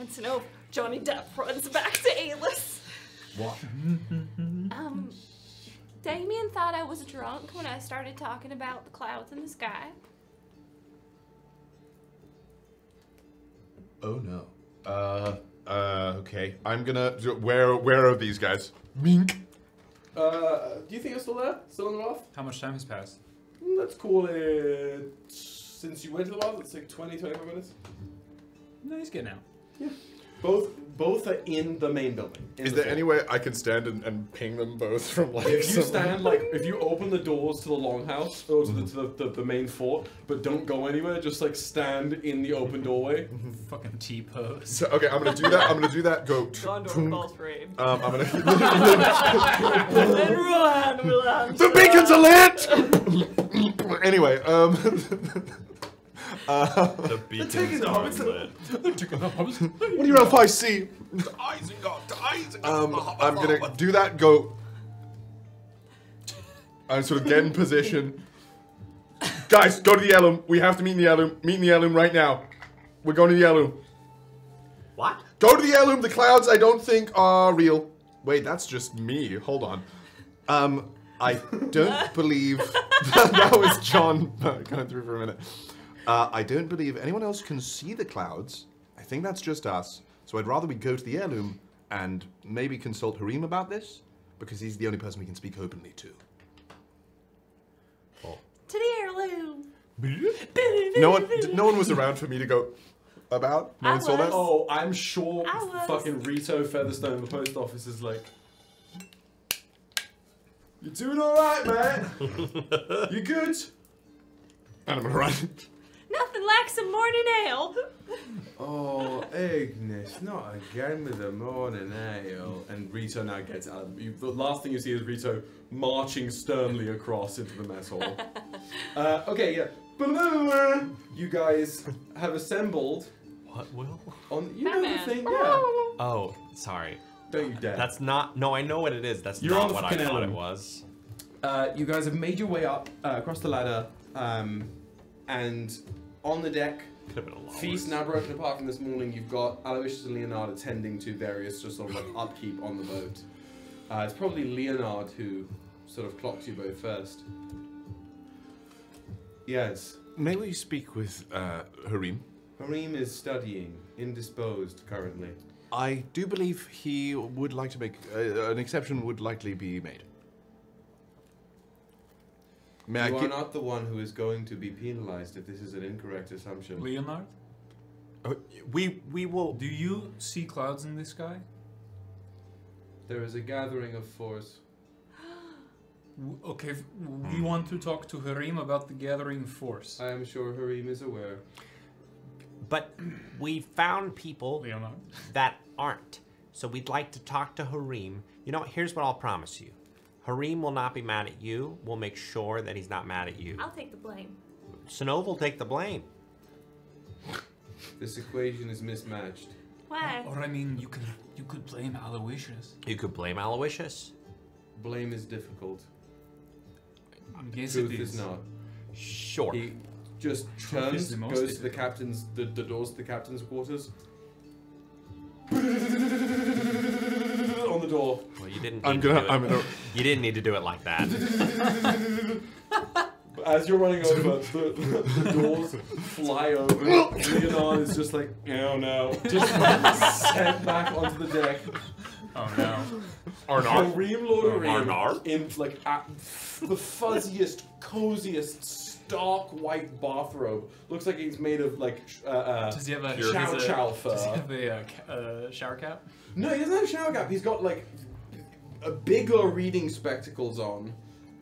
And Synnove, Johnny Depp runs back to Aelys. What? Damien thought I was drunk when I started talking about the clouds in the sky. Oh no. Okay. I'm gonna. Where are these guys? Mink. Do you think you're still there? Still on the raft? How much time has passed? Let's call it. Since you went to the raft, it's like 20-25 minutes. No, he's getting out. Both are in the main building. Is there any way I can stand and ping them both from like? If you some- stand if you open the doors to the longhouse or to the main fort, but don't go anywhere, just like stand in the open doorway. Fucking T-pose. So, okay, I'm gonna do that. Go. Gondor calls for aid. I'm gonna. And run, run. The beacons are lit. Anyway, The beacons taking the are hobbits. lit. what do you know if I see? I'm gonna do that. Go. I'm sort of get in position. Guys, go to the Elum. We have to meet in the Elum. Meet in the Elum right now. We're going to the Elum. What? Go to the Elum. The clouds I don't think are real. Wait, that's just me. Hold on. I don't believe that was John going through for a minute. I don't believe anyone else can see the clouds. I think that's just us. So I'd rather we go to the heirloom and maybe consult Hareem about this, because he's the only person we can speak openly to. To the heirloom. No one was around for me to go about. No I one saw that. was. Oh, I'm sure I was. fucking Rito Featherstone, the post office, is like, you're doing all right, man. You good? And I'm gonna run. Nothing like some morning ale. Oh, Ignis, not again with the morning ale. And Rito now gets out. The last thing you see is Rito marching sternly across into the mess hall. Okay, yeah. You guys have assembled. What, Will? On you know the Batman. thing, yeah. Oh, sorry. Don't you dare. That's not. No, I know what it is. That's You're on not what I fucking thought it Ellen. was. You guys have made your way up across the ladder, and on the deck, Could have been a lot feast worse. now broken apart from this morning. You've got Aloysius and Leonard attending to various just sort of like upkeep on the boat. It's probably Leonard who sort of clocks you both first. Yes. May we speak with Hareem? Hareem is studying, indisposed currently. I do believe he would like to make an exception. Would likely be made. May You I are get? not the one who is going to be penalized if this is an incorrect assumption. Leonard, We will. do you see clouds in the sky? There is a gathering of force. Okay, we want to talk to Hareem about the gathering force. I am sure Hareem is aware. But we found people Leonard. that aren't. So we'd like to talk to Hareem. You know, here's what I'll promise you. Hareem will not be mad at you. We'll make sure that he's not mad at you. I'll take the blame. Synnove will take the blame. This equation is mismatched. Why? Or I mean, you could blame Aloysius. You could blame Aloysius. Blame is difficult. Yes, Truth it is not. Sure. He just Truth turns, is the most goes to the difficult. captain's, the doors to the captain's quarters. On the door. Well, you didn't. I'm Need to gonna. do it. I'm gonna. You didn't need to do it like that. As you're running over, the doors fly open. Leonard is just like, oh no. Just sent back onto the deck. Oh no. Arnar. Hareem Lord Hareem Arnar? in like the fuzziest, coziest, stark white bathrobe. Looks like he's made of like Does he have a chow chow fur. Does he have a shower cap? No, he doesn't have a shower cap. He's got like a bigger reading spectacles on,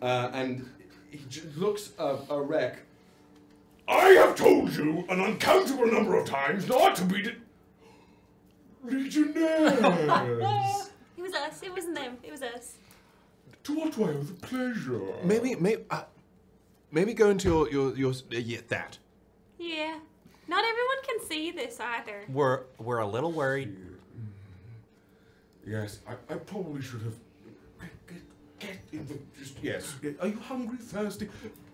and he looks a wreck. I have told you an uncountable number of times not to be legionnaires. It was us. It wasn't them. It was us. To what do I owe the pleasure? Maybe go into your that. Yeah. Not everyone can see this either. We're a little worried. Yes, I probably should have. Get in the. Just, yes. Are you hungry, thirsty?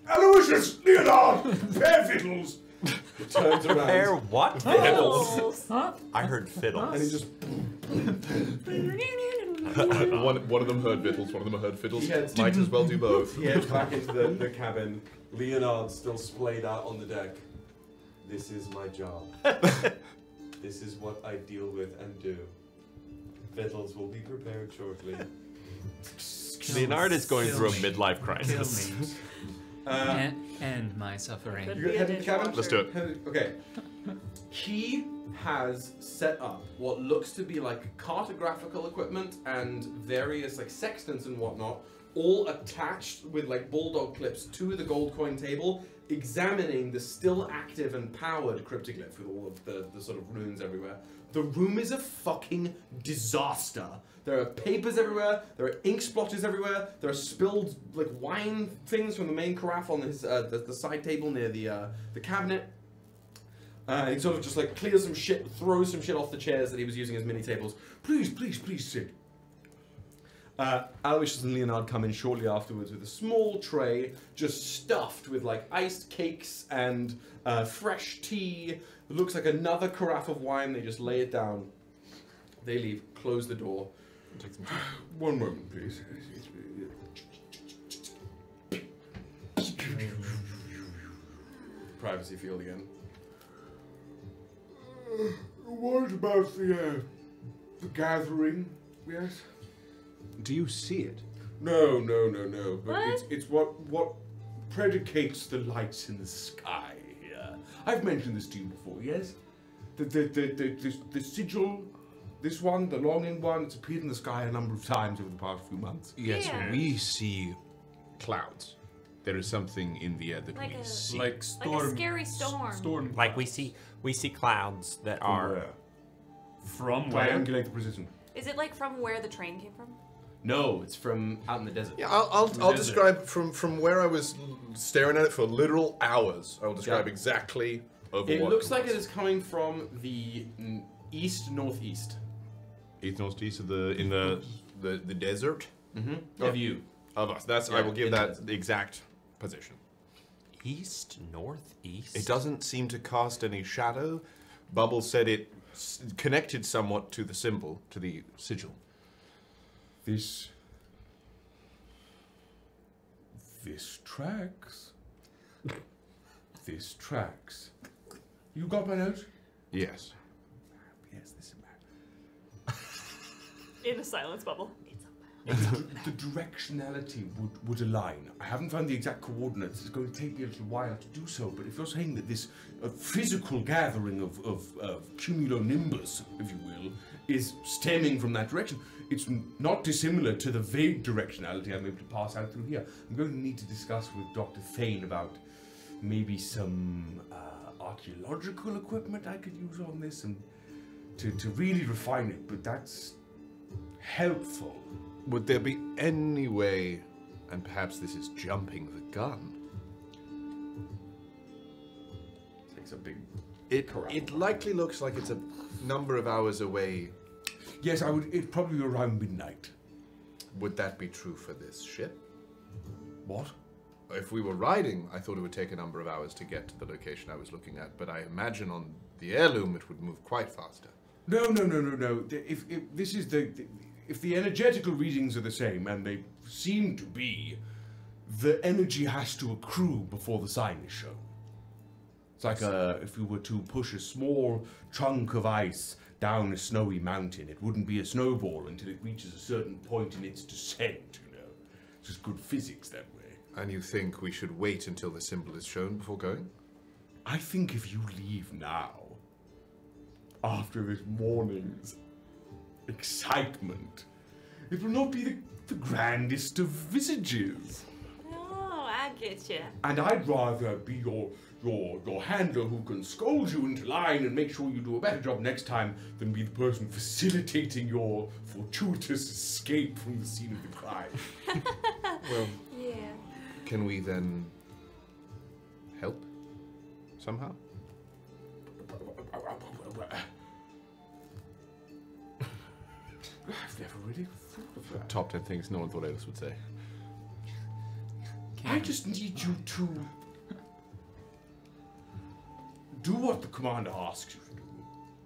Aloysius! Leonard! Pair victuals! He turns around. Pair what? Fiddles. I heard fiddles. And he just One of them heard vittles. One of them heard fiddles. He heads- Might as well do both. he heads back into the cabin. Leonard's still splayed out on the deck. This is my job. This is what I deal with and do. Victuals will be prepared shortly. Leonard is going Kill through a me. midlife Kill crisis. me. End my suffering. Could You be head a to the cabin? Let's do it. Okay. He has set up what looks to be like cartographical equipment and various like sextants and whatnot, all attached with like bulldog clips to the gold coin table, examining the still active and powered cryptoglyph with all of the sort of runes everywhere. The room is a fucking disaster. There are papers everywhere, there are ink splotches everywhere, there are spilled like wine things from the main carafe on his the side table near the cabinet. He sort of just like clears some shit, throws some shit off the chairs that he was using as mini tables. Please, please, please sit. Aloysius and Leonard come in shortly afterwards with a small tray just stuffed with like iced cakes and fresh tea. It looks like another carafe of wine. They just lay it down. They leave, close the door. One moment, please. Privacy field again. What about the gathering? Yes? Do you see it? No. But What? it's what predicates the lights in the sky here. I've mentioned this to you before, yes? The sigil, this one, the longing one, it's appeared in the sky a number of times over the past few months. Yes, Yeah. we see clouds. There is something in the air that Like we a- see. Like storm. a scary storm. Storm. Like we see clouds that are From where? Triangulate the precision. Is it like from where the train came from? No, it's from out in the desert. Yeah, I'll desert. describe from where I was staring at it for literal hours. I will describe Yeah. exactly over It what looks like was. it is coming from the east-northeast. East northeast of the desert Of you. of us. That's I Yeah, will give in the that desert. the exact position. east, northeast. It doesn't seem to cast any shadow. Bubbles said it connected somewhat to the symbol, to the sigil. This tracks. This tracks. You got my note? Yes. Yes, this is In a silence bubble. the directionality would align. I haven't found the exact coordinates. It's going to take me a little while to do so. But if you're saying that this physical gathering of cumulonimbus, if you will, is stemming from that direction, it's not dissimilar to the vague directionality I'm able to pass out through here. I'm going to need to discuss with Dr. Thane about maybe some archaeological equipment I could use on this and to really refine it. But that's helpful. Would there be any way, and perhaps this is jumping the gun, Takes a big. it likely looks like it's a number of hours away. Yes, I would. It'd probably be around midnight. Would that be true for this ship? What? If we were riding, I thought it would take a number of hours to get to the location I was looking at, but I imagine on the heirloom it would move quite faster. No. If this is if the energetical readings are the same, and they seem to be, the energy has to accrue before the sign is shown. It's like if you were to push a small chunk of ice down a snowy mountain, it wouldn't be a snowball until it reaches a certain point in its descent, you know. It's just good physics that way. And you think we should wait until the symbol is shown before going? I think if you leave now, after this morning's excitement, it will not be the grandest of visages. Oh, I get you. And I'd rather be your handler who can scold you into line and make sure you do a better job next time than be the person facilitating your fortuitous escape from the scene of the crime. Well, Yeah. can we then help somehow? I've never really thought of that. Top 10 things no one thought Aelys would say. I just need you to do what the commander asks you to do,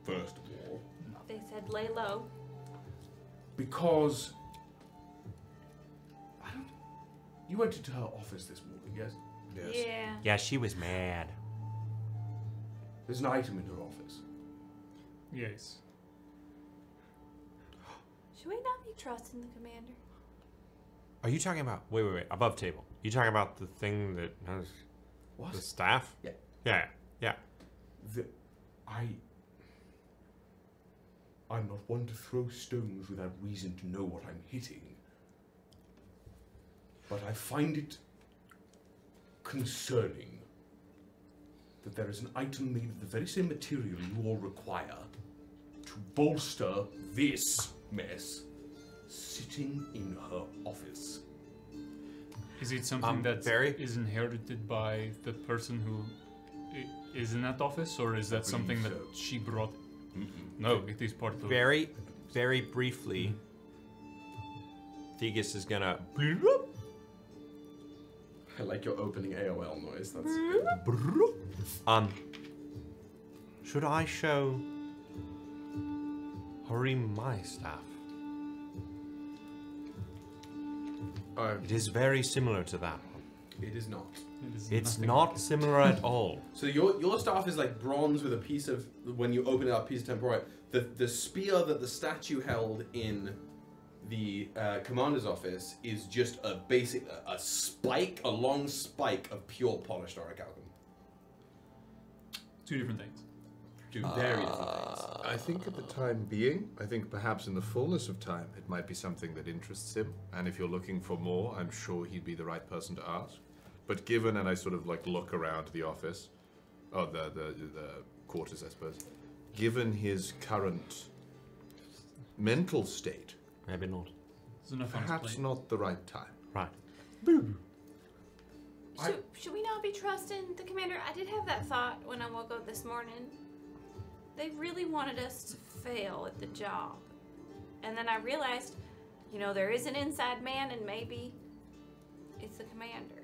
first of all. They said lay low. Because you went into her office this morning, yes? Yeah. Yeah, she was mad. There's an item in her office. Yes. Should we not be trusting the commander? Are you talking about? Wait. Above table. You talking about the thing that has What? the staff? Yeah. Yeah. I'm not one to throw stones without reason to know what I'm hitting. But I find it concerning that there is an item made of the very same material you all require to bolster this mess sitting in her office. Is it something that Barry? is inherited by the person who is in that office, or is that something that so. she brought? No, it is part of. Very, very briefly, Thegus is gonna. I like your opening AOL noise. That's good. Should I show Hareem my staff? It is very similar to that one. It is not. It's not similar at all. So your staff is like bronze with a piece of, when you open it up, piece of temporite. The spear that the statue held in the commander's office is just a basic, a long spike of pure polished auric alchemy. Two different things. Two very different things. I think at the time being, I think perhaps in the fullness of time, it might be something that interests him. And if you're looking for more, I'm sure he'd be the right person to ask. But given, and I sort of like look around the office, oh, the quarters, I suppose. Given his current mental state, maybe not. Perhaps not the right time. Right. Should we not be trusting the commander? I did have that thought when I woke up this morning. They really wanted us to fail at the job. And then I realized, you know, there is an inside man and maybe it's the commander.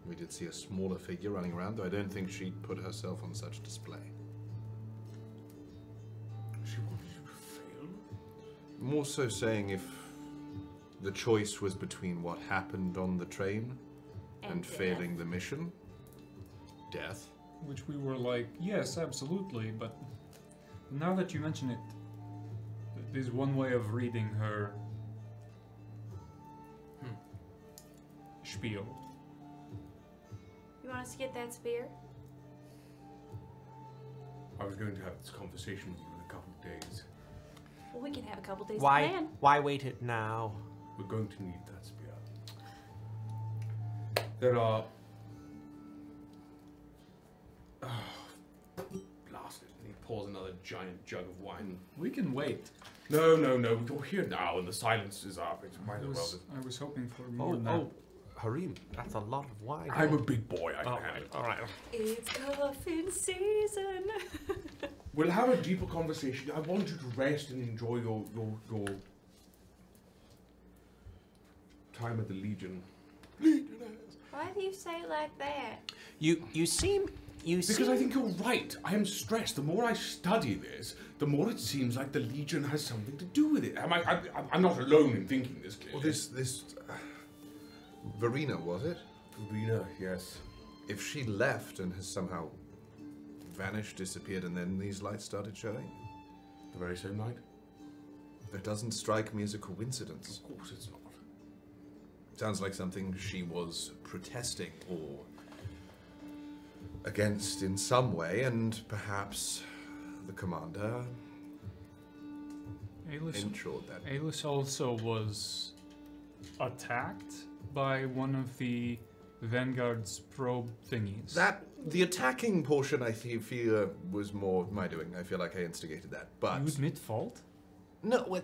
We did see a smaller figure running around, though I don't think she'd put herself on such display. She wanted you to fail? More so saying if the choice was between what happened on the train and failing the mission, death. Which we were like, yes, absolutely, but now that you mention it, there's one way of reading her spiel. You want us to get that spear? I was going to have this conversation with you in a couple of days. Well, we can have a couple days to plan. Why wait it now? We're going to need that spear. There are... Blast it. And he pours another giant jug of wine. We can wait. No, you're here now and the silence is up. It might as well... I was hoping for more than that. Oh, Hareem, that's a lot of wine. I'm a big boy, I can handle it. All right. It's coffin season. We'll have a deeper conversation. I want you to rest and enjoy your time at the Legion. Why do you say it like that? You seem Because I think you're right. I am stressed. The more I study this, the more it seems like the Legion has something to do with it. I'm not alone in thinking this clearly. Well, this Verena, was it? Verena, yes. If she left and has somehow vanished, disappeared, and then these lights started showing? The very same night? That doesn't strike me as a coincidence. Of course it's not. Sounds like something she was protesting or against in some way, and perhaps the commander ensured that. Aelys also was attacked by one of the Vanguard's probe thingies. The attacking portion, I feel, was more my doing. I feel like I instigated that, but... You admit fault? No,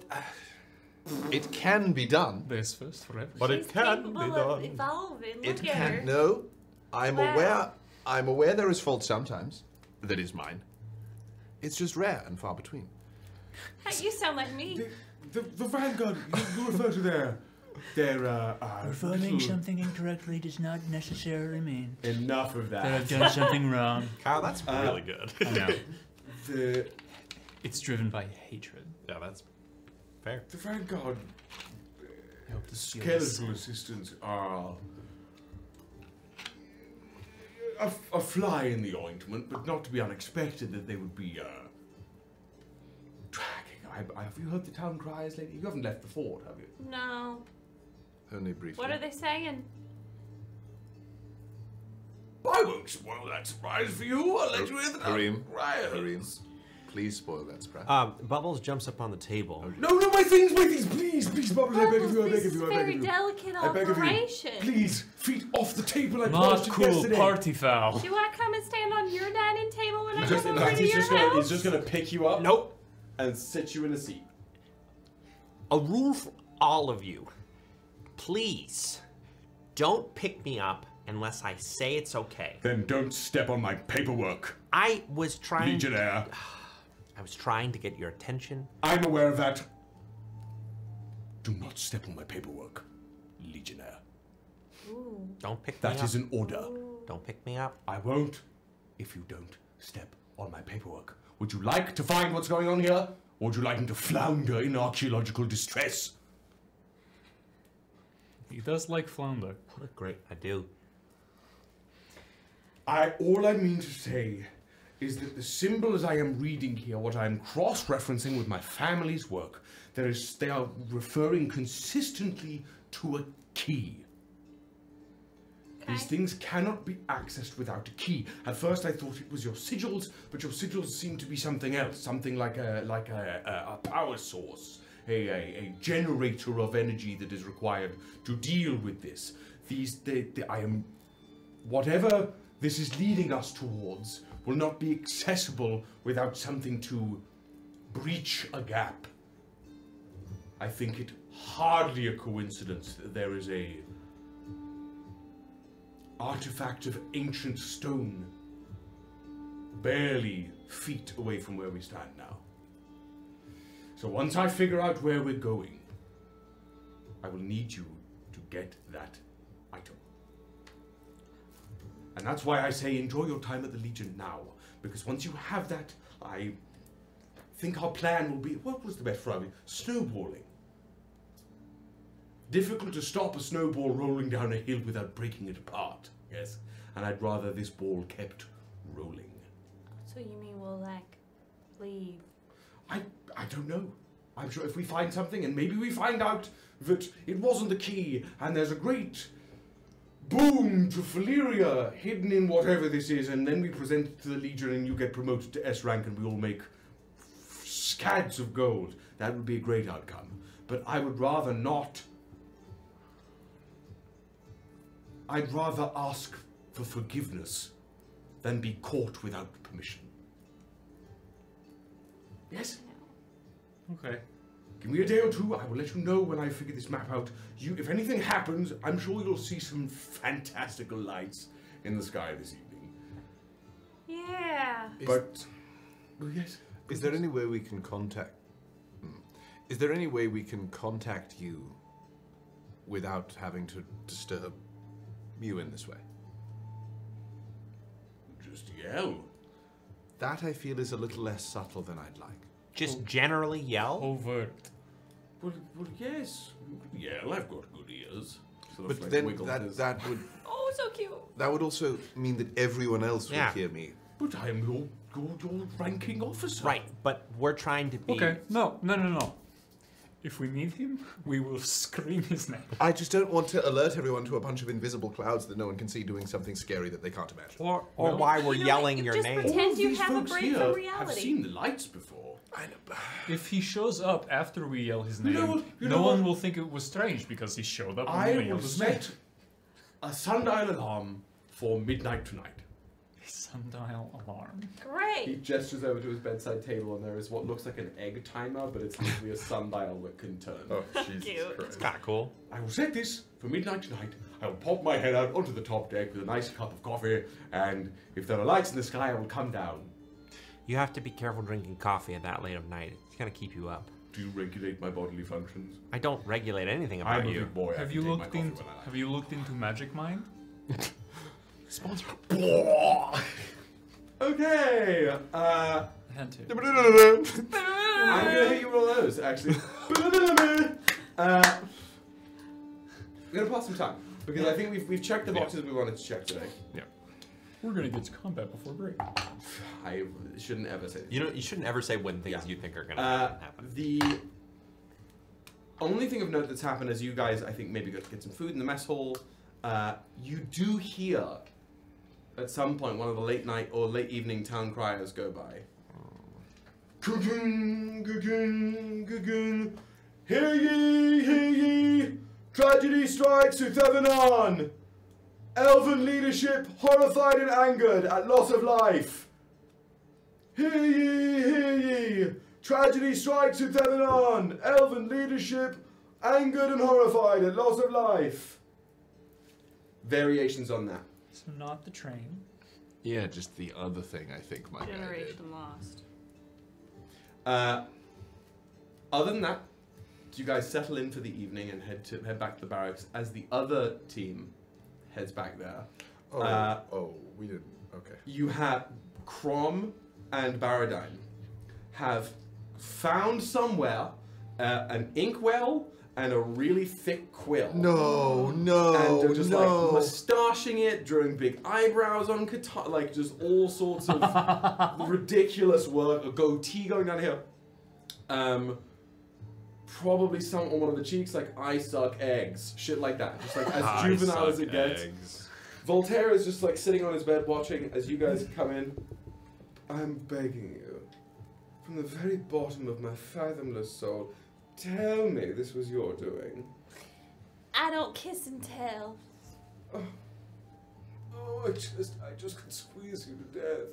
it can be done. There's first for everything. But it can be done. Evolving. It Look at can. her. No, I'm Wow. aware there is fault sometimes. That is mine. It's just rare and far between. Hey, you sound like me. The Vanguard, you refer to their Performing something incorrectly does not necessarily mean Enough of that that. I've done something wrong. Kyle, that's really good. I know. The It's driven by hatred. Yeah, that's fair. The Vanguard, I hope this skeletal assistants are a fly in the ointment, but not to be unexpected that they would be dragging. Have you heard the town cries lately? You haven't left the fort, have you? No. Only briefly. What are they saying? I won't spoil that surprise for you. I'll let you hear the town Hareem, cries. please spoil that surprise. Bubbles jumps up on the table. No, my things, please, Bubbles, I beg of you, I This beg of is you, I very beg of you. delicate I beg of you. operation. Please, feet off the table, I Not promised you cool, yesterday. party foul. Do I come and stand on your dining table when I Just, come in over fact, to he's your house? just gonna pick you up. Nope. And sit you in a seat. A rule for all of you. Please, don't pick me up unless I say it's okay. Then don't step on my paperwork, I was trying... Legionnaire. I was trying to get your attention. I'm aware of that. Do not step on my paperwork, Legionnaire. Ooh. Don't pick me up. That is an order. Don't pick me up. I won't if you don't step on my paperwork. Would you like to find what's going on here? Or would you like me to flounder in archaeological distress? He does like flounder. What a great... I do. All I mean to say is that the symbols I am reading here, what I am cross-referencing with my family's work, they are referring consistently to a key. These things cannot be accessed without a key. At first I thought it was your sigils, but your sigils seem to be something else, something like a power source, a generator of energy that is required to deal with this. whatever this is leading us towards will not be accessible without something to breach a gap. I think it hardly a coincidence that there is a artifact of ancient stone barely feet away from where we stand now. So once I figure out where we're going, I will need you to get that item. And that's why I say enjoy your time at the Legion now, because once you have that, I think our plan will be, what was the best phrase? Snowballing. Difficult to stop a snowball rolling down a hill without breaking it apart, yes? And I'd rather this ball kept rolling. So you mean we'll, like, leave? I don't know. I'm sure if we find something, and maybe we find out that it wasn't the key, and there's a great boon to Xilyreon hidden in whatever this is, and then we present it to the Legion, and you get promoted to S rank, and we all make scads of gold. That would be a great outcome. But I would rather not. I'd rather ask for forgiveness than be caught without permission. Yes? Okay. Give me a day or two. I will let you know when I figure this map out. If anything happens, I'm sure you'll see some fantastical lights in the sky this evening. Yeah. But yes. Is there any way we can contact? Is there any way we can contact you without having to disturb you in this way? Just yell. That I feel is a little less subtle than I'd like. Just generally yell? Overt. Well, yes. Yell. I've got good ears. Sort of But like then wiggle his- that would Oh, so cute. that would also mean that everyone else would Yeah. hear me. But I'm your ranking officer. Right, but we're trying to be... Okay. No. If we need him, we will scream his name. I just don't want to alert everyone to a bunch of invisible clouds that no one can see doing something scary that they can't imagine. Or Well, why we're You know yelling what? your Just name. pretend you These have a folks break here from have reality. seen the lights before. I know. If he shows up after we yell his name, You no know one what? will think it was strange because he showed up I when we will yelled his name. set a sundial alarm for midnight tonight. Sundial alarm. He Great. gestures over to his bedside table, and there is what looks like an egg timer, but it's literally a sundial that can turn. Oh, Jesus Cute. It's Christ. kind of cool. I will set this for midnight tonight. I will pop my head out onto the top deck with a nice cup of coffee, and if there are lights in the sky, I will come down. You have to be careful drinking coffee at that late of night. It's going to keep you up. Do you regulate my bodily functions? I don't regulate anything I'm about a you. big boy. I Have can you take my looked coffee into when I like. Have you looked into Magic Mind? Sponsor. Okay, Had to. I'm gonna hit you with all those, actually. We're gonna pass some time, because I think we've checked the boxes we wanted to check today. We're gonna get to combat before break. I shouldn't ever say this. You know, you shouldn't ever say when things Yeah. you think are going to happen. The only thing of note that's happened is you guys, I think, maybe go to get some food in the mess hall. You do hear, at some point, one of the late night or late evening town criers go by. Guggen, guggen, guggen. Hear ye, hear ye! Tragedy strikes with Thevenon! Elven leadership horrified and angered at loss of life. Hear ye, hear ye! Tragedy strikes with Thevenon! Elven leadership angered and horrified at loss of life. Variations on that. So not the train. Yeah, just the other thing I think my guy did. Generation lost. Other than that, you guys settle in for the evening and head back to the barracks as the other team heads back there. We didn't. Okay. You have Crom and Baradine have found somewhere an inkwell and a really thick quill. No, And they're just no. like mustaching it, drawing big eyebrows on Katari, like just all sorts of ridiculous work. A goatee going down here. Probably some on one of the cheeks, like I suck eggs, shit like that. Just like as juvenile as it gets. Voltaire is just like sitting on his bed watching as you guys come in. I'm begging you, from the very bottom of my fathomless soul, tell me this was your doing. I don't kiss and tell. Oh, I just could squeeze you to death.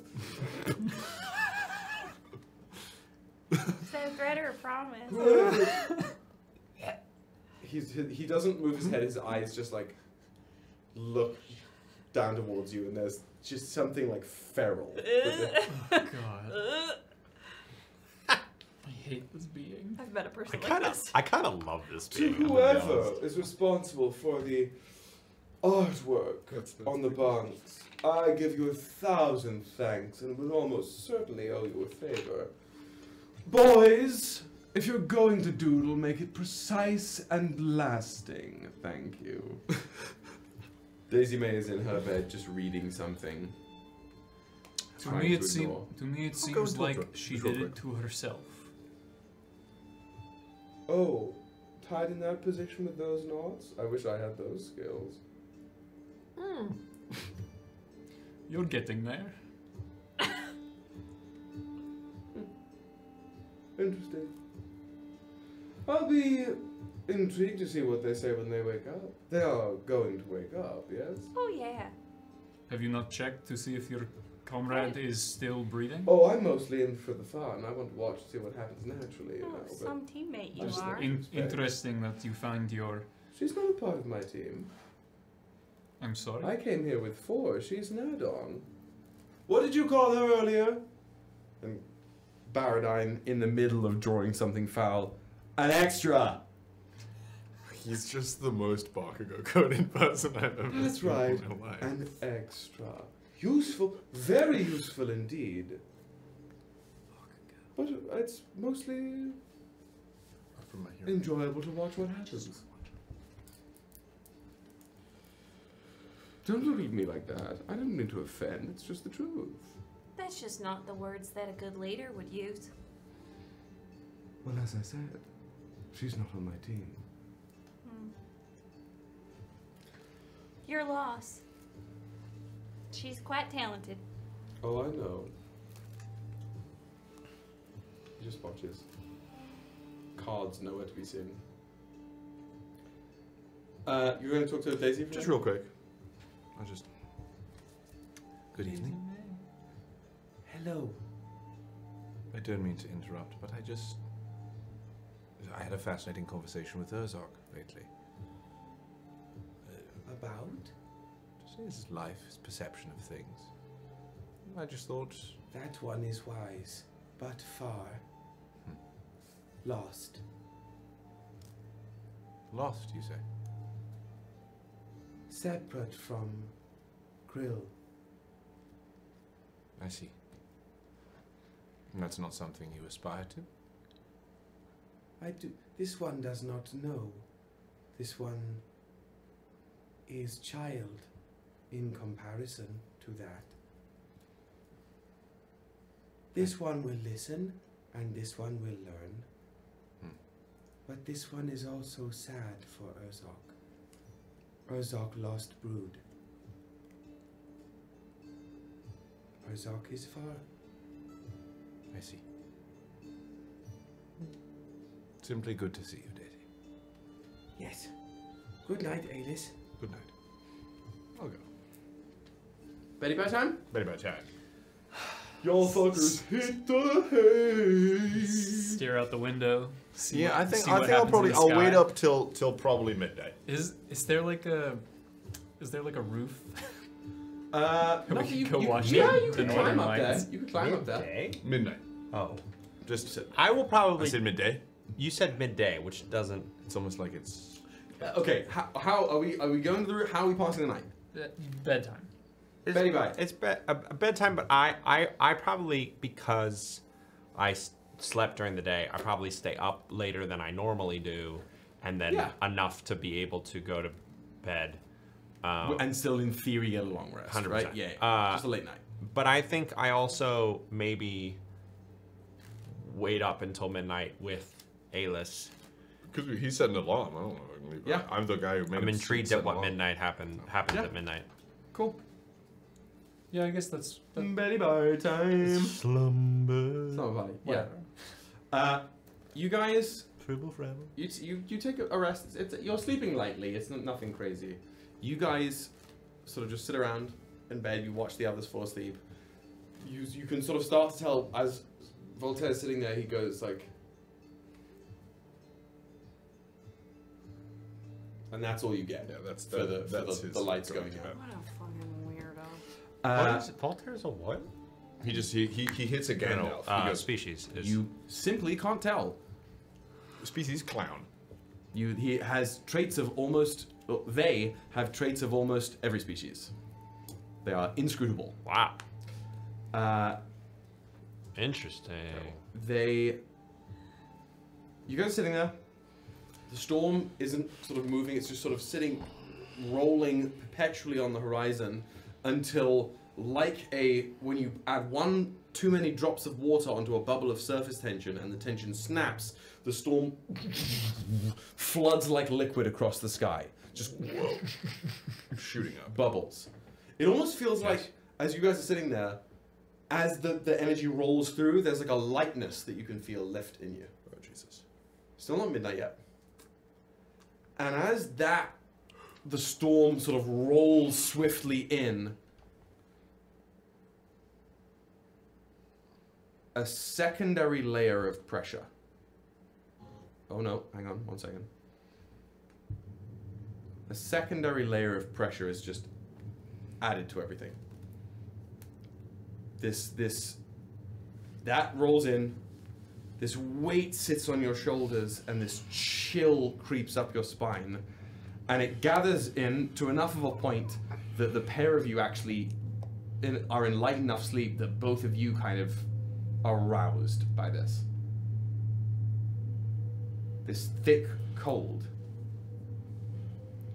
Is that a threat or a promise? He doesn't move his head. His eyes just like look down towards you, and there's just something like feral. God. I hate this being. I've met a person I like this. kind of love this To being. I'm gonna be whoever honest. is responsible for the artwork on the bunks, I give you 1,000 thanks and will almost certainly owe you a favor. Boys, if you're going to doodle, make it precise and lasting. Thank you. Daisy May is in her bed just reading something. To trying me, it ignore. seems like she did it to herself. Oh, tied in that position with those knots? I wish I had those skills. You're getting there. Interesting. I'll be intrigued to see what they say when they wake up. They are going to wake up, yes? Oh yeah. Have you not checked to see if your comrade is still breathing? Oh, I'm mostly in for the fun. I want to watch to see what happens naturally, you Oh, know. But some teammate you Just are. interesting that you find your... she's not a part of my team. I'm sorry? I came here with 4. She's an add-on. What did you call her earlier? And Baradine, in the middle of drawing something foul, an extra. He's just the most Bakugo coded person I've ever That's seen right. in my life. An extra. Useful. Very useful indeed. But it's mostly From my hero. enjoyable to watch what happens. Don't look at me like that. I didn't mean to offend. It's just the truth. That's just not the words that a good leader would use. Well, as I said, she's not on my team. Your loss. She's quite talented. Oh, I know. He just watches. Cards nowhere to be seen. You're going to talk to Daisy for Just a real quick. I just. Good evening. Hello. I don't mean to interrupt, but I had a fascinating conversation with Urzok lately. About? Just his life, his perception of things. I just thought. That one is wise, but far. Lost. Lost, you say? Separate from Grill. I see. And that's not something you aspire to? I do. This one does not know. This one is child in comparison to that. This one will listen and this one will learn. But this one is also sad for Urzok. Urzok lost brood. Urzok is far. I see. Simply good to see you, Daisy. Yes. Good night, Aelys. Good night. I'll go. Betty by time? Very much, Jack. Y'all fuckers hit the hay. Stare out the window. See Yeah, what- I think see what I'll happens probably in the I'll wait sky. up till probably midday. Is there like a roof? No, We you, can go you, watch yeah, the you can Northern climb up there. Lights. You can climb up there. Midnight. Oh. Just I will I probably. said midday. You said midday, which doesn't. It's almost like it's. Okay, how are we going to the route? How are we passing the night? Bedtime. Betty bye. It's a bedtime, but I probably, because I slept during the day, I probably stay up later than I normally do, and then Yeah. enough to be able to go to bed. And still, in theory, get a long rest. 100%. Right? Yeah. Just a late night. But I think I also maybe wait up until midnight with Aelys. Because he set an alarm. I don't know if I can leave. Yeah. I'm the guy who made I'm him intrigued set at an what alarm. midnight happens Yeah. at midnight. Cool. Yeah, I guess that's. Betty bye time. Slumber. It's not funny. Yeah. You guys, Tribble Frabble. you take a rest. You're sleeping lightly. It's nothing crazy. You guys sort of just sit around in bed, you watch the others fall asleep. You can sort of start to tell as Voltaire's sitting there, he goes like, and that's all you get. Yeah, that's for the lights going out. What a fucking weirdo. Voltaire's a what? He hits a Gandalf. He goes, Species. You simply can't tell. species clown. He has traits of almost. Well, they have traits of almost every species. They are inscrutable. Wow. Interesting. You guys are sitting there. The storm isn't sort of moving. It's just sort of sitting, rolling perpetually on the horizon until, when you add one too many drops of water onto a bubble of surface tension and the tension snaps, the storm floods like liquid across the sky. Just Shooting up. bubbles. It almost feels like, as you guys are sitting there, as the energy rolls through, there's like a lightness that you can feel lift in you. Oh, Jesus. Still not midnight yet. And as the storm sort of rolls swiftly in, a secondary layer of pressure. Oh no, hang on, 1 second. A secondary layer of pressure is just added to everything. That rolls in, this weight sits on your shoulders, and this chill creeps up your spine, and it gathers in to enough of a point that the pair of you actually are in light enough sleep that both of you kind of are roused by this. This thick cold.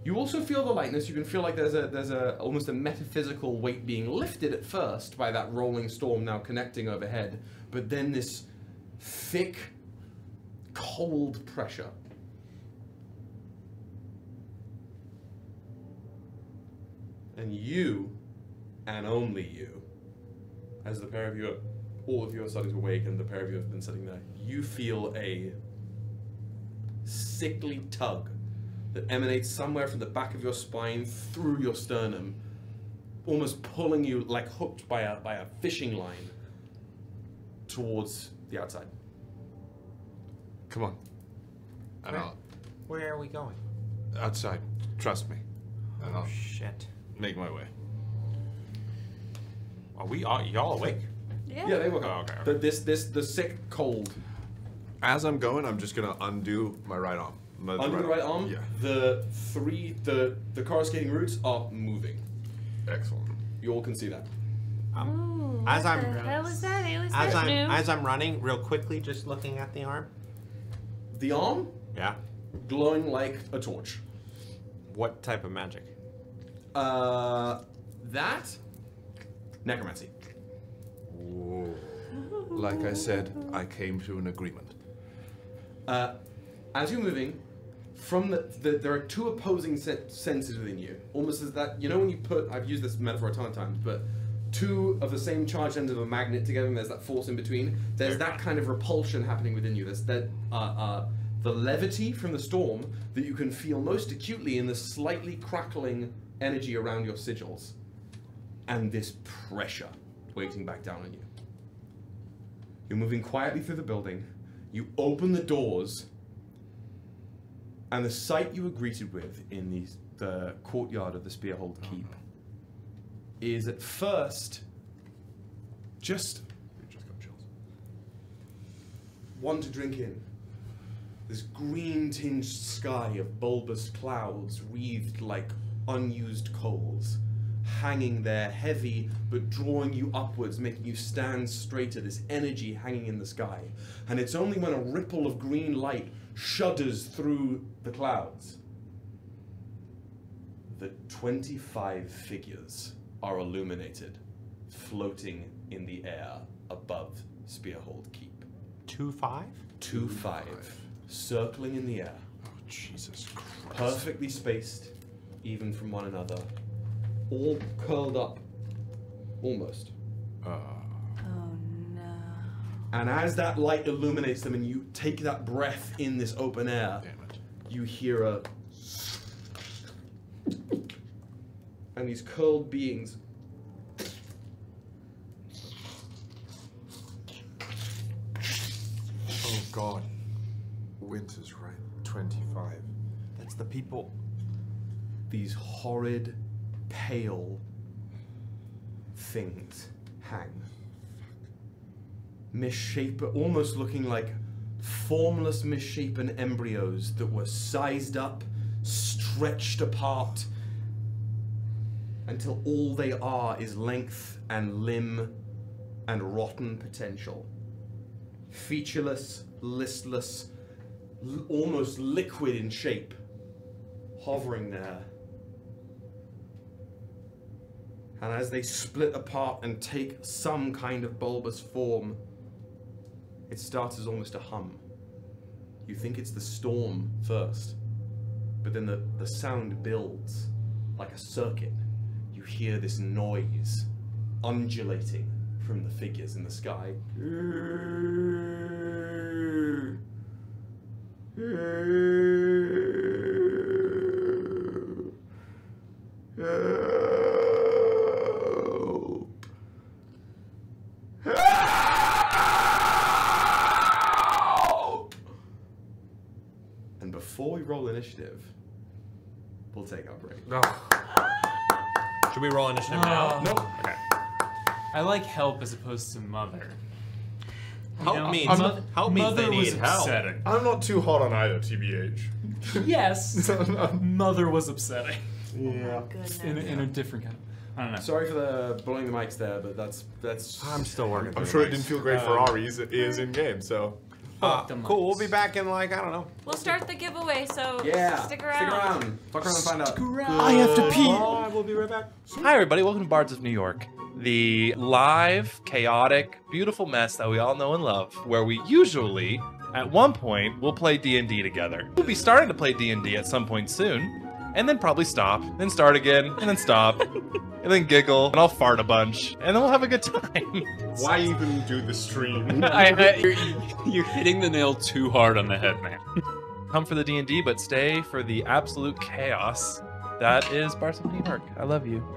You also feel the lightness. You can feel like there's almost a metaphysical weight being lifted at first by that rolling storm now connecting overhead, but then this thick, cold pressure. And you, and only you, as the pair of you, all of you are starting to wake, and the pair of you have been sitting there, you feel a sickly tug that emanates somewhere from the back of your spine through your sternum, almost pulling you like hooked by a fishing line towards the outside. Come on. And I'll Where are we going? outside. Trust me. And I'll Shit. make my way. Are y'all awake? Yeah. Yeah, they woke Oh, up. okay. The sick cold. As I'm going, I'm just gonna undo my right arm. Under the right arm, Yeah. the coruscating roots are moving. Excellent. You all can see that. Ooh, as what I'm- the hell is that? Aelys, As that's I'm new. as I'm running, real quickly, just looking at the arm. The arm Yeah. glowing like a torch. What type of magic? That necromancy. Whoa. Like I said, I came to an agreement. As you're moving, from there are two opposing senses within you. Almost as that, you know when you put, I've used this metaphor a ton of times, but two of the same charged ends of a magnet together and there's that force in between. There's that kind of repulsion happening within you. There's that, the levity from the storm that you can feel most acutely in the slightly crackling energy around your sigils. And this pressure weighting back down on you. You're moving quietly through the building. You open the doors, and the sight you were greeted with in the courtyard of the Spearhold Keep is at first just got chills. one to drink in. This green-tinged sky of bulbous clouds wreathed like unused coals, hanging there heavy but drawing you upwards, making you stand straighter, this energy hanging in the sky. And it's only when a ripple of green light shudders through the clouds that 25 figures are illuminated, floating in the air above Spearhold Keep. 2-5? 2-5, circling in the air, Oh, Jesus Christ. perfectly spaced, even from one another, all curled up, almost. Oh no. And as that light illuminates them and you take that breath in this open air, Damn it. you hear a... And these curled beings God. Winter's right. 25. That's the people. These horrid, pale things hang. Misshapen, almost looking like formless, misshapen embryos that were sized up, stretched apart, until all they are is length and limb and rotten potential. Featureless, listless, almost liquid in shape, hovering there. And as they split apart and take some kind of bulbous form, it starts as almost a hum. You think it's the storm first, but then the sound builds like a circuit. You hear this noise undulating from the figures in the sky. And before we roll initiative, we'll take our break. No. Should we roll initiative now? Nope. Okay. I like help as opposed to mother. Help means Mother they was need help. upsetting. I'm not too hot on either, TBH. Yes, mother was upsetting. Yeah. Goodness. In a different kind of. I don't know. Sorry for the blowing the mics there, but that's. I'm still working. I'm sure it didn't feel great for our ears in game, so. Cool. We'll be back in like, I don't know. We'll start the giveaway, so Yeah. stick around. Fuck around and find out. I have to pee. We'll be right back. Hi everybody, welcome to Bards of New York, the live, chaotic, beautiful mess that we all know and love, where we usually, at one point, will play D&D together. We'll be starting to play D&D at some point soon, and then probably stop, then start again, and then stop, and then giggle, and I'll fart a bunch, and then we'll have a good time. Why even do the stream? You're hitting the nail too hard on the head, man. Come for the D&D, but stay for the absolute chaos that is Bards of New York. I love you.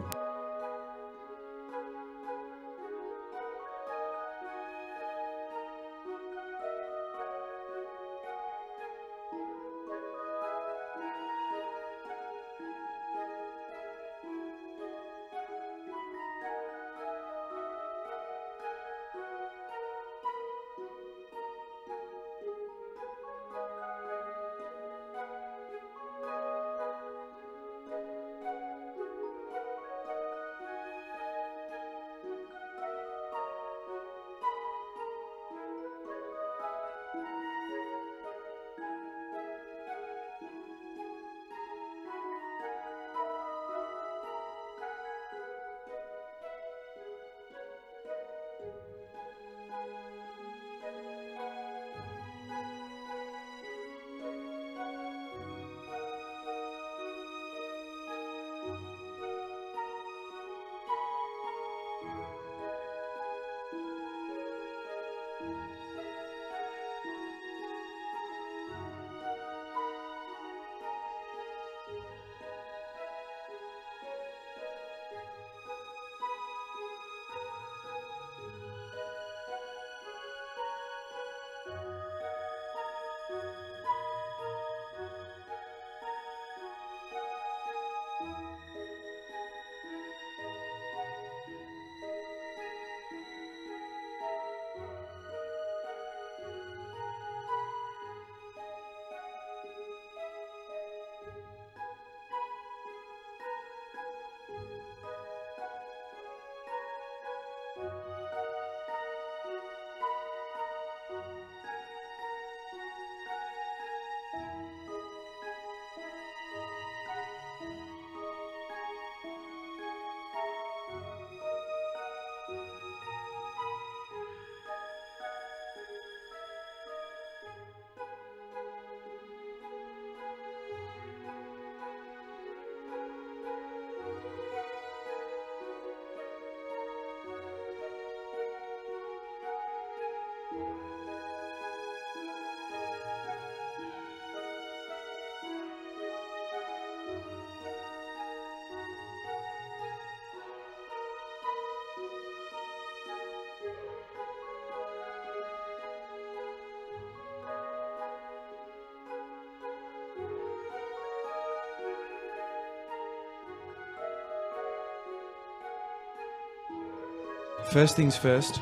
First things first.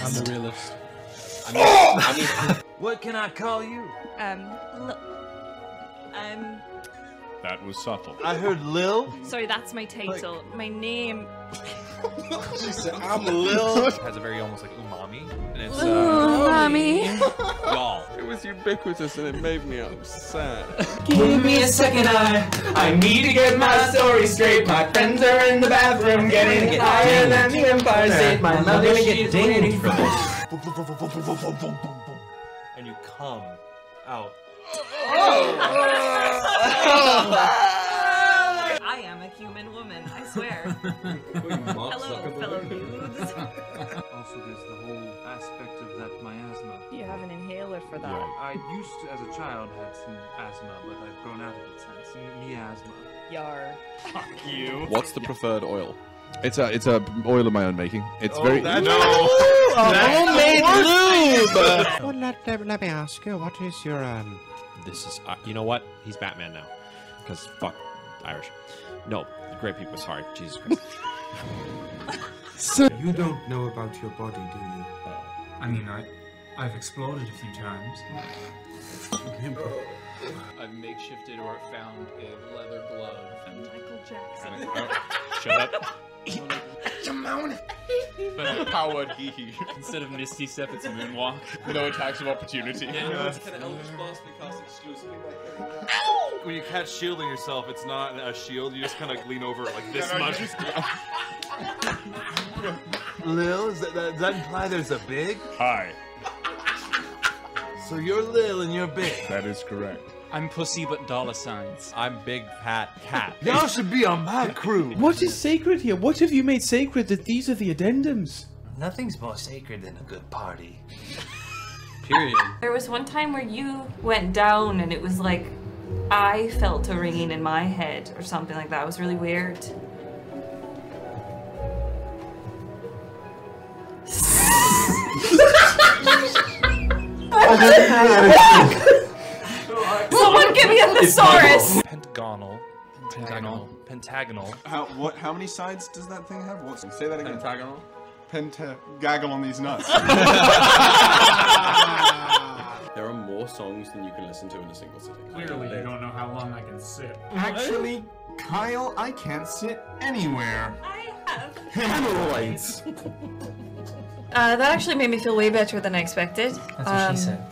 I'm the realist. What can I call you? That was subtle. I heard Lil. Sorry, that's my title. My name. I'm Lil. It has a very almost like umami, and it's Mommy. y'all. It was ubiquitous and it made me upset. Give me a second, I need to get my story straight. My friends are in the bathroom getting higher than the Empire State. My mother, she's waiting for this. And you come out. I am a human woman, I swear. Hello, fellow dudes. Also, there's the whole aspect of that miasma. You have an inhaler for that. I used to, as a child, had some asthma, but I've grown out of it since. Miasma. Yar. Fuck you. What's the preferred oil? It's a oil of my own making. It's very Homemade lube. Well, let me ask you, what is your This is you know what? He's Batman now, because fuck Irish. No, great people. Sorry, Jesus Christ. You don't know about your body, do you? I mean, I've explored it a few times. I've makeshifted or found a leather glove. Michael Jackson. Shut up. But Powered hee instead of Misty Step, it's Moonwalk. No attacks of opportunity. It's kind of Eldritch Blast because exclusively by when you catch shielding yourself, it's not a shield. You just kind of lean over like this much. Lil, does that imply there's a big? Hi. So you're Lil and you're big. That is correct. I'm pussy but dollar signs. I'm big fat cat. Y'all should be on my crew. What is sacred here? What have you made sacred that these are the addendums? Nothing's more sacred than a good party. Period. There was one time where you went down and it was like I felt a ringing in my head or something like that. It was really weird. Someone give me a thesaurus! Pentagonal. How many sides does that thing have? Say that again. Pentagonal. Gaggle on these nuts. There are more songs than you can listen to in a single sitting. Clearly, you don't know how long I can sit. Actually, Kyle, I can't sit anywhere. I have Hemorrhoids. that actually made me feel way better than I expected. That's what she said.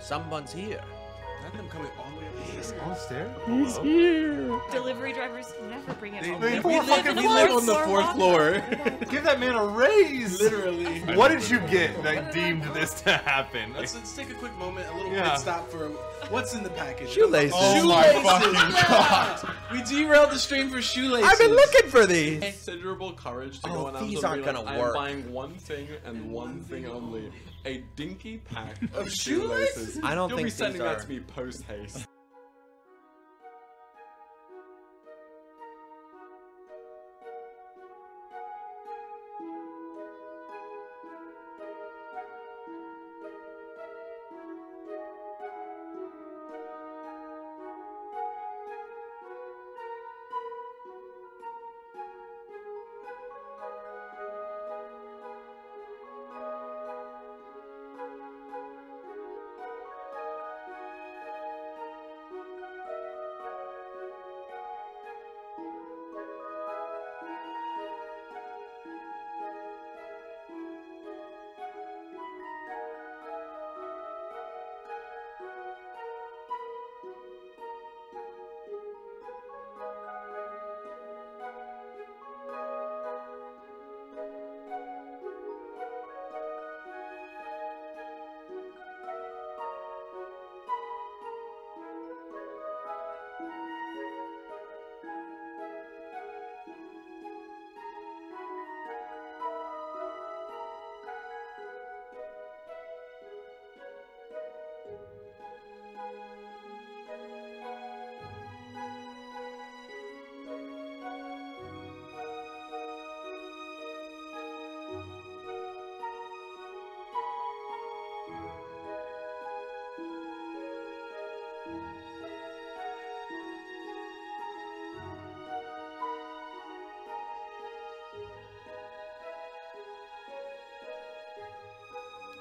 Someone's here. Let them coming all the way up He's on the stairs? He's here. Delivery drivers never bring it home. We we live on the 4th floor. Give that man a raise! Literally. What did you get that deemed this to happen? Let's take a quick moment, a little Yeah. pit stop for what's in the package. Shoelaces. Oh my fucking god! We derailed the stream for shoelaces. I've been looking for these. Considerable courage to Oh, go on Amazon these and aren't be like, gonna I'm work." buying one thing and one thing only. A dinky pack Of of shoelaces? shoelaces. I don't You'll think be sending these that are- to me post haste.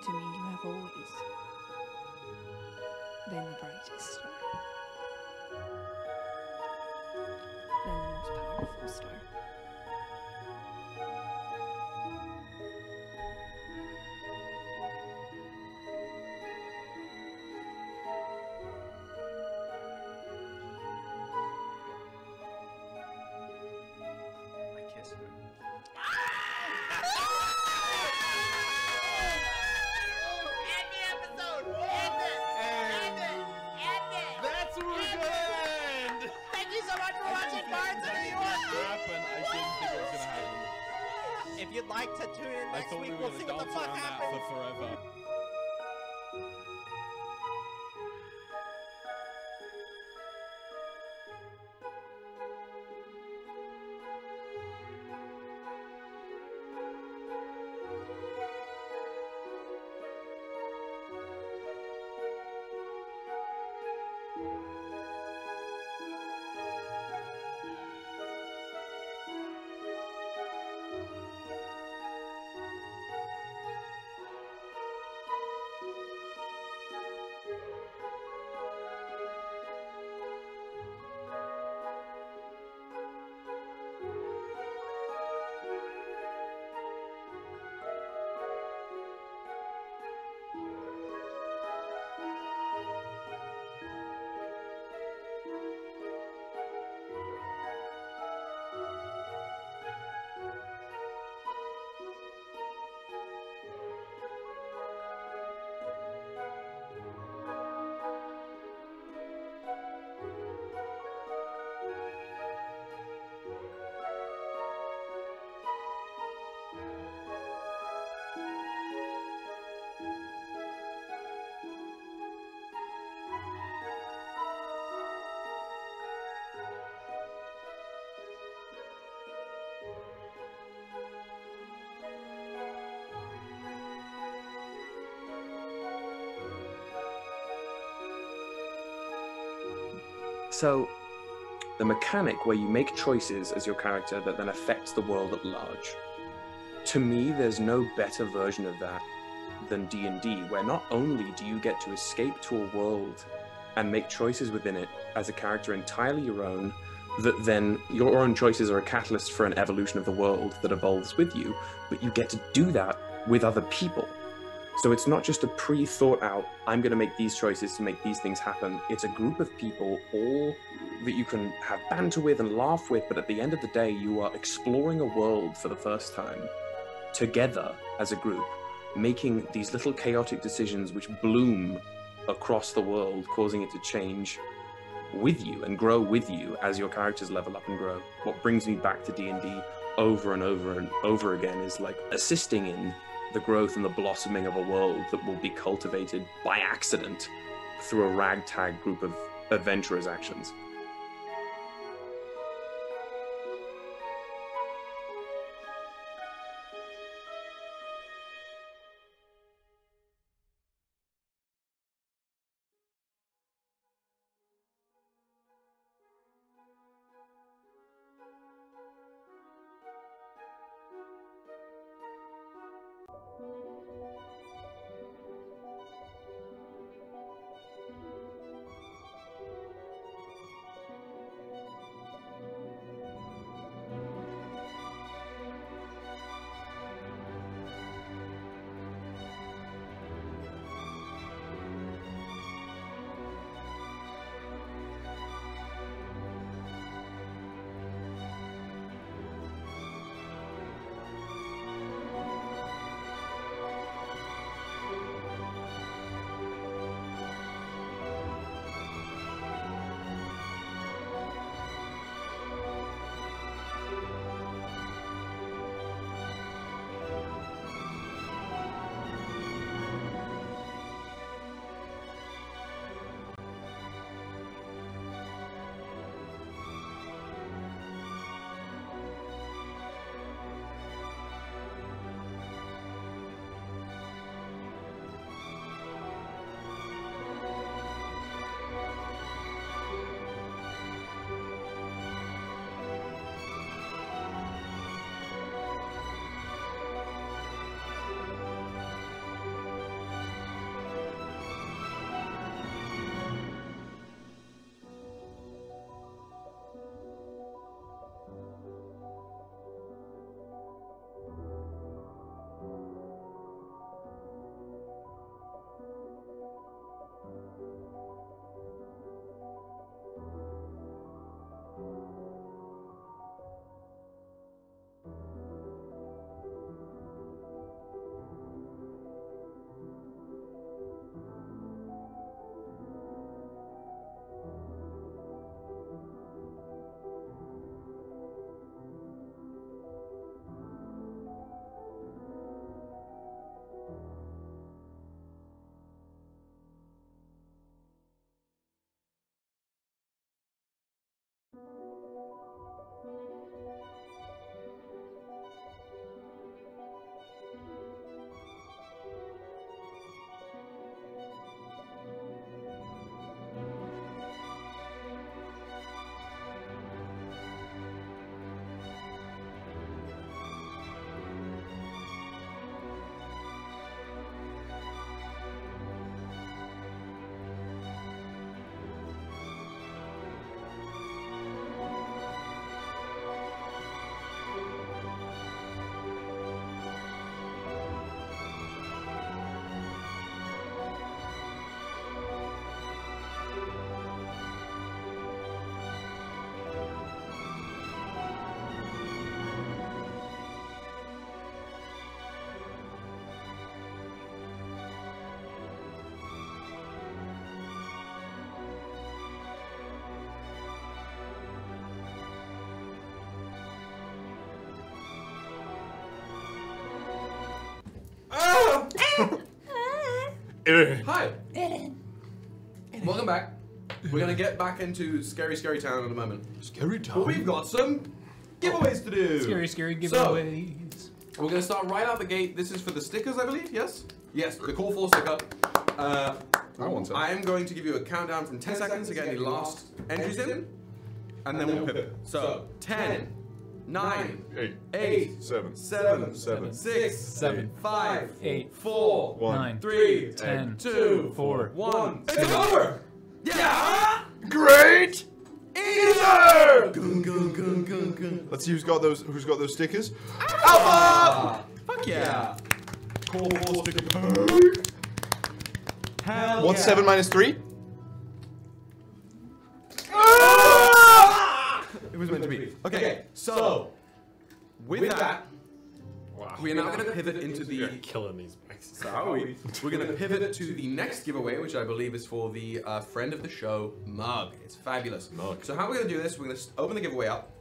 To me, you have always been the brightest star. Been the most powerful star. I kiss her. That's where we're gonna end! Thank you so much for watching Bards of New York. Happen. I didn't think it was gonna happen. If you'd like to tune in I next thought week, we were we'll gonna see what the dance fuck around that happens. for forever. So, the mechanic where you make choices as your character that then affects the world at large. To me, there's no better version of that than D&D, where not only do you get to escape to a world and make choices within it as a character entirely your own, that then your own choices are a catalyst for an evolution of the world that evolves with you, but you get to do that with other people. So it's not just a pre-thought out, I'm going to make these choices to make these things happen. It's a group of people, all that you can have banter with and laugh with, but at the end of the day, you are exploring a world for the first time, together as a group, making these little chaotic decisions which bloom across the world, causing it to change with you and grow with you as your characters level up and grow. What brings me back to D&D over and over and over again is like assisting in the growth and the blossoming of a world that will be cultivated by accident through a ragtag group of adventurers' actions. Hi. Welcome back. We're gonna get back into Scary Town in a moment. Scary Town? But we've got some giveaways to do. Scary giveaways. So, we're gonna start right out the gate. This is for the stickers, I believe, yes? Yes, the Call for sticker. I want some. I am going to give you a countdown from 10 seconds to get any last entries in. And then we'll pivot. So, 10, 9, 8, 7, 6, 7, 5, 8, 4, 9, 3, 10, 2, 4, 1. It's over! Yeah! Great! Eater! Let's see who's got those stickers. Alpha! Fuck yeah! Full stick of Hell What's yeah. 7 minus 3? It was meant to be. Okay, so with that, we are now going to pivot into the killing these mics. So are we? We're going to pivot to the next giveaway, which I believe is for the friend of the show mug. It's fabulous. Mug. So how we're going to do this? We're going to open the giveaway up,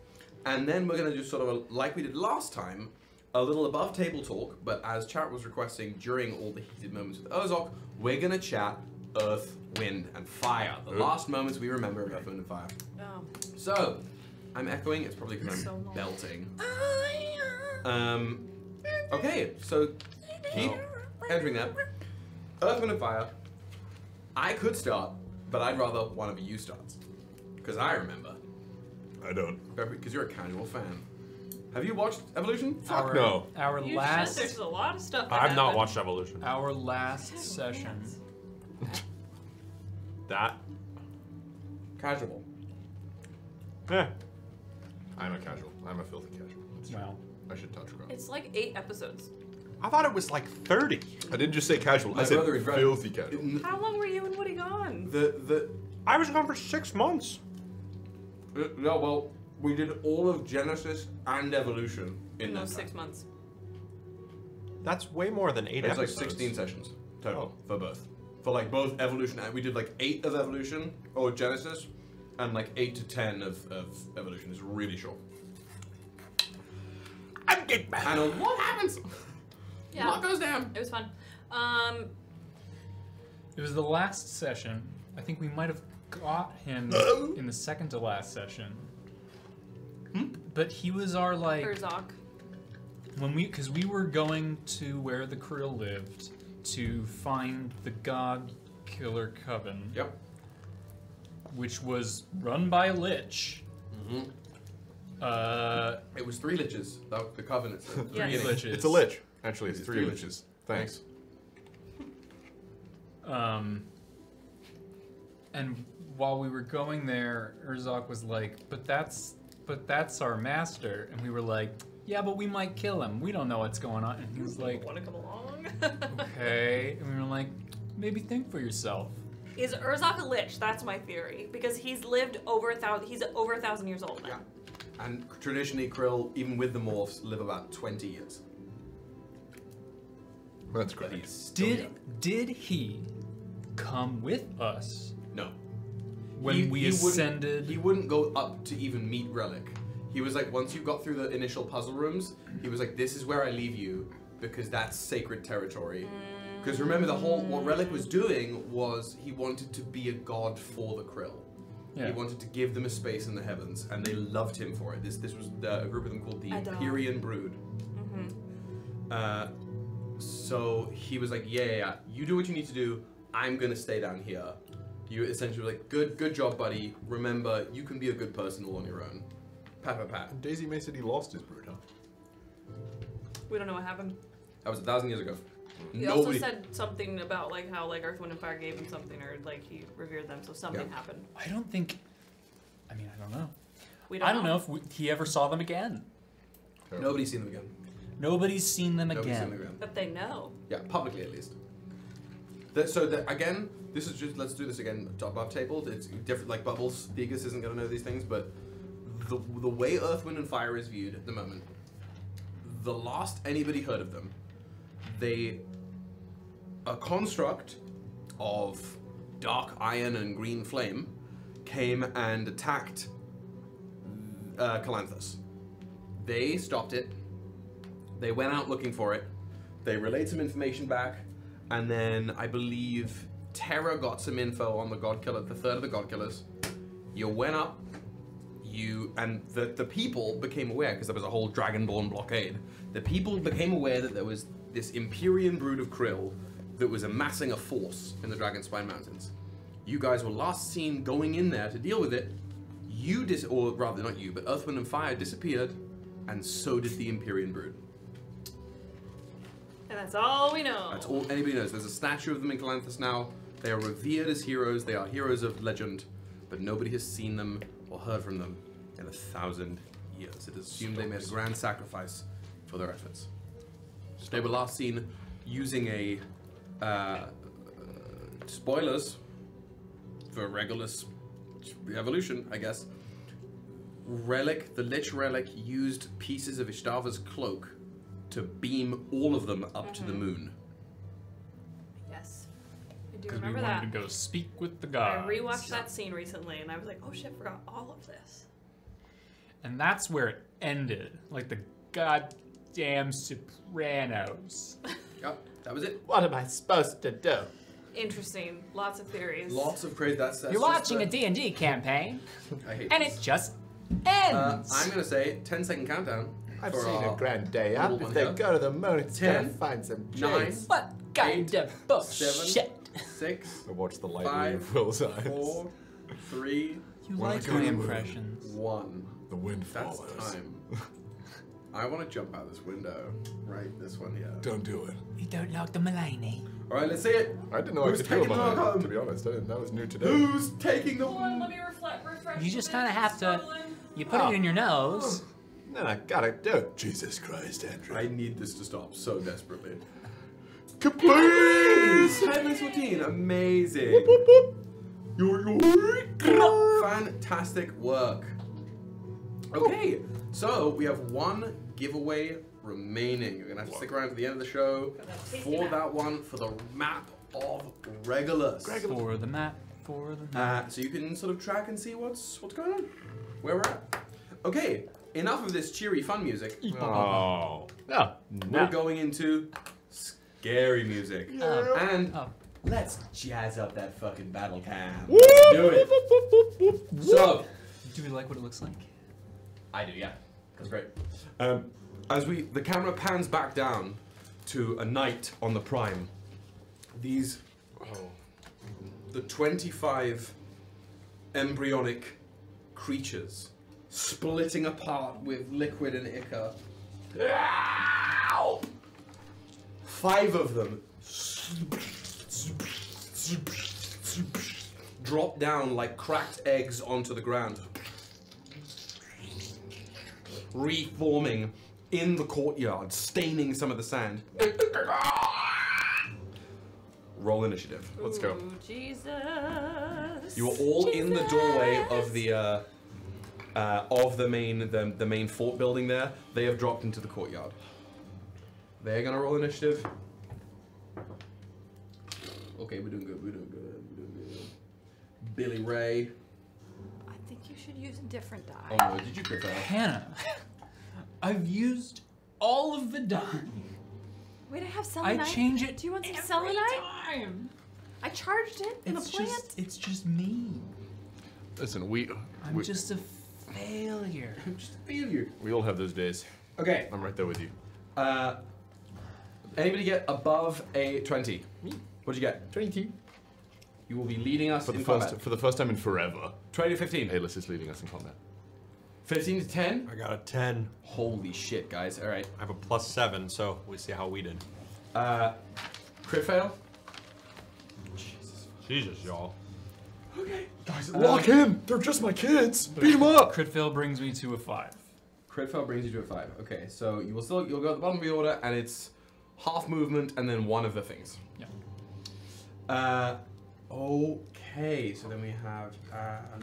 and then we're going to do sort of like we did last time, a little above table talk. But as chat was requesting during all the heated moments with Ozok, we're going to chat Earth, Wind, and Fire. The last moments we remember of Earth, Wind, and Fire. Oh. So I'm echoing. It's probably because I'm So long. belting. Okay, so keep entering that. Earth, Wind, and Fire. I could start, but I'd rather one of you starts. Because I remember. I don't. Because you're a casual fan. Have you watched Evolution? Fuck no. Our You last. should. There's a lot of stuff. That I've not happened. watched Evolution. Our last session. That. Casual. Eh. I'm a casual. I'm a filthy casual. That's true. Well, I should touch ground. It's like 8 episodes. I thought it was like 30. I didn't just say casual. I said brother is right. filthy casual. How long were you and Woody gone? I was gone for 6 months. No, well, we did all of Genesis and Evolution in those that 6 time. months. That's way more than 8 It's like episodes. 16 sessions total for both. For like both Evolution and we did like 8 of Evolution or Genesis and like 8 to 10 of Evolution. It's really short. I'm getting back. And what happens? Yeah. What goes down? It was fun. it was the last session. I think we might have got him in the second to last session. But he was our like Herzog. because we were going to where the Krill lived to find the God Killer Coven. Yep. Which was run by a lich. It was 3 liches. The Covenant. Yes. 3 liches. It's a lich. Actually, it's It's 3 3 liches. Thanks. And while we were going there, Herzog was like, "But that's our master," and we were like, "Yeah, but we might kill him. We don't know what's going on." And he was like, Want to come along? "Okay," and we were like, "Maybe think for yourself." Is Herzog a lich? That's my theory because he's lived over 1,000. He's over 1,000 years old now. Yeah. And traditionally, Krill, even with the morphs, live about 20 years. That's But great. he's still young. Did he come with us No. when we wouldn't- ascended? He wouldn't go up to even meet Relic. He was like, once you got through the initial puzzle rooms, he was like, this is where I leave you because that's sacred territory. Because remember, what Relic was doing was he wanted to be a god for the Krill. Yeah. He wanted to give them a space in the heavens, and they loved him for it. This was a group of them called the Adon. Empyrean Brood. So he was like, yeah, you do what you need to do. I'm gonna stay down here. You essentially were like, good job, buddy. Remember, you can be a good person all on your own. Pat, pat, pat. Daisy May said he lost his brood, huh? We don't know what happened. That was 1,000 years ago. He also said something about like how like Earth, Wind, and Fire gave him something, or like he revered them, so something happened. I don't think. I mean, I don't know. We don't I don't know if he ever saw them again. Nobody's seen them again. Nobody's seen them Nobody's again. seen them again. But they know. Yeah, publicly at least. Again, this is just, let's do this again, above table. It's different, like Bubbles, Begus isn't going to know these things, but the way Earth, Wind, and Fire is viewed at the moment, the last anybody heard of them, a construct of dark iron and green flame came and attacked Calanthus. They stopped it. They went out looking for it. They relayed some information back, and then I believe Terra got some info on the God Killer, the third of the God Killers. You went up, and the people became aware, because there was a whole Dragonborn blockade. The people became aware that there was this Empyrean brood of Krill that was amassing a force in the Dragonspine Mountains. You guys were last seen going in there to deal with it. Or rather, not you, but Earth, Wind, and Fire disappeared, and so did the Empyrean brood. And that's all we know. That's all anybody knows. There's a statue of them in Calanthus now. They are revered as heroes. They are heroes of legend, but nobody has seen them or heard from them in 1,000 years. It is assumed they made a grand sacrifice for their efforts. They were last seen using a spoilers for Regolus evolution, I guess. Relic, the Lich Relic used pieces of Ishtava's cloak to beam all of them up to the moon. Yes. I do Because we remember wanted that. to go speak with the I gods. rewatched that scene recently and I was like, oh shit, I forgot all of this. And that's where it ended. Like the goddamn Sopranos. Yep, that was it. What am I supposed to do? Interesting. Lots of theories. Lots of crazy. That's You're just watching the- a D&D campaign, I hate and this. it just ends. I'm gonna say 10-second countdown. I've for seen our a grand day up. little If one they here. go to the moon, it's 10, gonna find some 9, jades. What kind of bullshit? 7, 6, I watched the light 5, leave Will's eyes. 4, 3, You When I like go my to impressions. 1. The wind That's follows. time. I want to jump out this window. Right, this one here. Don't do it. You don't like the Mulaney. All right, let's see it. I didn't know Who's I could do taking it the on home? to be honest. That was new today. Who's taking the Hold on, let me refresh. You just kind of have to. You Oh. put it in your nose. Then I gotta do it. Jesus Christ, Andrew. I need this to stop so desperately. Please! Headless routine, amazing. Fantastic work. Okay, so we have one giveaway remaining. You're gonna have to stick around to the end of the show for that one, for the map of Regolus. For the map, for the map. So you can sort of track and see what's going on, where we're at. Okay, enough of this cheery fun music. Oh. We're going into scary music. And let's jazz up that fucking battle cam. Let's do it. So, Do we like what it looks like? I do, yeah. That's great. As the camera pans back down to a night on the Prime, the 25 embryonic creatures splitting apart with liquid and ichor. 5 of them drop down like cracked eggs onto the ground, reforming in the courtyard, staining some of the sand. Roll initiative. Let's go. Ooh, Jesus. You are all in the doorway of the main fort building there. They have dropped into the courtyard. They're gonna roll initiative. Okay, we're doing good. We're doing good. We're doing good. Billy Ray. I think you should use a different die. Oh no, did you crit that? Hannah, I've used all of the die. Wait, I have selenite. I change it. Do you want some selenite? Time. I charged it in It's a plant. it's just me. Listen, I'm just a failure. I'm just a failure. we all have those days. Okay. I'm right there with you. Anybody get above a 20? What'd you get? 20. You will be leading us For in the combat. first time in forever. 20 to 15. Aelys is leading us in combat. 15 to 10? I got a 10. Holy shit, guys. All right. I have a +7, so we see how we did. Crit fail? Jesus, y'all. Okay. Guys, lock in! They're just my kids! Beat them up! Crit fail brings me to a 5. Crit fail brings you to a 5. Okay, so you'll go at the bottom of the order, and it's half movement and then one of the things. Yeah. Okay, so then we have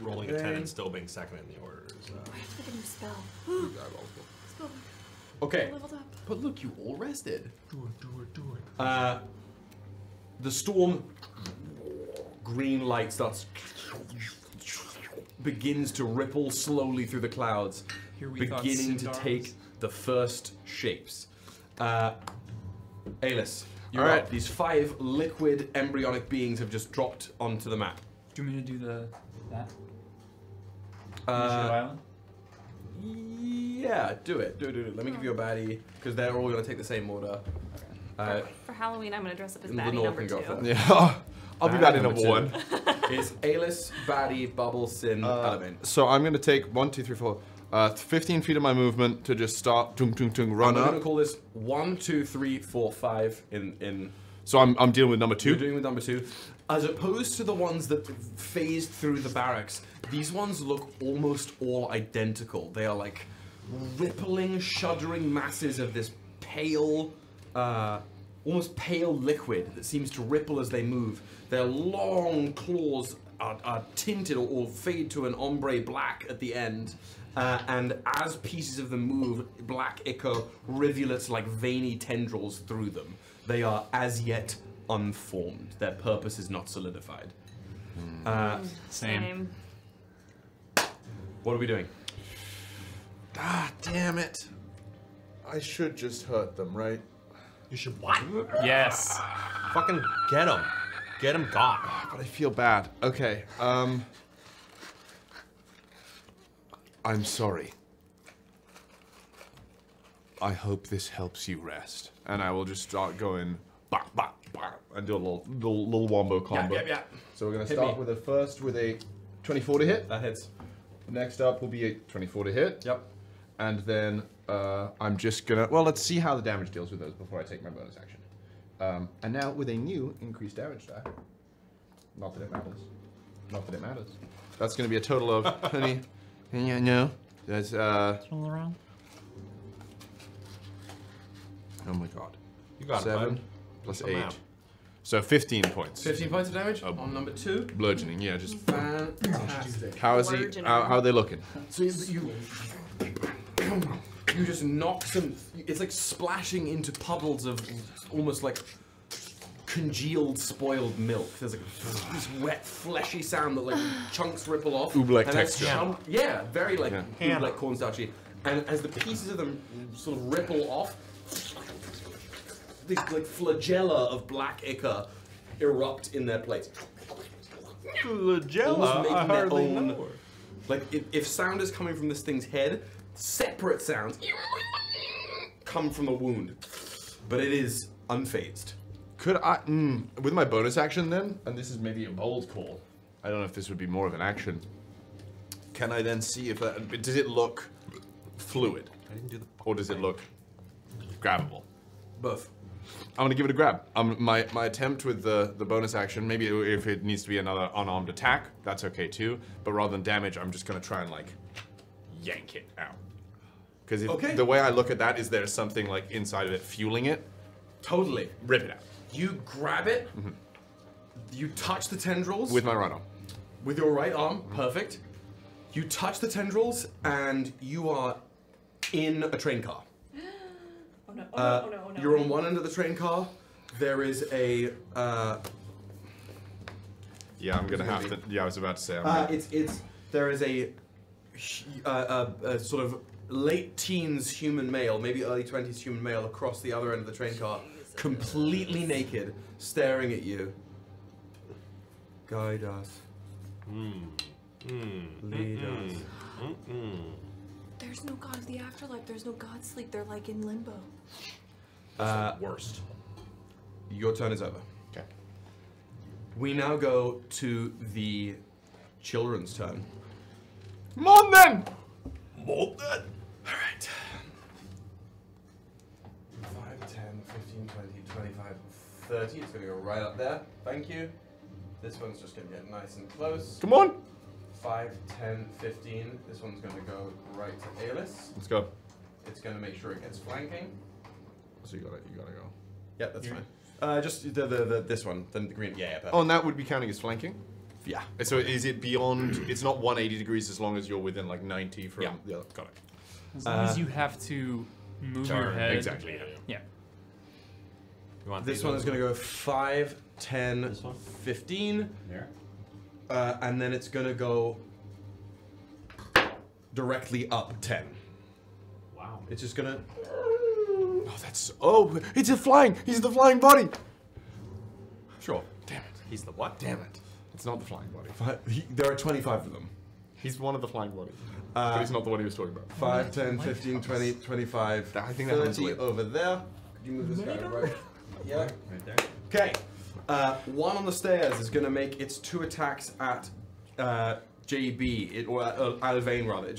Rolling a 10 and still being second in the order. So. I have to get a new spell. Spell. Okay, I leveled up. but look, you all rested. Do it. The storm green light begins to ripple slowly through the clouds, Here we thought beginning to Sindar's. take the first shapes. Aelys, you're All right. up. These 5 liquid embryonic beings have just dropped onto the map. Do you want me to do that? Uh, Island? Yeah, do it. Do it. Let me give you a baddie, because they're all going to take the same order. For Halloween, I'm gonna dress up as Lenore baddie number can 2. go first. Yeah, I'll be that in a Number 2 1. It's Aelys, Baddie, Bubble, Sin, Element. So I'm gonna take 1, 2, 3, 4, 15 feet of my movement to just start run I'm up. going to call this 1, 2, 3, 4, 5 in So I'm dealing with number 2. You're doing with number 2. As opposed to the ones that phased through the barracks, these ones look almost all identical. They are like rippling, shuddering masses of this pale, almost pale liquid that seems to ripple as they move. Their long claws are tinted or fade to an ombre black at the end. And as pieces of them move, black ichor rivulets like veiny tendrils through them. They are as yet unformed. Their purpose is not solidified. Same. What are we doing? Ah, damn it. I should just hurt them, right? You should what? Yes. Fucking get him. Get him got. But I feel bad. Okay, I'm sorry. I hope this helps you rest. And I will just start going bah, bah, bah, and do a little wombo combo. Yeah. So we're gonna Hit start me. with a 24 to hit. That hits. Next up will be a 24 to hit. Yep. And then I'm just gonna, well, let's see how the damage deals with those before I take my bonus action. And now with a new increased damage die. Not that it matters. Not that it matters. That's gonna be a total of 20. Yeah, no. That's Roll around. oh my god. You got 7 it, plus Come 8. out. So 15 points. 15 points of damage on number 2. Bludgeoning, yeah, just Fantastic. how is he? How are they looking? So you just knock some. It's like splashing into puddles of almost like congealed, spoiled milk. There's like this wet, fleshy sound that like chunks ripple off. Oob-like And as texture. yeah, very like Yeah. like cornstarchy. And as the pieces of them sort of ripple off, these like flagella of black ichor erupt in their plates. Flagella? Almost making I their hardly own. know. Like if sound is coming from this thing's head, separate sounds come from the wound, but it is unfazed. Could I, with my bonus action then, and this is maybe a bold call, I don't know if this would be more of an action, can I then see if that, does it look fluid? I didn't do the Or does it look grabbable? Both. I'm gonna give it a grab. My attempt with the bonus action, maybe if it needs to be another unarmed attack, that's okay too, but rather than damage, I'm just gonna try and like, yank it out. Because the way I look at that is there's something like inside of it fueling it. Totally. Rip it out. You grab it, you touch the tendrils. With my right arm. With your right arm, perfect. You touch the tendrils and you are in a train car. Oh no, oh no. You're on one end of the train car. There is a. Yeah, I'm gonna have to. Yeah, I was about to say. There is a sort of late teens human male, maybe early 20s human male across the other end of the train car, completely naked, staring at you. Guide us. Lead us. There's no god of the afterlife. There's no god sleep. They're like in limbo. Worst. Your turn is over. Okay. We now go to the children's turn. Come on then! More then! Alright. 5, 10, 15, 20, 25, 30. It's going to go right up there. Thank you. This one's just going to get nice and close. Come on! 5, 10, 15. This one's going to go right to Aelys. Let's go. It's going to make sure it gets flanking. So you gotta go. Yeah, that's fine. Just this one, then the green. Yeah, perfect. Oh, and that would be counting as flanking? Yeah. So is it beyond, it's not 180 degrees as long as you're within like 90 from the other, got it. As long as you have to move your turn, head. exactly, Yeah. You want This one is going to go 5, 10, 15. And then it's going to go directly up 10. Wow. It's just going to... Oh, that's, oh, it's a flying, he's the flying body. Sure. Damn it. He's the what? Damn it. It's not the flying body. There are 25 of them. He's one of the flying bodies. But he's not the one he was talking about. 5, 10, 15, 20, 25, I think that one's 30 lit. over there. Could you move this guy right? Yeah. Right there. Okay. One on the stairs is going to make its 2 attacks at JB, or Alvain rather. It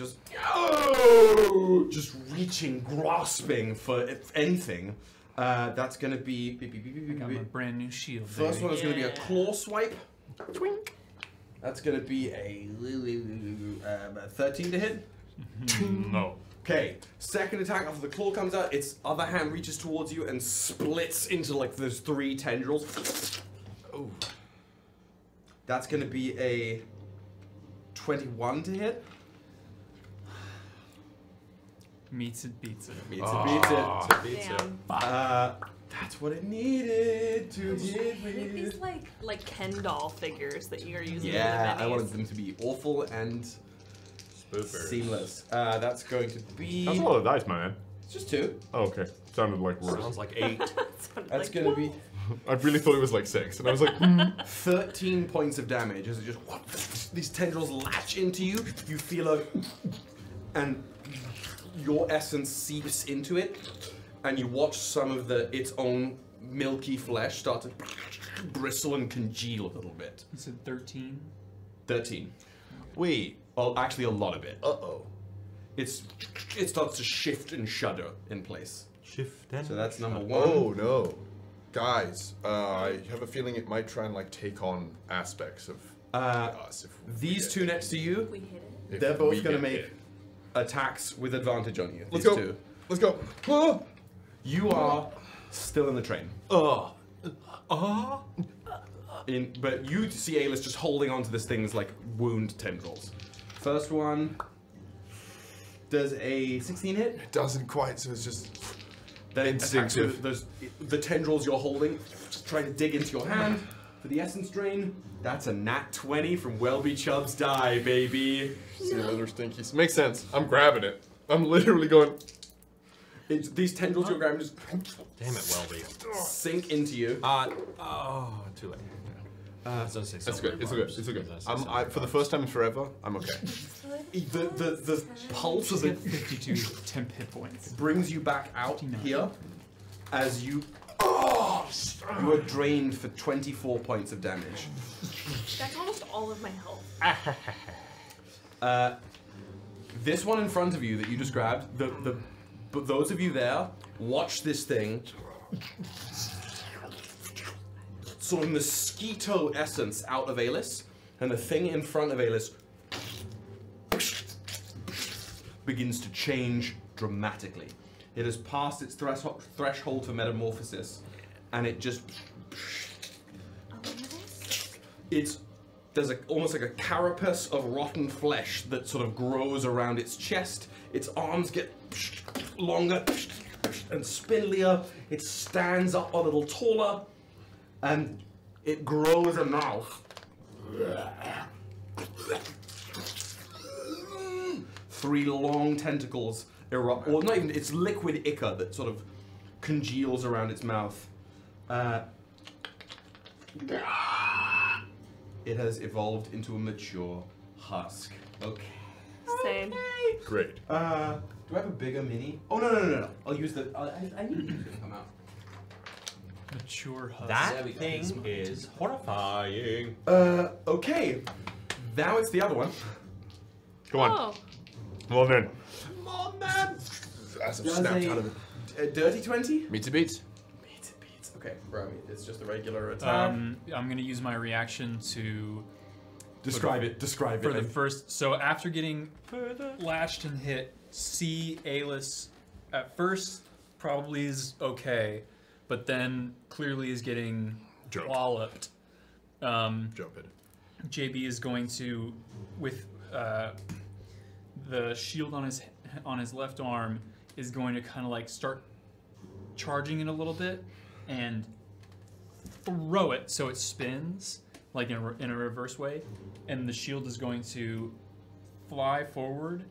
just reaching, grasping for anything. That's going to be. I got my brand new shield. First baby. one is going to be a claw swipe. Twink. That's going to be a 13 to hit. No. Okay, second attack after the claw comes out, its other hand reaches towards you and splits into like those 3 tendrils. Oh. That's gonna be a 21 to hit. Meets it, beats it. Meets it, beats it. Beats it. That's what it needed to hit with. These like Ken doll figures that you're using. Yeah, in the I minis. wanted them to be awful and seamless. That's going to be. That's a lot of dice, my man. It's just 2. Oh, okay. Sounded like worse. Sounds like 8. That's gonna be. I really thought it was like 6, and I was like, 13 points of damage as it just these tendrils latch into you. You feel and your essence seeps into it, and you watch some of its own milky flesh start to bristle and congeal a little bit. You said 13? 13. Wait. Oh, actually, a lot of it. Uh-oh. It starts to shift and shudder in place. Shift and so that's number 1. Oh no, guys! I have a feeling it might try and like take on aspects of us. If these 2 next to you, If they're both we going to get make hit. attacks with advantage on you. Let's These go. 2. Let's go. Oh. You are still in the train. But you see Aelys just holding onto this thing's like wound tendrils. First one does a 16 hit. It doesn't quite, so it's just Then instinctive. The tendrils you're holding trying to dig into your hand for the essence drain. That's a nat 20 from Welby Chubb's die, baby. See another stinky. Makes sense. I'm grabbing it. I'm literally going. These tendrils you're grabbing just Damn it, Welby. sink into you. Too late. That's good. It's good. It's good. For the first time in forever, I'm okay. The pulse of it 52 temp hit points brings you back out here as you are drained for 24 points of damage. That's almost all of my health. This one in front of you that you just grabbed, but those of you there, watch this thing. Sort of mosquito essence out of Aelys, and the thing in front of Aelys begins to change dramatically. It has passed its threshold for metamorphosis, and it just there's almost like a carapace of rotten flesh that sort of grows around its chest. Its arms get longer and spindlier. It stands up a little taller, and it grows a mouth. 3 long tentacles erupt, or not even, it's liquid ichor that sort of congeals around its mouth. It has evolved into a mature husk. Okay. Same. Great. Do I have a bigger mini? Oh, no. I'll use the, I need to come out. Mature husk. That thing is horrifying. Okay. Now it's the other one. Come on. Oh. Well then. Come on, man. As I've snapped out of it. A dirty 20? Meets a beats. Okay, right. It's just a regular attack. I'm gonna use my reaction to Describe it. for the first. So after getting lashed and hit, see Aelys at first probably is okay, but then clearly is getting walloped. Jump it. JB is going to, with the shield on his left arm, is going to kind of like start charging it a little bit and throw it so it spins like in a reverse way, and the shield is going to fly forward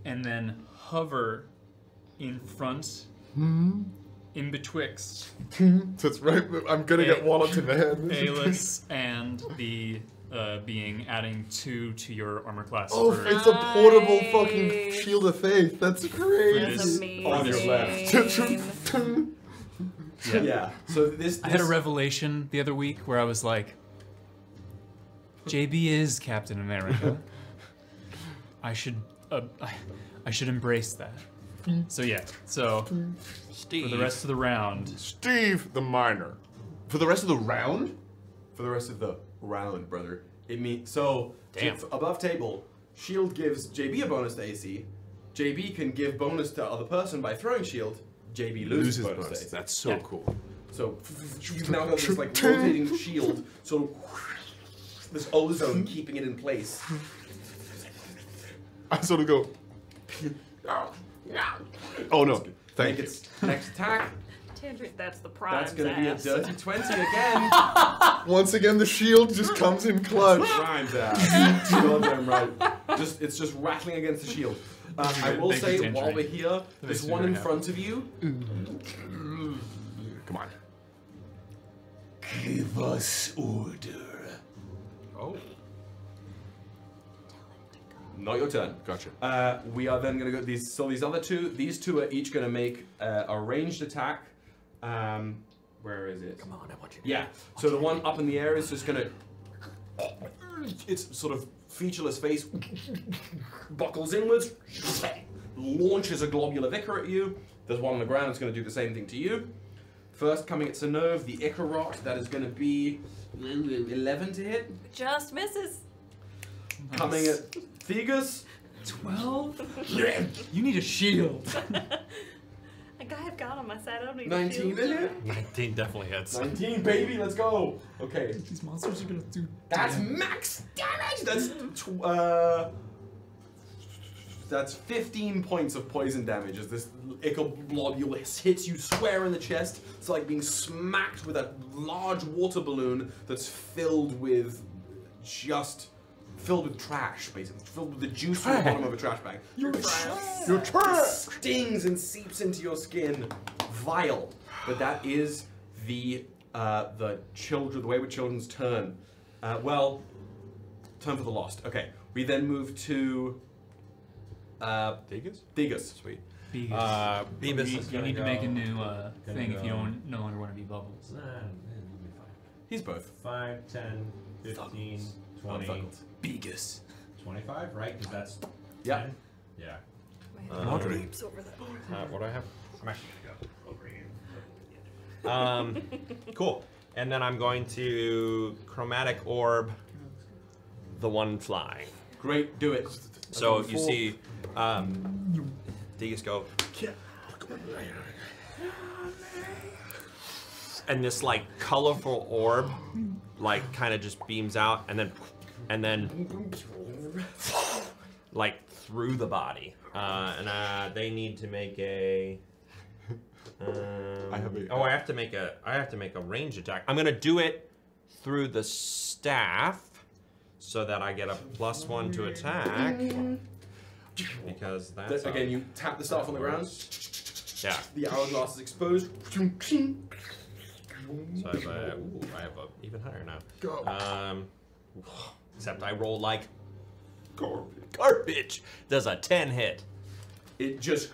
and then hover in front, in betwixt. That's right. I'm gonna get walloped in the head. Aelys and the being, adding 2 to your armor class. Oh, for- it's a portable fucking shield of faith. That's crazy. That's on your left. Yeah. So this I had a revelation the other week where I was like, JB is Captain America. I should embrace that. So yeah. So Steve. for the rest of the round, Steve the Miner. For the rest of the round? For the rest of the round, brother. It means so. Damn. Above table, shield gives JB a bonus to AC. JB can give bonus to other person by throwing shield, JB loses bonus. bonus. That's so cool. So you've now got this like rotating shield, so this ozone keeping it in place. I sort of go. Oh no! Thank you. Its next attack. Tangerine, that's the prize. That's going to be a dirty 20 again. Once again, the shield just comes in clutch. Rhymes ass. Goddamn right. It's just rattling against the shield. I will say, while we're here, there's one in front of you. Come on. Give us order. Oh. Not your turn. Gotcha. We are then going to go these. So these other two, these two are each going to make a ranged attack. Where is it? Come on, I want you. Yeah. So the one up in the air is just going to. Its sort of featureless face buckles inwards, launches a globular vicar at you. There's one on the ground that's going to do the same thing to you. First coming at Synnove, the Icarot, that is going to be 11 to hit. Just misses. Nice. Coming at Thegus. 12? You need a shield. A guy I've got on my side, I don't need 19 to hit. 19 definitely hits. 19, baby, let's go. Okay. These monsters are gonna do. That's max damage. That's 15 points of poison damage as this ichor globule hits you square in the chest. It's like being smacked with a large water balloon that's filled with trash, basically. Filled with the juice from the bottom of a trash bag. Your trash stings and seeps into your skin. Vile. But that is the Wayward Children's turn. Turn for the Lost. Okay. We then move to Thegus. Sweet. Beavis. You need to make a new thing if you don't no longer want to be Bubbles. He's both. 5, 10, 15, 20. Begus. 25, right? Because that's. Yeah. 10? Yeah. What do I have? I'm actually gonna go. Cool. And then I'm going to chromatic orb the one flying. Great, do it. So you see, Thegus go, and this like colorful orb, like kind of just beams out, and then like through the body, and they need to make a. I have to make a range attack. I'm gonna do it through the staff, so that I get a +1 to attack. Because that's again, you tap the staff on the ground. Yeah. The hourglass is exposed. So I have a even higher now. Go. Except I roll like garbage. Does a 10 hit? It just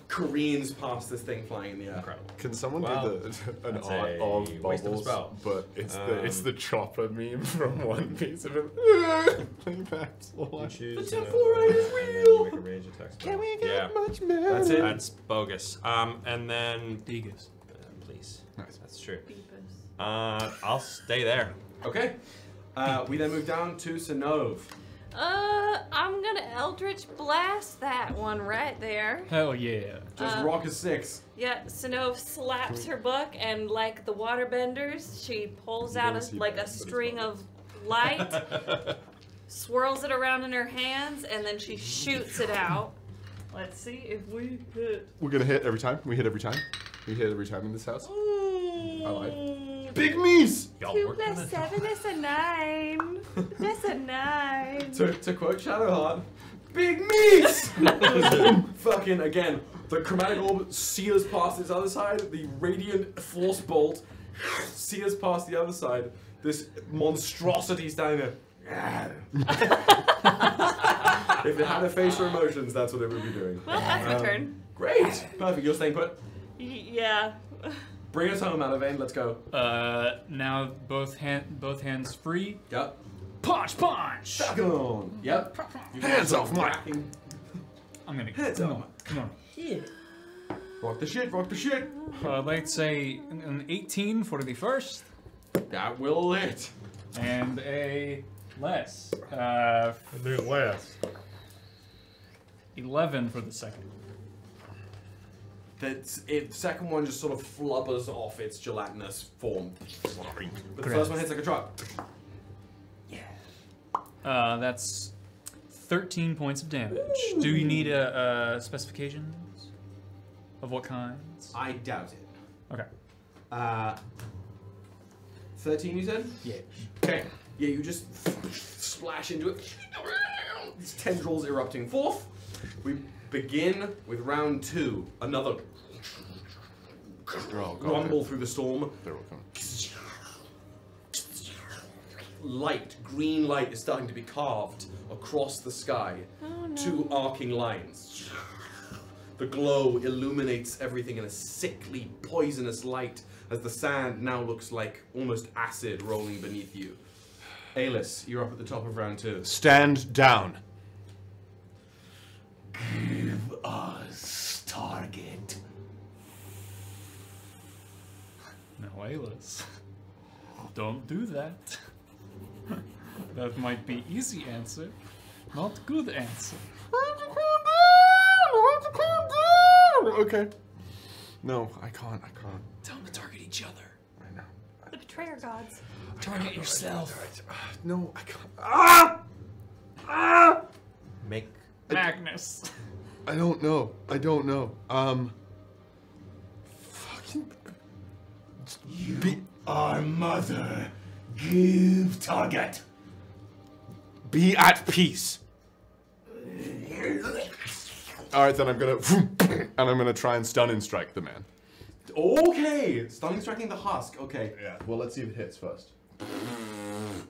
careens past this thing flying in the air. Incredible. Can someone do an art of bubbles? But it's the chopper meme from One Piece of him. Choose the temporal is real. Make a range attack spell. Can we get much better? That's it. That's bogus. And then Thegus. Please. Nice. That's true. I'll stay there. Okay. We then move down to Synnove. I'm gonna Eldritch Blast that one right there. Hell yeah. Just rock a 6. Yeah, Synnove slaps her book, and like the waterbenders, she pulls out a string of light, swirls it around in her hands, and then she shoots it out. Let's see if we hit. We're gonna hit every time. We hit every time. We hit every time in this house. I lied. Big me's! 2 + 7 is a 9. That's a 9. To quote Shadowheart, big me's! Fucking again, the chromatic orb sears past this other side, the radiant force bolt sears past the other side. This monstrosity standing there. If it had a face or emotions, that's what it would be doing. Well, that's my turn. Great! Perfect, you're staying put. Yeah. Bring us home, Alavane, let's go. Now both hands free. Yep. Punch! Back on! Yep. Hands off, Mike! I'm gonna Hands come off. on. Come on. Rock the shit, rock the shit! Let's say an 18 for the first. That will hit. And a less. Do less. 11 for the second. The second one just sort of flubbers off its gelatinous form. But the first one hits like a truck. That's 13 points of damage. Do you need specifications of what kinds? I doubt it. Okay. 13, you said? Yeah. Okay. Yeah, you just splash into it. These tendrils erupting forth. We begin with round 2. Another rumble through the storm. Light, green light is starting to be carved across the sky. Oh, no. 2 arcing lines. The glow illuminates everything in a sickly, poisonous light as the sand now looks like almost acid rolling beneath you. Aelys, you're up at the top of round 2. Stand down. Give us target. No, Aelys. Don't do that. That might be easy answer, not good answer. Okay. No, I can't. Tell them to target each other. I know. The betrayer gods. Target yourself. No, I can't. Ah! Make Magnus. I don't know. Fucking. You are mother. Give target. Be at peace. Alright, then I'm gonna try and stun and strike the man. Okay! Stunning striking the husk. Okay. Yeah. Well, let's see if it hits first.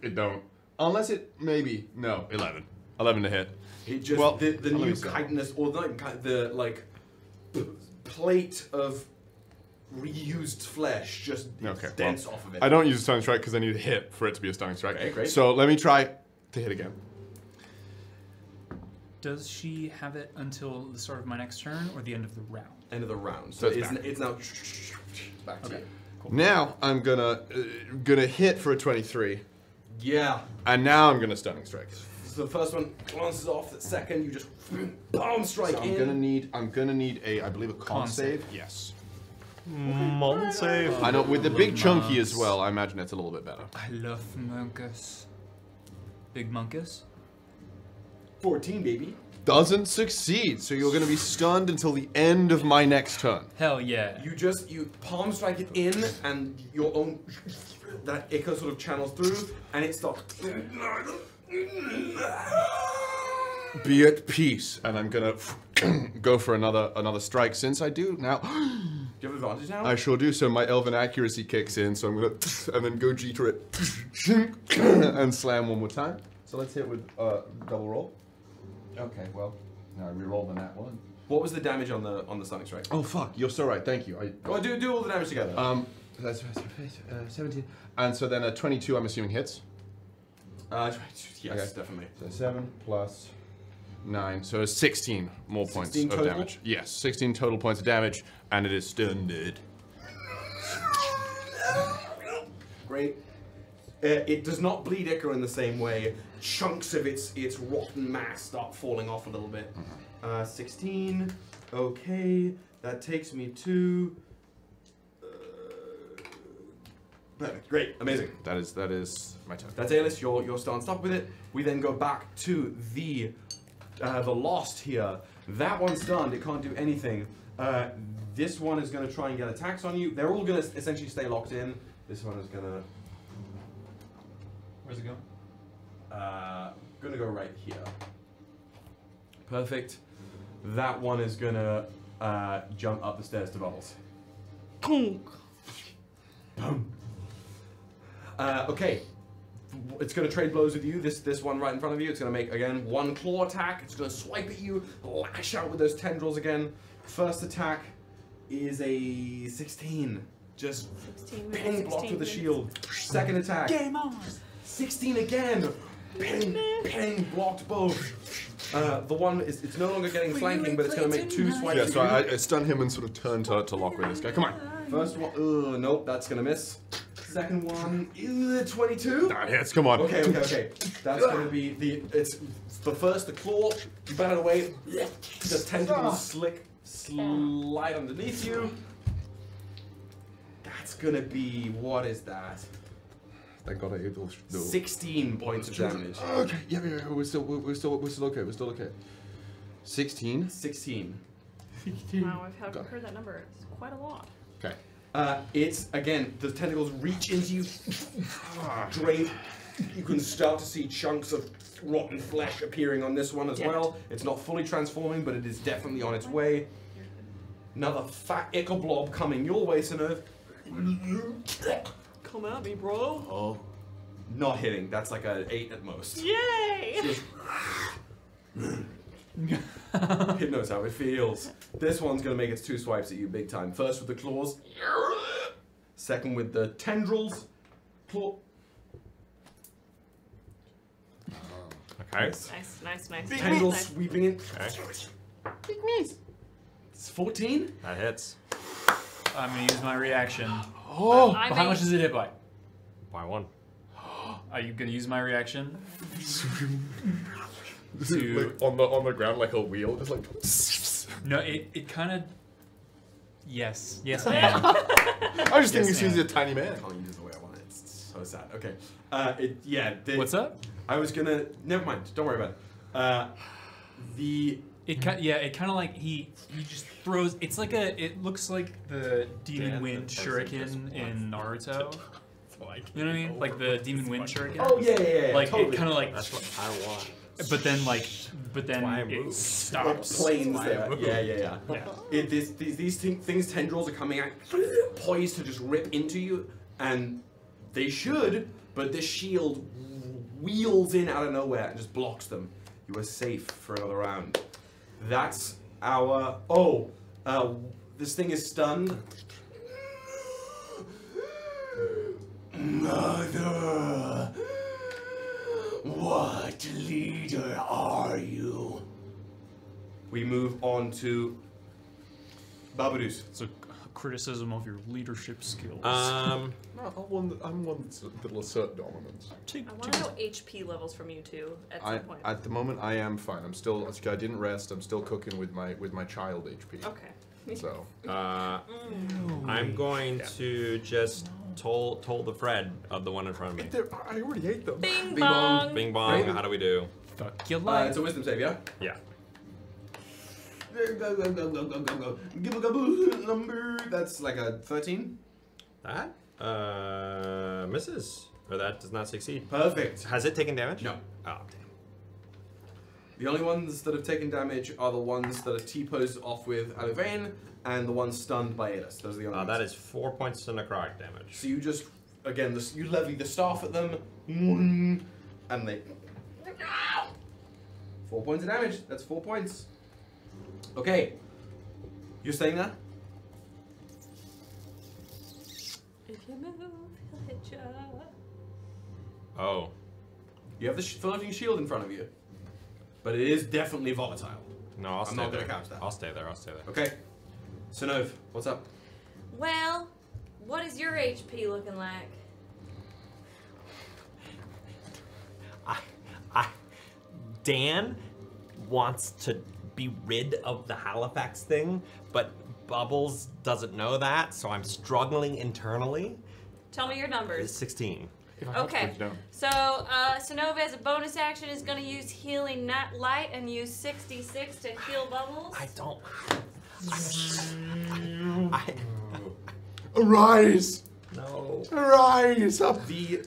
It don't. Unless it maybe. No, 11. 11 to hit. It just well, the new chitinous, or the like plate of reused flesh just dents off of it. I don't use a stunning strike because I need a hit for it to be a stunning strike. Okay, great. So let me try to hit again. Does she have it until the start of my next turn or the end of the round? End of the round. So it's now back to you. Cool. Now I'm gonna hit for a 23. Yeah. And now I'm gonna stunning strike. So the first one glances off. The second, you just palm strike So in. I'm gonna need a, I believe, a con save. Yes. Mon save. I know with the big chunky as well. I imagine it's a little bit better. I love Monkus. Big Monkus. 14, baby. Doesn't succeed, so you're gonna be stunned until the end of my next turn. Hell yeah. You palm strike it in, and your own that echo sort of channels through, and it starts. Be at peace, and I'm gonna go for another strike. Since I do now, do you have advantage now? I sure do. So my elven accuracy kicks in. So I'm gonna and then go jeter it and slam one more time. So let's hit with double roll. Okay, well now I reroll the nat one. What was the damage on the stunning strike? Oh fuck, you're so right. Thank you. Well, do all the damage together. That's 17, and so then a 22. I'm assuming hits. Yes, okay. definitely. So 7 plus 9, so 16 more points 16 of total? damage. Yes, 16 total points of damage, and it is stunned. Great. It does not bleed Icar in the same way. Chunks of its rotten mass start falling off a little bit. 16. Okay, that takes me to. Perfect. Great. Amazing. That is my turn. That's Aelys. You're still on top with it. We then go back to the Lost here. That one's stunned. It can't do anything. This one is going to try and get attacks on you. They're all going to essentially stay locked in. This one is going to. Where's it going? Going to go right here. Perfect. That one is going to jump up the stairs to Bubbles. Boom. Okay. It's going to trade blows with you. This one right in front of you. It's going to make, again, one claw attack. It's going to swipe at you, lash out with those tendrils again. First attack is a 16. Just ping blocked with the shield. Second attack. Game on! 16 again. Ping, ping, blocked both. The one is, it's no longer getting flanking, but it's going to make 2 swipes. Yeah, so I stun him and sort of turn to lock with this guy. Come on. First one, nope, that's going to miss. Second one is 22. That hits. Come on. Okay. That's gonna be the. It's the first. The claw. You bat it away. The tentacles slide underneath you. That's gonna be. What is that? Thank God I ate those. 16 points of damage. Okay. Yeah. We're still okay. We're still okay. 16. 16. Wow, I've heard that number. It's quite a lot. Okay. It's again. The tentacles reach into you. Drape. You can start to see chunks of rotten flesh appearing on this one as well. It's not fully transforming, but it is definitely on its way. Another fat ichor blob coming your way, Synnove. Come at me, bro. Oh. Not hitting. That's like an 8 at most. Yay! It knows how it feels. This one's gonna make its 2 swipes at you big time. First with the claws. Second with the tendrils. Claw. Okay. Nice. Tendrils sweeping in. Okay. It's 14. That hits. I'm gonna use my reaction. Oh! How much does it hit by? By 1. Are you gonna use my reaction? Like on the ground like a wheel, just like. No, it kind of. Yes, I am. I was just thinking he's a tiny man. I can't use it the way I want it. It's so sad. Okay. What's up? I was gonna. Never mind. Don't worry about it. It kind of like he just throws. It's like it looks like the Demon Wind Shuriken in Naruto. You know what I mean? Like the Demon Wind Shuriken. Oh yeah. Like totally. it kind of like. That's what I want. But then it stops. Planes there. Yeah. These things tendrils are coming out, poised to just rip into you, and they should, but this shield wheels in out of nowhere and just blocks them. You are safe for another round. That's our. This thing is stunned. Mother, what leader are you? We move on to Babadus. It's a criticism of your leadership skills. No, I'm one that'll assert dominance. I want to know HP levels from you two at some point. At the moment, I am fine. I'm still. I didn't rest. I'm still cooking with my child HP. Okay. So. I'm going to just toll the Fred of the one in front of me. I already ate them. Bing bong. Bing bong. How do we do? Fuck your life. It's a wisdom save, yeah? Yeah. Go. Give a number. That's like a 13. That misses. Or that does not succeed. Perfect. Has it taken damage? No. Oh, damn. The only ones that have taken damage are the ones that are T-posed off with Iridia Thane and the ones stunned by Aelys. Those are the only ones. That is 4 points of necrotic damage. So you just, again, you levy the staff at them, and they... 4 points of damage. That's 4 points. Okay. You're staying there? If you move, he'll hit you. Oh. You have the floating shield in front of you. But it is definitely volatile. No, I'll stay I'm not there. going to count that. I'll stay there. Okay. Synnove, what's up? Well, what is your HP looking like? Dan wants to be rid of the Halifax thing, but Bubbles doesn't know that, so I'm struggling internally. Tell me your numbers. 16. Okay, so Synnove as a bonus action is going to use Healing Light and use 66 to heal Bubbles. I don't... Arise! No. Arise! Up the...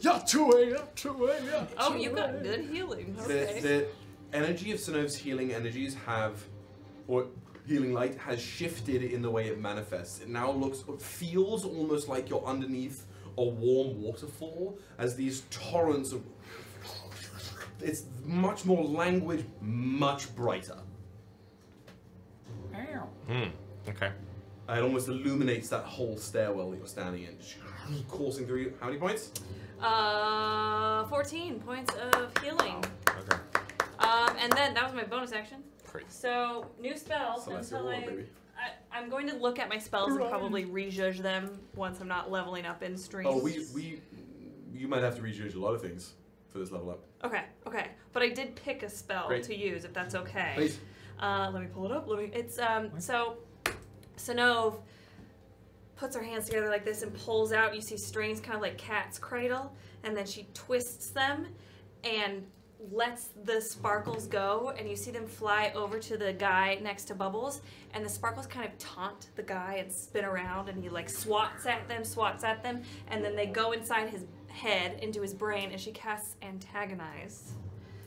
Oh, you got good healing. Okay. The energy of Synnove's healing energies healing light has shifted in the way it manifests. It now feels almost like you're underneath a warm waterfall as these torrents of... It's much more languid, much brighter. Okay. It almost illuminates that whole stairwell that you're standing in. Coursing through you. How many points? 14 points of healing. Okay. And then that was my bonus action. Great. So new spell Celestial until War, baby. I'm going to look at my spells and probably rejudge them once I'm not leveling up in streams. Oh, you might have to rejudge a lot of things for this level up. Okay, okay. But I did pick a spell to use, if that's okay. Please. Let me pull it up. It's so Synnove puts her hands together like this and pulls out. You see strings, kind of like cat's cradle, and then she twists them and lets the sparkles go, and you see them fly over to the guy next to Bubbles, and the sparkles kind of taunt the guy and spin around, and he like swats at them, and then they go inside his head into his brain, and she casts Antagonize.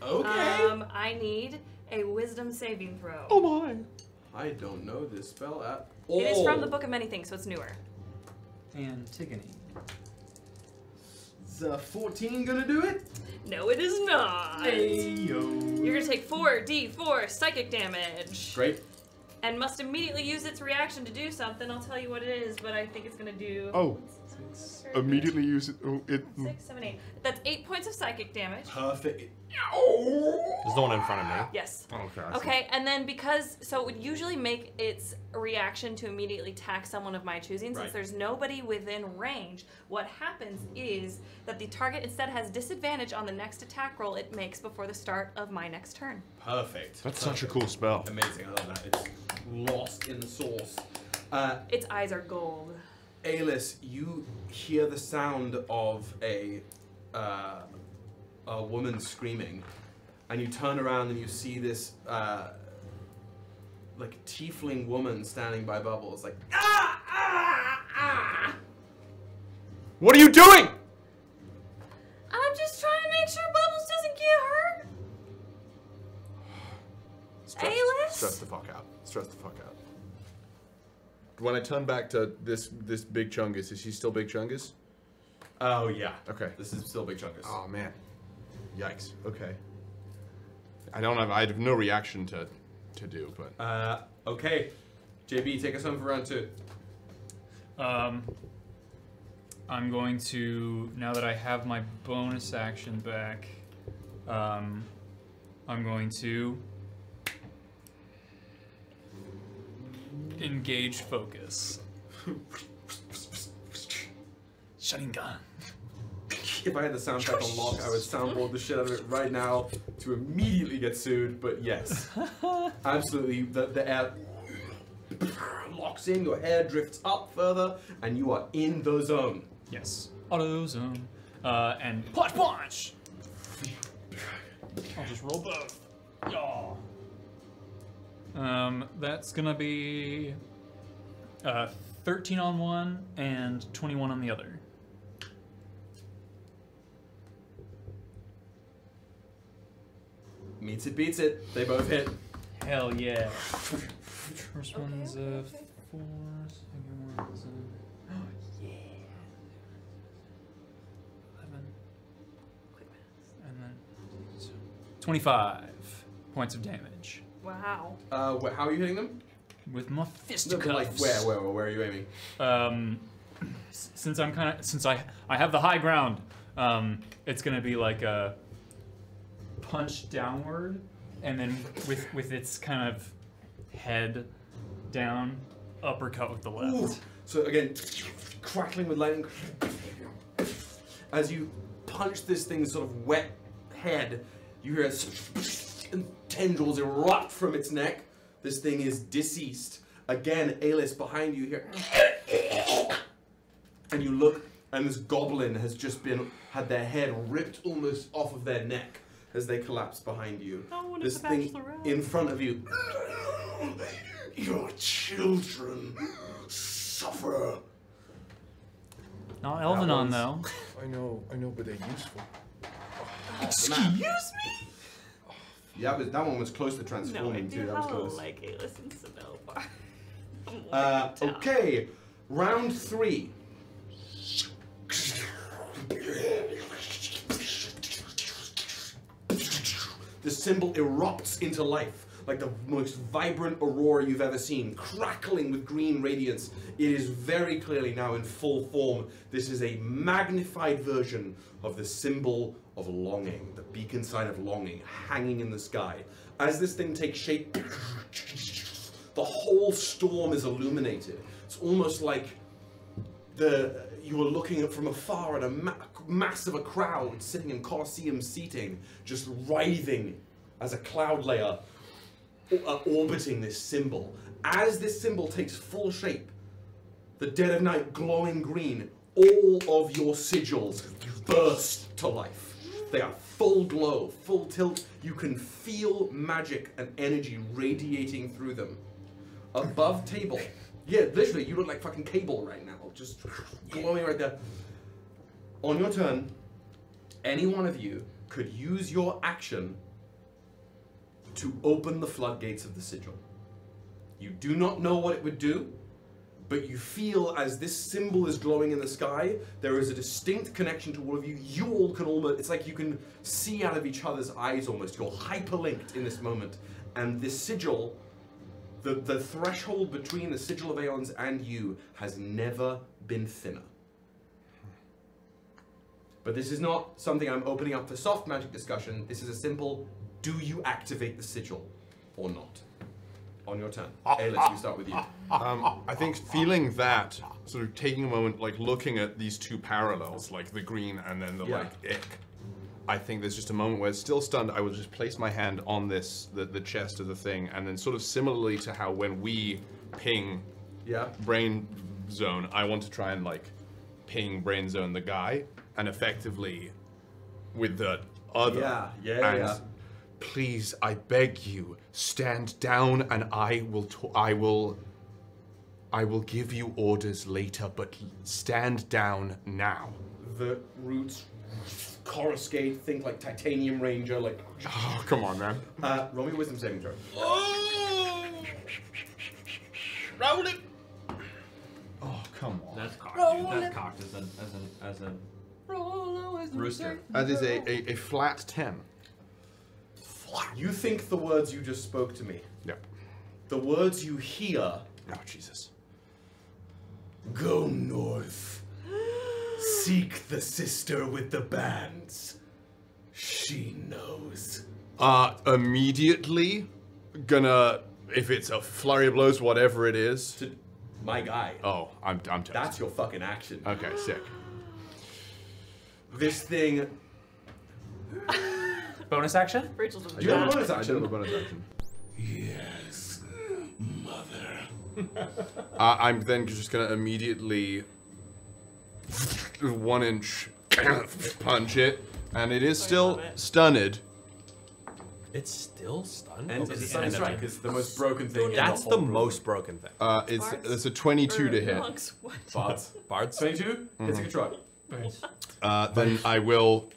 Okay. I need a Wisdom saving throw. Oh my! I don't know this spell at all. It is from the Book of Many Things, so it's newer. Antigone. Is 14 gonna do it? No, it is not. Hey, yo. You're gonna take 4d4 psychic damage. Great. And must immediately use its reaction to do something. I'll tell you what it is, but I think it's gonna do. Oh. Immediately use it. Oh, 6, 7, 8. That's 8 points of psychic damage. Perfect. There's no one in front of me. Yes. Okay. Okay, and then so it would usually make its reaction to immediately attack someone of my choosing. Since there's nobody within range, what happens is that the target instead has disadvantage on the next attack roll it makes before the start of my next turn. Perfect. That's such a cool spell. Amazing. I love that. It's lost in the sauce. Its eyes are gold. Aelys, you hear the sound of a woman screaming, and you turn around and you see this like tiefling woman standing by Bubbles, like What are you doing? I'm just trying to make sure Bubbles doesn't get hurt. Aelys? Stress the fuck out. Stress the fuck out. When I turn back to this Big Chungus, is she still Big Chungus? Oh yeah. Okay. This is still Big Chungus. Oh man. Yikes. Okay. I have no reaction to do, but okay. JB, take us home for round 2. I'm going to, now that I have my bonus action back, I'm going to engage focus. Shutting gun. If I had the soundtrack on lock, I would soundboard the shit out of it right now to immediately get sued, but yes. Absolutely, the air locks in, your hair drifts up further, and you are in the zone. Yes. Auto zone. And punch! I'll just roll both. Yaw. That's gonna be 13 on one and 21 on the other. Meets it, beats it. They both hit. Hell yeah. First one's a 4, second one's a... Oh yeah. 11. And then 25 points of damage. Wow. How are you hitting them? With my fisticuffs. No, like where are you aiming? Since I have the high ground, it's gonna be like a punch downward, and then with its kind of head down, uppercut with the left. Ooh. So again, crackling with lightning. As you punch this thing's sort of wet head, you hear tendrils erupt from its neck. This thing is deceased. Again, Aelys behind you here. And you look, and this goblin has just had their head ripped almost off of their neck as they collapse behind you. Oh, this thing in front of you. Your children suffer. Not Elvenon though. I know, but they're useful. Excuse me? Yeah, but that one was close to transforming too. That was close. Like Aelys and Synnove okay, round 3. The symbol erupts into life, like the most vibrant aurora you've ever seen, crackling with green radiance. It is very clearly now in full form. This is a magnified version of the symbol of longing, the beacon sign of longing, hanging in the sky. As this thing takes shape, The whole storm is illuminated. It's almost like you were looking from afar at a mass of a crowd sitting in Colosseum seating, just writhing as a cloud layer orbiting this symbol. As this symbol takes full shape, the dead of night glowing green, all of your sigils burst to life. They are full glow, full tilt. You can feel magic and energy radiating through them. Above table, yeah, literally, you look like fucking Cable right now, just glowing right there. On your turn, any one of you could use your action to open the floodgates of the sigil. You do not know what it would do, but you feel as this symbol is glowing in the sky, there is a distinct connection to all of you. You all can almost, it's like you can see out of each other's eyes almost. You're hyperlinked in this moment. And this sigil, the threshold between the Sigil of Aeons and you has never been thinner. But this is not something I'm opening up for soft magic discussion. This is a simple, do you activate the sigil or not? On your turn. Aelys, we start with you. I think feeling that, sort of taking a moment, like looking at these two parallels, like the green and then the like ick. I think there's just a moment where it's still stunned. I will just place my hand on this, the chest of the thing, and then sort of similarly to how when we ping brain zone, I want to try and like ping brain zone the guy, and effectively with the other. Please, I beg you, stand down, and I will give you orders later, but stand down now. The roots coruscate, think like Titanium Ranger, like. Oh, come on, man. Roll me a wisdom saving throw. Oh! Roll it! Oh, come on. That's cocked. Roll That's it. cocked as a rooster. That is a flat 10. You think the words you just spoke to me. Yep. The words you hear. Oh, Jesus. Go north. Seek the sister with the bands. She knows. Immediately gonna, if it's a flurry of blows, whatever it is. My guy. Oh, I'm toast. That's your fucking action. Okay, sick. This thing. Bonus action? Rachel's Do you have a bonus action? I do have a bonus action. Yes, mother. I'm then just gonna immediately 1 inch punch it, and it is still stunned. It's still stunned? And it's a stunning strike. It's the most broken thing. That's the most broken thing. It's a 22 to hit. Bards. 22? It's a good try. Then I will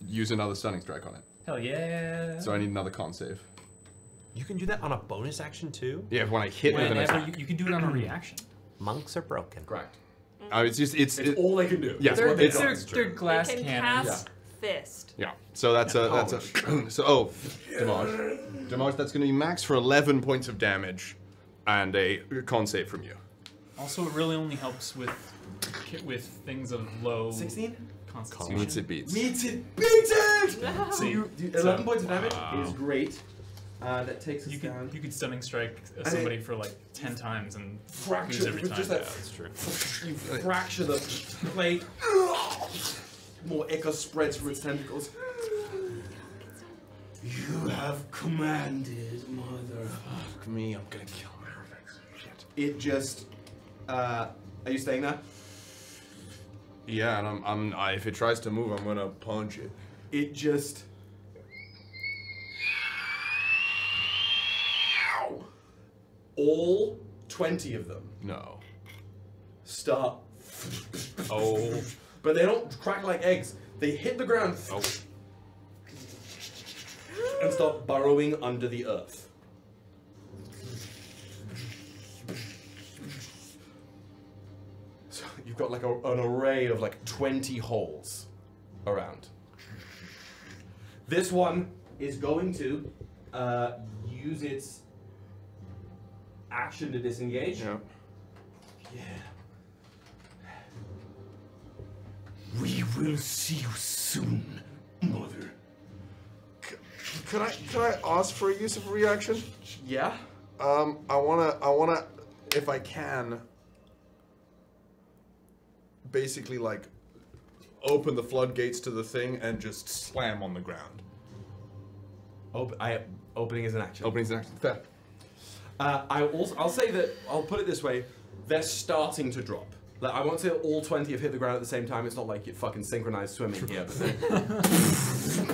use another stunning strike on it. Hell yeah. So I need another con save. You can do that on a bonus action too? Yeah, when I hit with an attack. You can do it on a reaction. Monks are broken. Correct. It's all they can do. Yes, They're glass They can cannons. cast fist. Yeah. So that's a so Damage, that's going to be max for 11 points of damage, and a con save from you. Also, it really only helps with things of low 16 constitution. Meets it beats. Meets it, beats it! So you 11 points of damage is great. That takes us down. You could stunning strike somebody for like 10 times and fracture lose every time. just that. Yeah, that's true. You fracture the plate. More echo spreads from its tentacles. You have commanded, mother. Fuck me, I'm gonna kill her. Shit. It just. Are you staying there? Yeah, and if it tries to move, I'm gonna punch it. It just. All 20 of them. No. Start. Oh. But they don't crack like eggs. They hit the ground. Oh. And start burrowing under the earth. So you've got like an array of like 20 holes around. This one is going to use its action to disengage. Yeah. Yeah. We will see you soon, mother. Can I ask for a use of reaction? Yeah. I wanna, if I can, basically like open the floodgates to the thing and just slam on the ground. Opening is an action. Opening is an action. Fair. I'll say that, I'll put it this way, they're starting to drop. Like, I won't say that all 20 have hit the ground at the same time. It's not like you're fucking synchronized swimming here.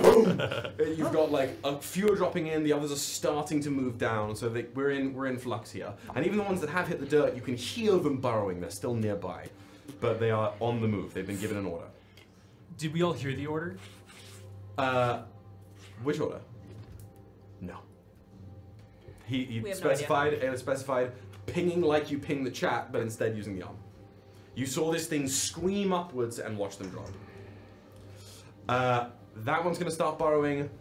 Boom! You've got like a few are dropping in, the others are starting to move down. So we're in flux here. And even the ones that have hit the dirt, you can hear them burrowing. They're still nearby, but they are on the move. They've been given an order. Did we all hear the order? Which order? No. He We have specified, Aelys specified, pinging like you ping the chat, but instead using the arm. You saw this thing scream upwards and watch them drop. That one's going to start burrowing.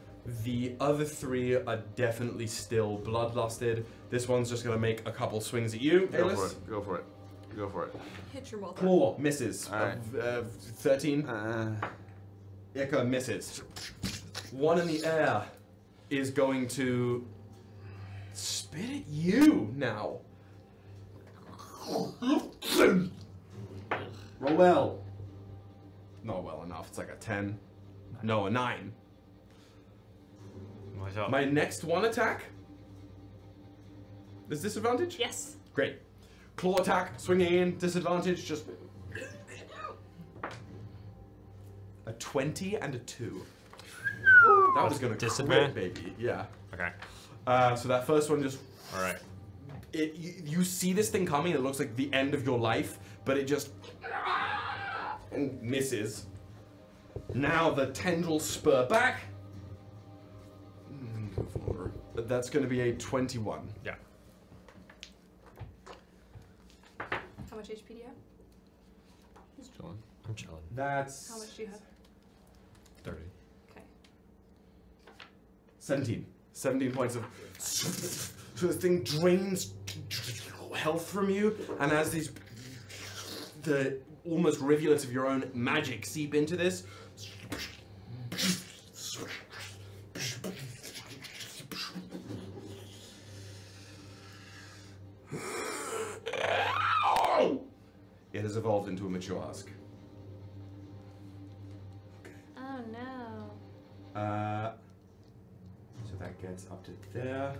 The other three are definitely still bloodlusted. This one's just going to make a couple swings at you, Go Aelys. for it. Go for it. Go for it. Hit your mother. Claw misses. All right. 13. Ika misses. One in the air is going to spit at you now. Roll well. Not well enough. It's like a 10. No, a 9. My next one attack. Is disadvantage? Yes. Great. Claw attack, swinging in, disadvantage, just... A 20 and a 2. That was gonna crit, baby. Yeah. Okay. So that first one just... Alright. You see this thing coming, it looks like the end of your life, but it just... and misses. Now the tendrils spur back. But that's going to be a 21. Yeah. How much HP do you have? He's chilling. I'm chilling. That's... How much do you have? 30. Okay. 17. 17 points of... So this thing drains health from you, and as these... the almost rivulets of your own magic seep into this... It has evolved into a mature husk. Oh no. So that gets up to there.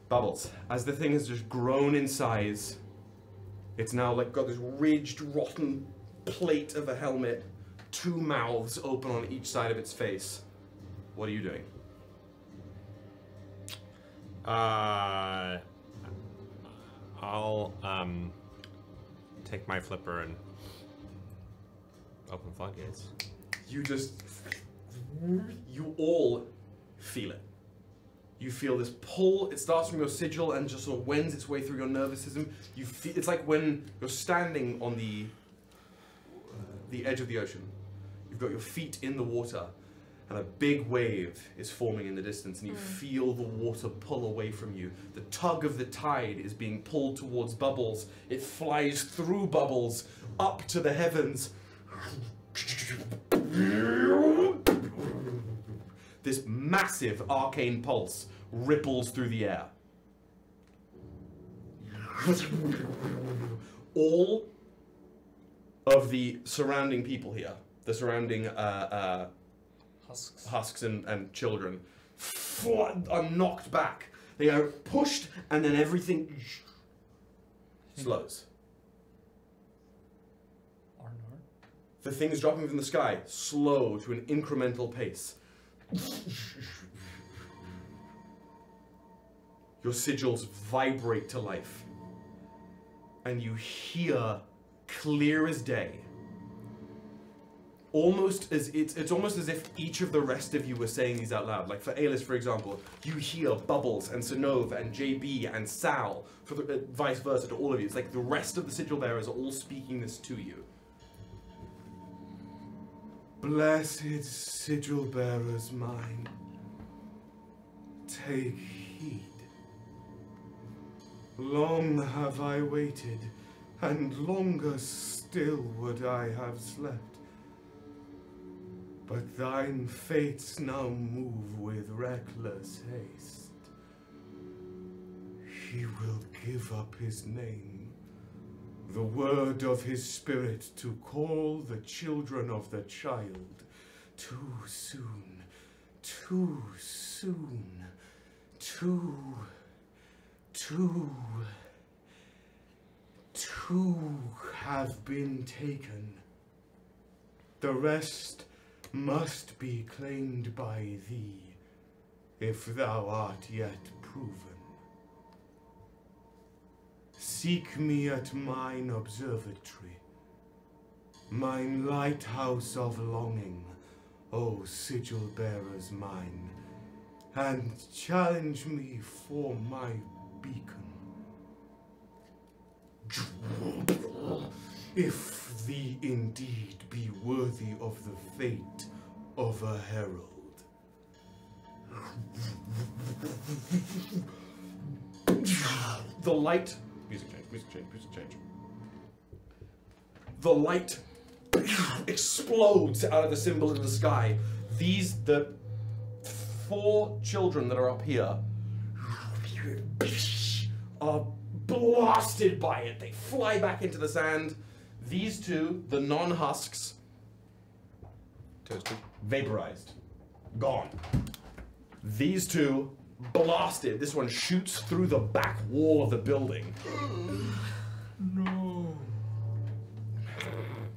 Bubbles. As the thing has just grown in size, it's now like got this ridged, rotten plate of a helmet, 2 mouths open on each side of its face. What are you doing? I'll take my flipper and open floodgates. You all feel it. You feel this pull. It starts from your sigil and just sort of wends its way through your nervous system. You feel it's like when you're standing on the edge of the ocean. You've got your feet in the water, and a big wave is forming in the distance, and you feel the water pull away from you. The tug of the tide is being pulled towards Bubbles. It flies through Bubbles, up to the heavens. This massive arcane pulse ripples through the air. All of the surrounding people here, the surrounding husks and children, are knocked back. They are pushed, and then everything slows. The things dropping from the sky slow to an incremental pace. Your sigils vibrate to life, and you hear clear as day. Almost as it's almost as if each of the rest of you were saying these out loud. Like for Aelys, for example, you hear Bubbles and Synnove and JB and Sal, for the vice versa to all of you. It's like the rest of the sigil bearers are all speaking this to you. Blessed sigil bearers mine, take heed. Long have I waited, and longer still would I have slept. But thine fates now move with reckless haste. he will give up his name, the word of his spirit to call the children of the child. Too soon, too soon, two have been taken. The rest must be claimed by thee, if thou art yet proven. Seek me at mine observatory, mine lighthouse of longing, O sigil bearers mine, and challenge me for my beacon. If thee indeed be worthy of the fate of a herald. The light. Music change. The light explodes out of the symbol in the sky. The 4 children that are up here are blasted by it. They fly back into the sand. These 2, the non-husks, toasted, vaporized, gone. These 2 blasted. This one shoots through the back wall of the building. No.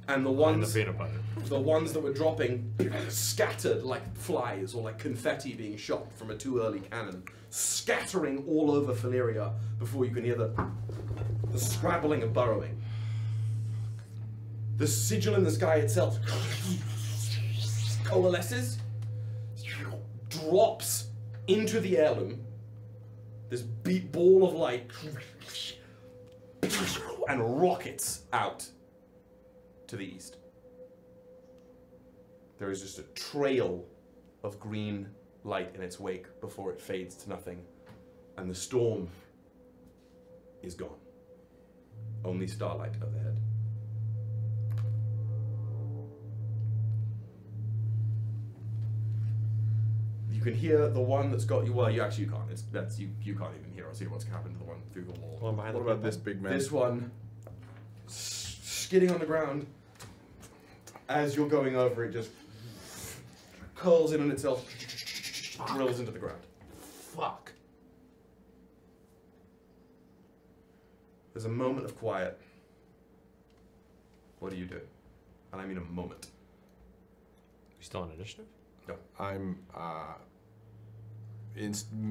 And the ones, the peanut butter. The ones that were dropping, scattered like flies or like confetti being shot from a too early cannon, scattering all over Xilyria before you can hear the scrabbling and burrowing. The sigil in the sky itself coalesces, drops into the heirloom, this ball of light, and rockets out to the east. There is just a trail of green light in its wake before it fades to nothing, and the storm is gone. Only starlight overhead. You can hear the one that's got you. Well, you can't. You can't even hear. I'll see what's happened to the one through the wall. What about this big man? This one, skidding on the ground. As you're going over, it just curls in on itself, drills into the ground. Fuck. There's a moment of quiet. What do you do? And I mean a moment. We still on initiative? No. I'm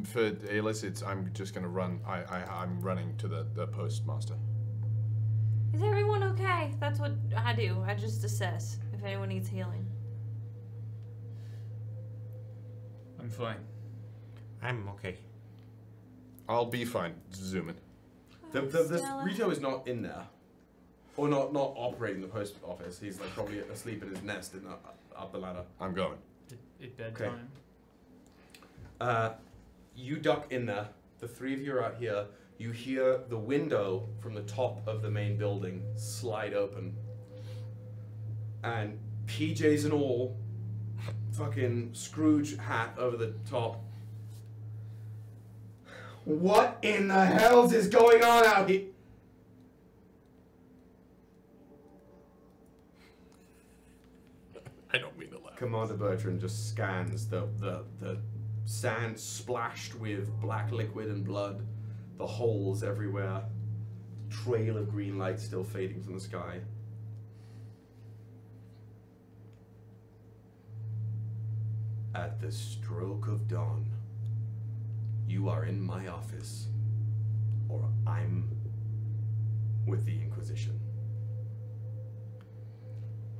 for Aelys, I'm just gonna run. I'm running to the postmaster. Is everyone okay? That's what I do. I just assess if anyone needs healing. I'm fine. I'm okay. I'll be fine. Zoom in. This Rito is not in there, or not operating the post office. He's like probably asleep in his nest in up the ladder. I'm going. At bedtime. You duck in there. The 3 of you are out here. You hear the window from the top of the main building slide open. And PJs and all, fucking Scrooge hat over the top. What in the hells is going on out here? I don't mean to laugh. Commander Bertrand just scans the sand splashed with black liquid and blood, the holes everywhere, trail of green light still fading from the sky. At the stroke of dawn, you are in my office, or I'm with the Inquisition.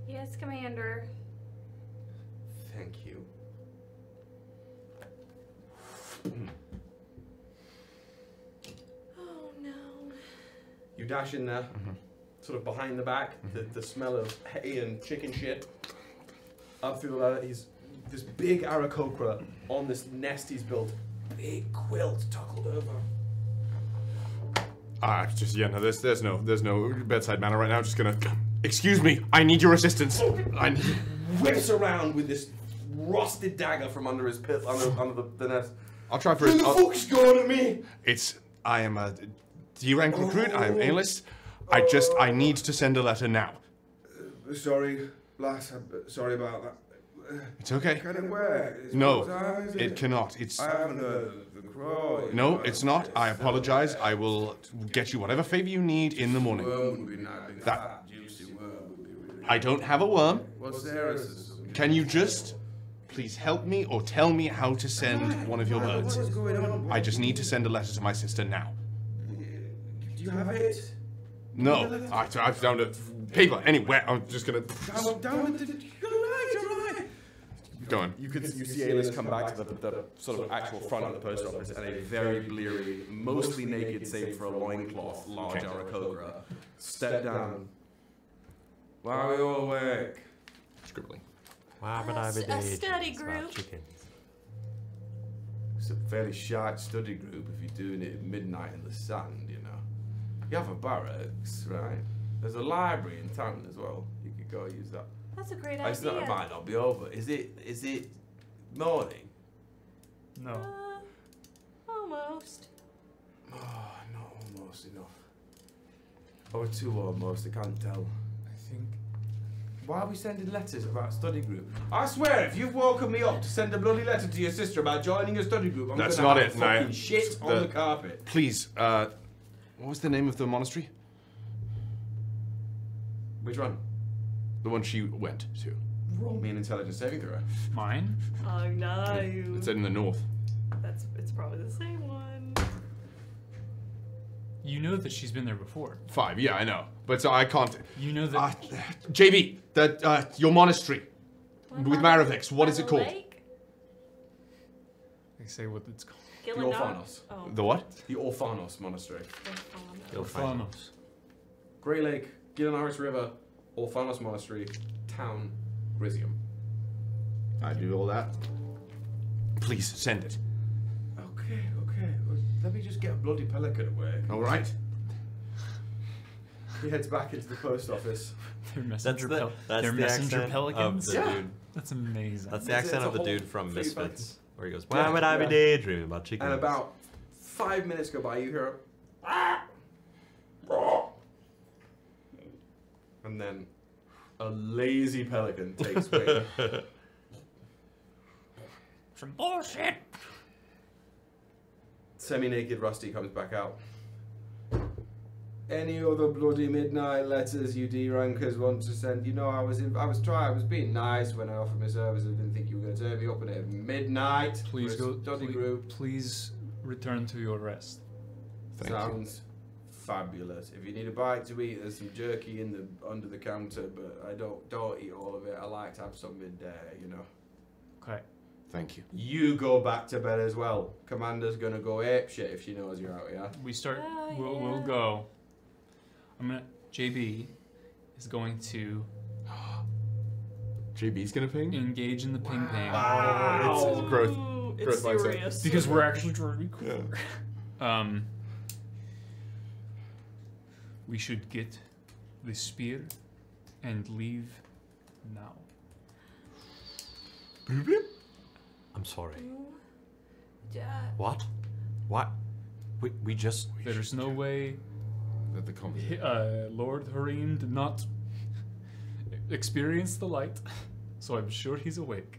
Yes, Commander. Thank you. Oh no. You dash in there, sort of behind the back, the smell of hay and chicken shit. Up through the ladder, he's this big Aarakocra on this nest he's built. Big quilt toggled over. Just no, there's no bedside manner right now. Just gonna. Excuse me, I need your assistance. I need. Whips around with this rusted dagger from under his pit, under the nest. I'll try for Who the fuck's going at me? It's I am a D-rank recruit. I am Aelys. I need to send a letter now. Sorry, lass. Sorry about that. It's okay. Can it work? No, it cannot. I haven't heard of the crow. No, it's not. I apologize. I will get you whatever favor you need in the morning. Worm would be nice. That juicy worm would be really I don't have a worm. What's there? Can you just please help me or tell me how to send one of your birds? What is going on? I just need to send a letter to my sister now. Do you have it? No, I've found it. Paper, anywhere. I'm just gonna. Down with the. You're right. Go on. You see Aelys come back to the sort of actual front of the post office, and a very bleary, mostly naked, save for a loincloth, large Aarakocra, step down. Why are we all awake? Scribbling. A study group. It's a fairly shy study group if you're doing it at midnight in the sand, you know. You have a barracks, right? There's a library in town as well. You could go use that. That's a great It's idea. not, it might not be over. Is it morning? No. Almost. Oh, not almost enough. Or two almost, I can't tell. I think. Why are we sending letters about study group? I swear, if you've woken me up to send a bloody letter to your sister about joining a study group, I'm That's gonna not have it, fucking no. shit on the carpet. Please, what was the name of the monastery? Which one? The one she went to. Roll me an intelligence saving throw. Mine? Oh no. It's in the north. It's probably the same one. You know that she's been there before. 5, yeah, I know. But I can't. You know that. JB, your monastery with Maravix, what is it called? They say what it's called. The Orphanos. Oh. The what? The Orphanos Monastery. Orphanos. Grey Lake, Gilanaris River, Orphanos Monastery, Town, Grizium. I do all that. Please send it. Okay. Well, let me just get a bloody pelican away. All right. He heads back into the post office. They're messenger, That's they're the messenger accent pelicans. of the dude. That's amazing. That's the accent of the dude from three Misfits, where he goes, Yeah, "Why would I be yeah. daydreaming about chickens?" And about 5 minutes go by, you hear and then a lazy pelican takes wing. Some bullshit. Semi-naked Rusty comes back out. Any other bloody midnight letters you D-rankers want to send? You know, I was being nice when I offered my service. I didn't think you were going to turn me up at midnight. Please for a go. study group. Please return to your rest. Sounds fabulous. If you need a bite to eat, there's some jerky in the under the counter, but I don't eat all of it. I like to have some midday, you know. Okay. Thank you. You go back to bed as well. Commander's gonna go apeshit if she knows you're out here. We start. Oh, We'll go. JB is going to. JB's gonna ping? Engage in the ping ping. Wow. It's growth. It's Growth mindset. serious. Because we're actually trying to be cool. Yeah. We should get the spear and leave now. I'm sorry. Dad. What? What? We just. There's no way that the Lord Hareem did not experience the light, so I'm sure he's awake.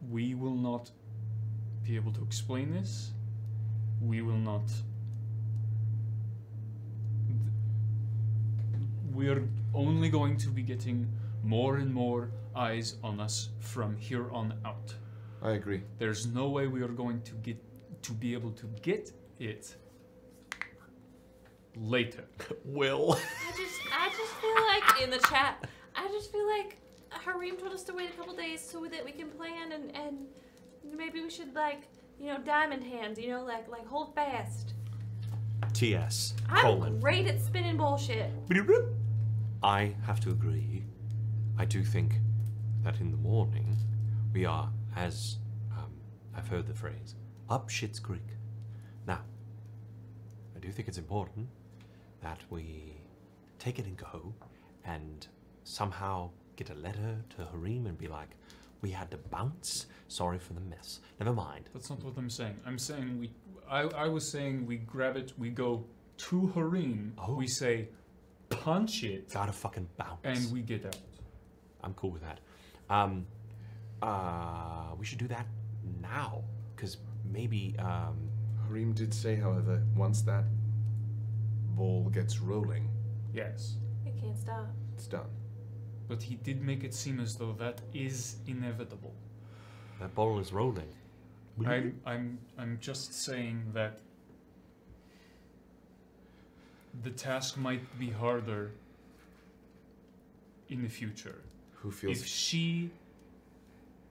We will not be able to explain this. We will not. We're only going to be getting more and more eyes on us from here on out. I agree. There's no way we are going to be able to get it later. Will. I just feel like in the chat. I just feel like Hareem told us to wait a couple days so that we can plan and maybe we should diamond hands. Like hold fast. TS. I'm great at spinning bullshit. I have to agree. I do think that in the morning we are, as I've heard the phrase, up shit's creek. Now, I do think it's important that we take it and go and somehow get a letter to Hareem and be like, we had to bounce. Sorry for the mess. Never mind. That's not what I'm saying. I'm saying I was saying we grab it, we go to Hareem, we say, punch it. Gotta fucking bounce. And we get out. I'm cool with that. We should do that now, because maybe, Hareem did say, however, once that ball gets rolling... Yes. It can't stop. It's done. But he did make it seem as though that is inevitable. That ball is rolling. I'm just saying that the task might be harder in the future. Who feels... If she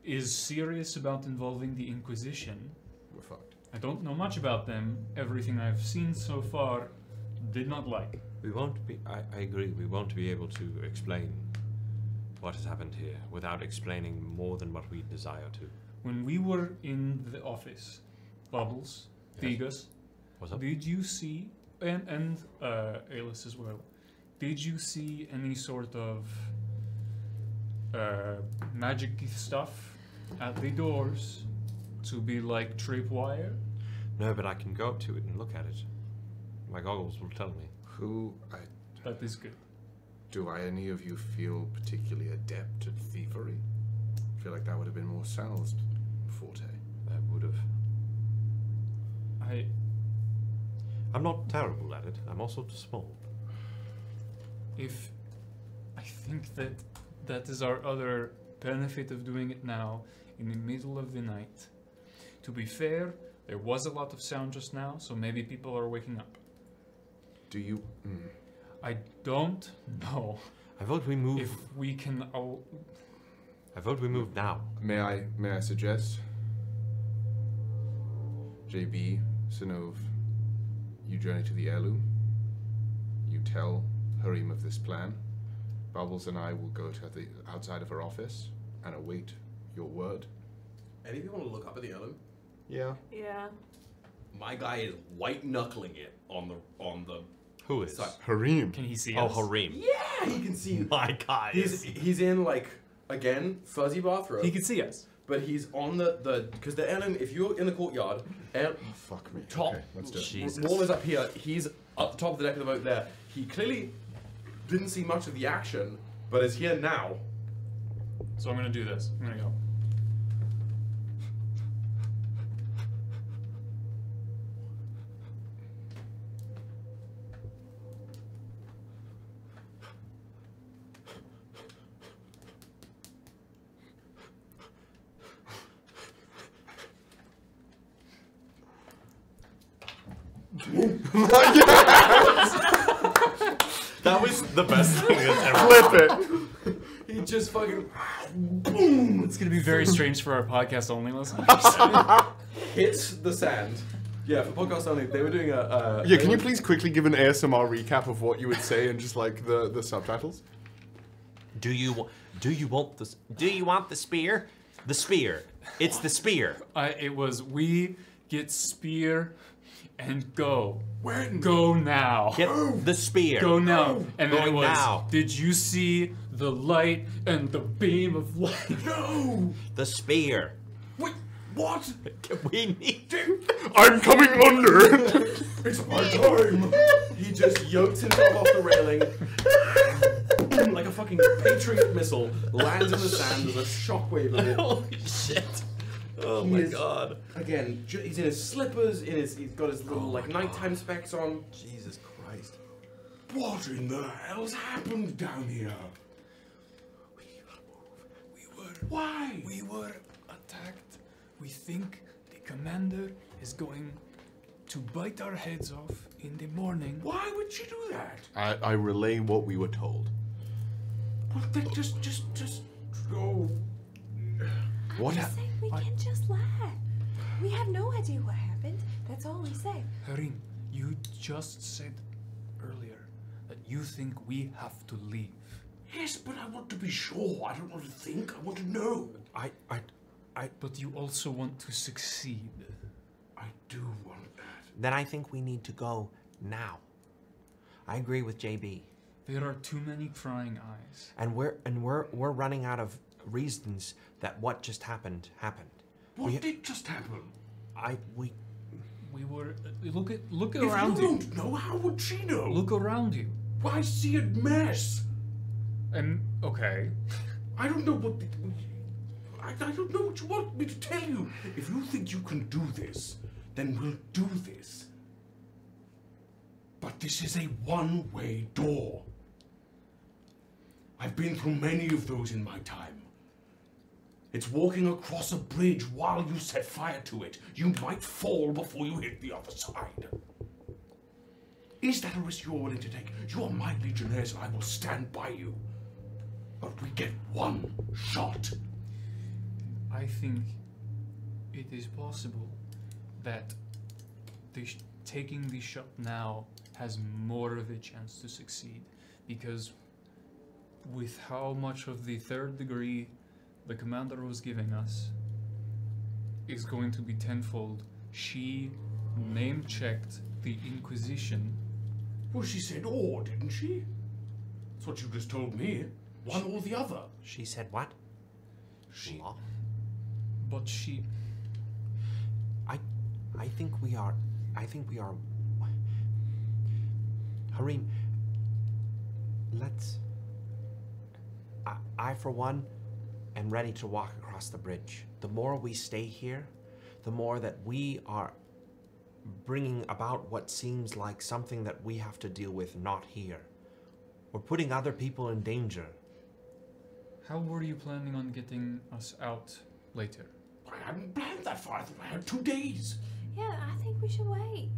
is serious about involving the Inquisition... We're fucked. I don't know much about them. Everything I've seen so far did not like. We won't be... I agree, we won't be able to explain what has happened here without explaining more than what we desire to. When we were in the office, Bubbles, Vegas, What's up? did you see, and Aelys as well, did you see any sort of magic stuff at the doors to be like tripwire? No, but I can go up to it and look at it. My goggles will tell me. That is good. Do any of you feel particularly adept at thievery? I feel like that would have been more Sal's forte. That would have. I'm not terrible at it. I'm also too small. I think that is our other benefit of doing it now, in the middle of the night. To be fair, there was a lot of sound just now, so maybe people are waking up. Do you... I don't know. I vote we move... If we can... I vote we move now. May I suggest? JB, Synnove, you journey to the heirloom. You tell Hareem of this plan. Bubbles and I will go to the outside of her office and await your word. Any of you want to look up at the heirloom? Yeah. Yeah. My guy is white knuckling it on the. Who is? Hareem. Can he see us? us? Oh, Hareem. Yeah, he can see. My guy. He's in like again fuzzy bathrobe. He can see us. But he's on the because the heirloom. If you're in the courtyard, fuck me. Top. Okay, let's do it. Jesus. Wall is up here. He's up the top of the deck of the boat there. He clearly didn't see much of the action, but is here now. So I'm gonna do this. I'm gonna go. That was the best thing that's ever. Flip it. He just fucking boom. It's gonna be very strange for our podcast only listeners. Hits the sand. Yeah, for podcast only, they were doing a. Yeah, can you please quickly give an ASMR recap of what you would say and just like the subtitles? Do you want the spear? The spear. It's the spear. It was we get spear and go. When? Go now. Get the spear. Go now. And then it Going was, now. did you see the light and the beam of light? No! The spear. Wait, what? We need to. I'm coming under. It's my time. He just yokes himself off the railing. Like a fucking Patriot missile lands in the sand. There's a shockwave of it. Holy shit. Oh He my is- god. Again, he's in his slippers. He's got his little like nighttime specs on. Jesus Christ. What in the hell's happened down here? Why? We were attacked. We think the commander is going to bite our heads off in the morning. Why would she do that? I relay what we were told. Well, then just go. What? I'm saying we can just laugh. We have no idea what happened. That's all we say. Hareem, you just said earlier that you think we have to leave. Yes, but I want to be sure. I don't want to think. I want to know. But you also want to succeed. I do want that. Then I think we need to go now. I agree with JB. There are too many prying eyes. And we're running out of reasons that what just happened. What did just happen? We were look If around you you. don't know, how would she know? Look around you. Why see a mess? Okay. I don't know what. I don't know what you want me to tell you. If you think you can do this, then we'll do this. But this is a one-way door. I've been through many of those in my time. It's walking across a bridge while you set fire to it. You might fall before you hit the other side. Is that a risk you're willing to take? You are my legionnaires and I will stand by you. But we get one shot. I think it is possible that taking the shot now has more of a chance to succeed, because with how much of the third degree the commander was giving us is going to be tenfold. She name-checked the Inquisition. Well, she said or, didn't she? That's what you just told me. One or the other. She said what? She. But she... I think we are... Hareem, let's... I, for one, am ready to walk across the bridge. The more we stay here, the more that we are bringing about what seems like something that we have to deal with not here. We're putting other people in danger. How were you planning on getting us out later? I hadn't planned that far. I thought I had 2 days. Yeah, I think we should wait.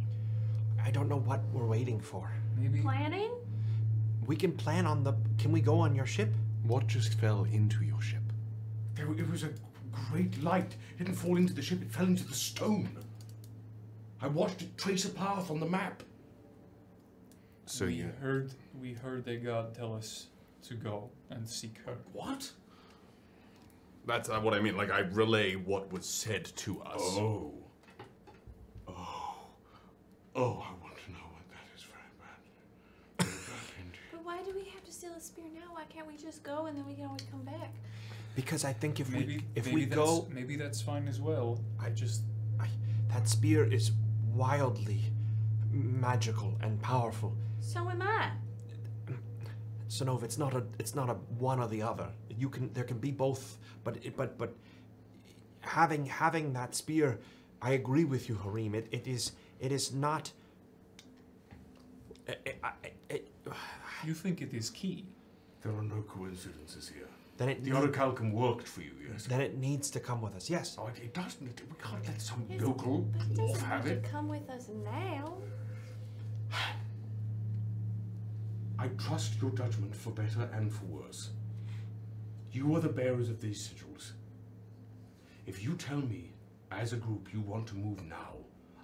I don't know what we're waiting for. Maybe... Planning? We can plan on the... Can we go on your ship? What just fell into your ship? It was a great light. It didn't fall into the ship, it fell into the stone. I watched it trace a path on the map. So we heard a god tell us to go and seek her. What? That's what I mean. Like, I relay what was said to us. Oh. Oh, I want to know what that is. Very bad. Very bad indeed. But why do we have to steal a spear now? Why can't we just go and then we can always come back? Because I think if maybe we go... Maybe that's fine as well. That spear is wildly magical and powerful. So am I. Synnove, it's not a one or the other. There can be both, but having that spear, I agree with you, Hareem. It is not. You think it is key? There are no coincidences here. Then it the orichalcum worked for you, yes? Then it needs to come with us, yes. Oh, it doesn't. We can't let some local dwarf have it. Come with us now. I trust your judgment for better and for worse. You are the bearers of these sigils. If you tell me, as a group, you want to move now,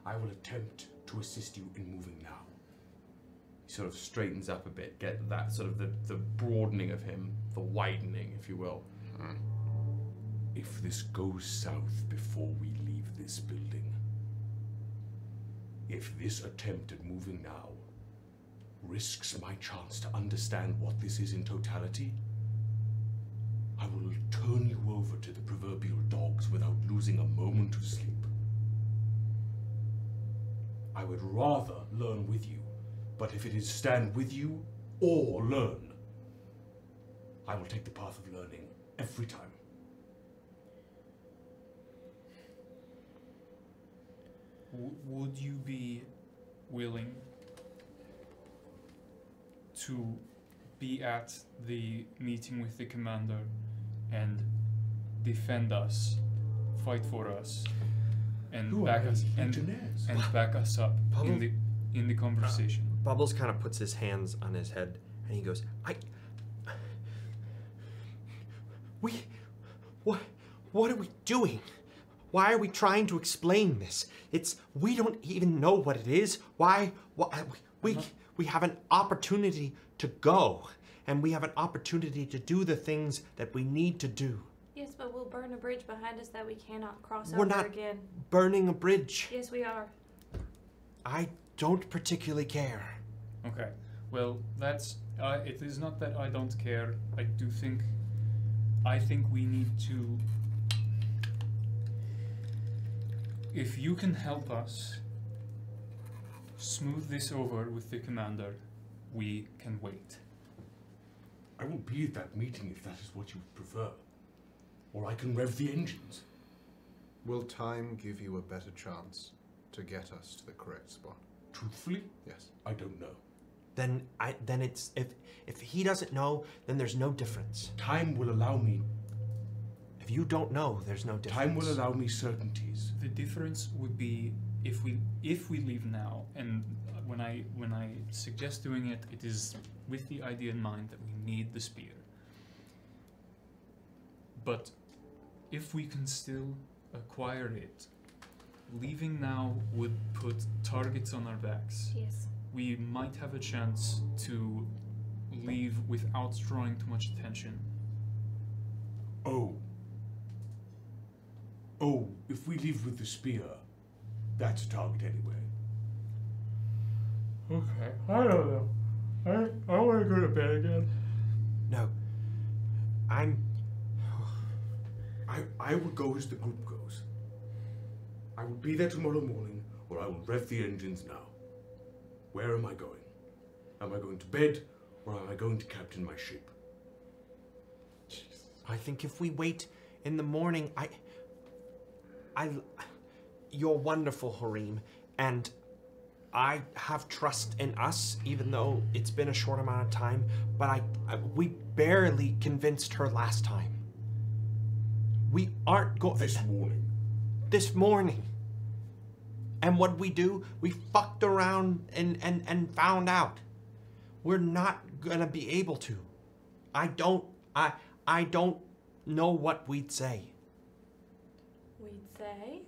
I will attempt to assist you in moving now. He sort of straightens up a bit, get that sort of the broadening of him, the widening, if you will. If this goes south before we leave this building, if this attempt at moving now risks my chance to understand what this is in totality, I will turn you over to the proverbial dogs without losing a moment of sleep. I would rather learn with you, but if it is stand with you or learn, I will take the path of learning every time. Would you be willing to be at the meeting with the commander and defend us, fight for us, and back us up in the conversation? Bubbles kind of puts his hands on his head and he goes, what are we doing? Why are we trying to explain this? We don't even know what it is. We have an opportunity to go, and we have an opportunity to do the things that we need to do. Yes, but we'll burn a bridge behind us that we cannot cross We're over not again. burning a bridge. Yes, we are. I don't particularly care. Okay, well, that's it is not that I don't care. I think we need to, if you can help us smooth this over with the commander, we can wait. I will be at that meeting if that is what you prefer. Or I can rev the engines. Will time give you a better chance to get us to the correct spot? Truthfully? Yes. I don't know. Then it's if he doesn't know, then there's no difference. Time will allow me. If you don't know, there's no difference. Time will allow me certainties. The difference would be if we leave now, and when I suggest doing it, it is with the idea in mind that we need the spear. But if we can still acquire it, leaving now would put targets on our backs. Yes. We might have a chance to leave without drawing too much attention. Oh, if we leave with the spear, that's a target anyway. Okay, I don't know. I want to go to bed again. No. I will go as the group goes. I will be there tomorrow morning, or I will rev the engines now. Where am I going? Am I going to bed, or am I going to captain my ship? I think if we wait in the morning, you're wonderful, Hareem, and I have trust in us, even though it's been a short amount of time, but we barely convinced her last time. We aren't going... This morning. This morning. And what we do, we fucked around and found out. We're not gonna be able to. I don't know what we'd say. We'd say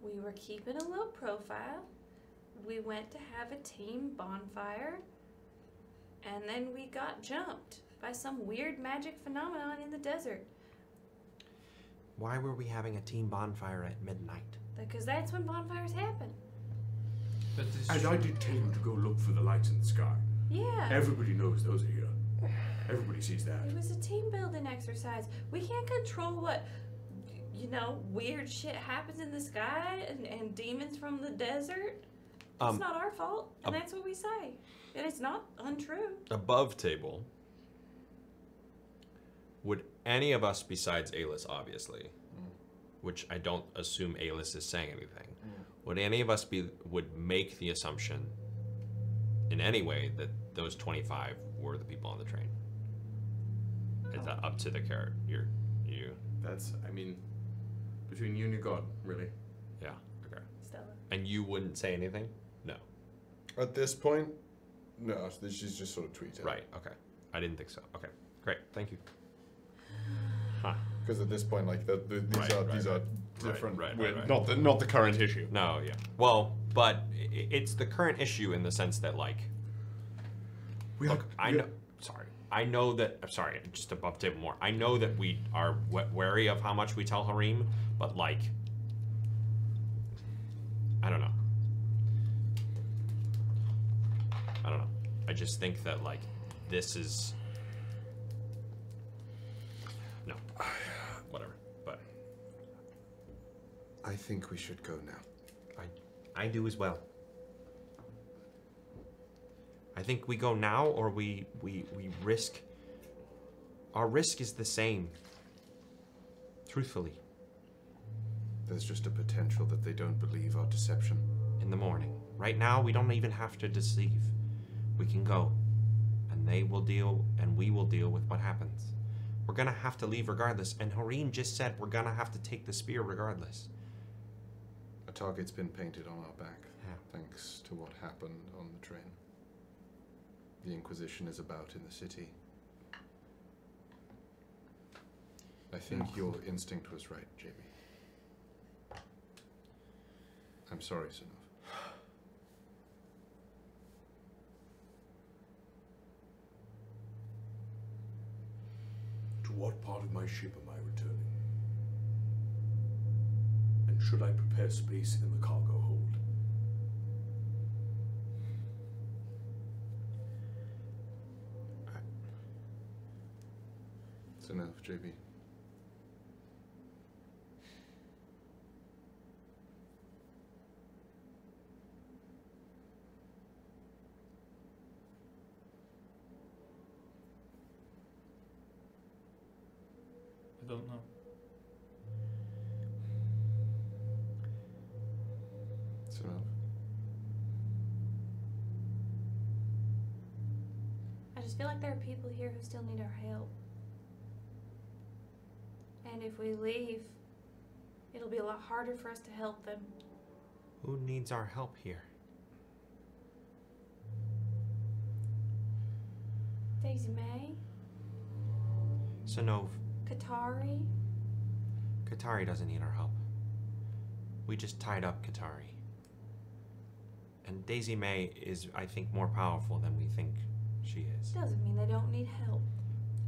we were keeping a low profile. We went to have a team bonfire. And then we got jumped by some weird magic phenomenon in the desert. Why were we having a team bonfire at midnight? Because that's when bonfires happen. And I did tell you to go look for the lights in the sky. Yeah. Everybody knows those are here. Everybody sees that. It was a team building exercise. We can't control what, weird shit happens in the sky and demons from the desert. It's not our fault, and that's what we say. And it's not untrue. Above table, would any of us besides Aelys, obviously, which I don't assume Aelys is saying anything, would any of us would make the assumption in any way that those 25 were the people on the train? Is that up to the character? You? That's, between you and your god, really. Yeah, okay. Stella. And you wouldn't say anything? No. At this point, no. She's just sort of tweeting. Right, okay. I didn't think so. Okay, great. Thank you. Huh. Because at this point, like these are different. Right. Not the current issue. No, yeah. Well, but it's the current issue in the sense that I know that. I'm sorry, just above table more. I know that we are wary of how much we tell Hareem, but I don't know. I just think that this is no, whatever. But I think we should go now. I do as well. I think we go now, or we risk. Our risk is the same. Truthfully. There's just a potential that they don't believe our deception. In the morning. Right now, we don't even have to deceive. We can go. And they will deal, and we will deal with what happens. We're gonna have to leave regardless, and Hareem just said we're gonna have to take the spear regardless. A target's been painted on our back, yeah. Thanks to what happened on the train. The Inquisition is about in the city. I think your instinct was right, JB. I'm sorry, Synnove. To what part of my ship am I returning? And should I prepare space in the cargo hold? Synnove, JB. don't know. I just feel like there are people here who still need our help. And if we leave, it'll be a lot harder for us to help them. Who needs our help here? Daisy May? Synnove. Katari? Katari doesn't need our help. We just tied up Katari. And Daisy May is, I think, more powerful than we think she is. Doesn't mean they don't need help.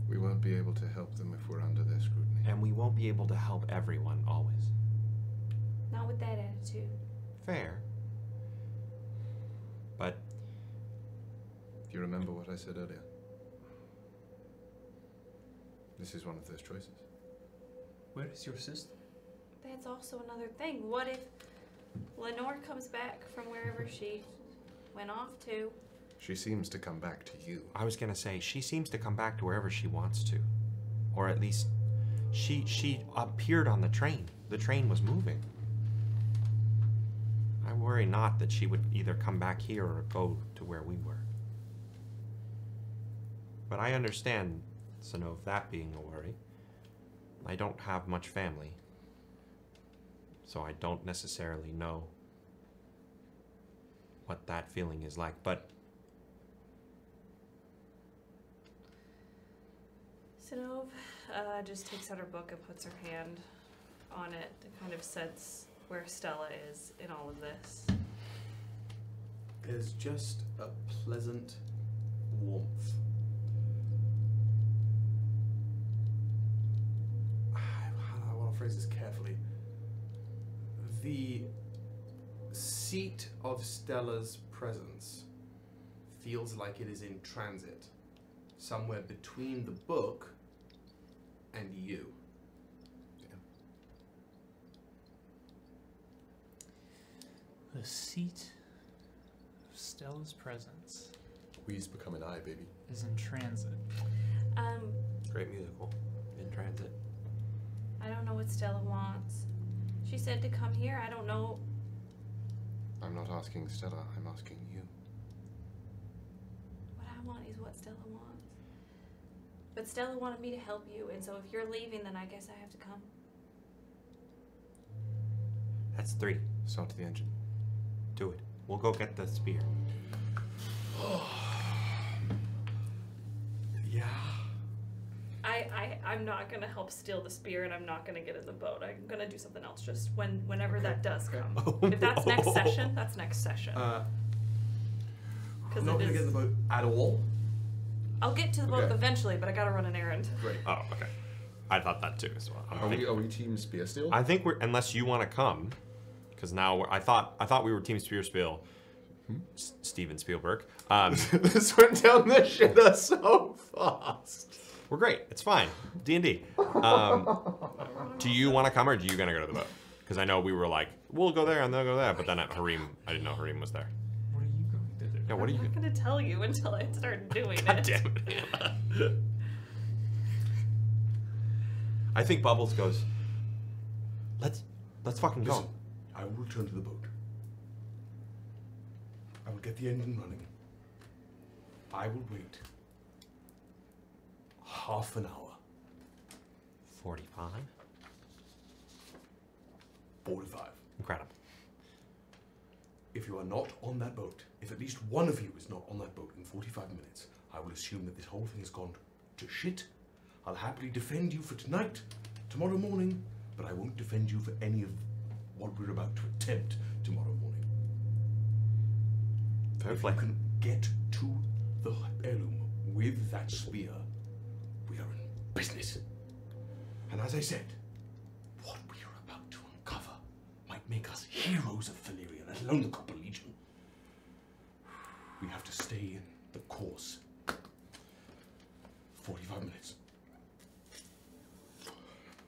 We won't be able to help them if we're under their scrutiny. And we won't be able to help everyone, always. Not with that attitude. Fair. But... Do you remember what I said earlier? This is one of those choices. Where is your sister? That's also another thing. What if Lenore comes back from wherever she went off to? She seems to come back to you. I was gonna say, she seems to come back to wherever she wants to. Or at least, she appeared on the train. The train was moving. I worry not that she would either come back here or go to where we were. But I understand, Synnove, that being a worry. I don't have much family, so I don't necessarily know what that feeling is like, but... Synnove just takes out her book and puts her hand on it to kind of sense where Stella is in all of this. There's just a pleasant warmth. I want to phrase this carefully. The seat of Stella's presence feels like it is in transit, somewhere between the book and you. The seat of Stella's presence. We's become an eye, baby. Is in transit. Great musical. In transit. I don't know what Stella wants. She said to come here. I don't know. I'm not asking Stella, I'm asking you. What I want is what Stella wants. But Stella wanted me to help you, and so if you're leaving, then I guess I have to come. That's 3. Start to the engine. Do it. We'll go get the spear. Yeah. I'm not gonna help steal the spear, and I'm not gonna get in the boat. I'm gonna do something else. Just whenever that does come. If that's next session, that's next session. I'm not gonna get in the boat at all. I'll get to the boat Okay. eventually, but I gotta run an errand. Great. Oh, okay. I thought that too as well. Are we team spear still? I think we're, unless you want to come, because now I thought we were team spear spiel. Steven Spielberg. This went down the shitter so fast. We're great. It's fine. D&D. Do you want to come, or are you gonna go to the boat? Because I know we were like, we'll go there and they'll go there, but then at Hareem, I didn't know Hareem was there. What are you going to do? Yeah, what are you? I'm not gonna tell you until I start doing God it. damn it. I think Bubbles goes, let's fucking go. Listen, I will return to the boat. I will get the engine running. I will wait half an hour. 45? 45. Incredible. If you are not on that boat, if at least one of you is not on that boat in 45 minutes, I will assume that this whole thing has gone to shit. I'll happily defend you for tonight, tomorrow morning, but I won't defend you for any of what we're about to attempt tomorrow morning. If you can get to the heirloom with that spear, we are in business. And as I said, what we are about to uncover might make us heroes of Xilyreon, let alone the Copper Legion. We have to stay the course. 45 minutes.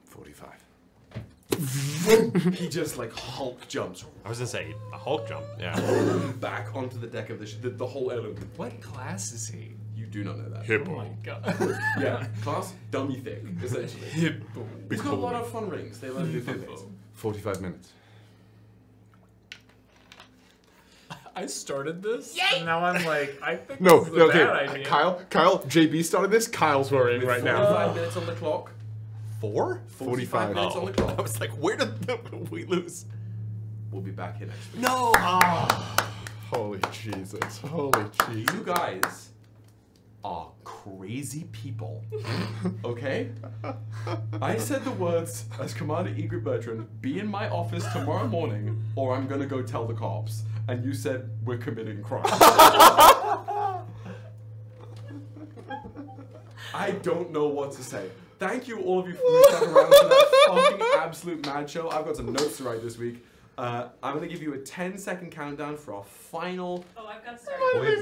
45. He just like Hulk jumps. I was gonna say a Hulk jump. Yeah. Back onto the deck of the whole heirloom. What class is he? You do not know that. Hippo. Oh my god. Yeah, class dummy thick, essentially. Hippo. It's got a lot of fun rings. They learn to do fun things. 45 minutes. I started this, and now I'm like, I think No, this is a okay. bad idea. Kyle, JB started this. Kyle's worrying right now. 45 minutes on the clock. 45 minutes on the clock. I was like, where did we lose? We'll be back here next week. No! Holy Jesus. Holy Jesus. You guys are crazy people. Okay? I said the words as Commander Egret Bertrand, be in my office tomorrow morning or I'm gonna go tell the cops. And you said we're committing crime. I don't know what to say. Thank you all of you for sticking around for that fucking absolute mad show. I've got some notes to write this week. I'm gonna give you a 10-second countdown for our final. Oh, I've got to start. We have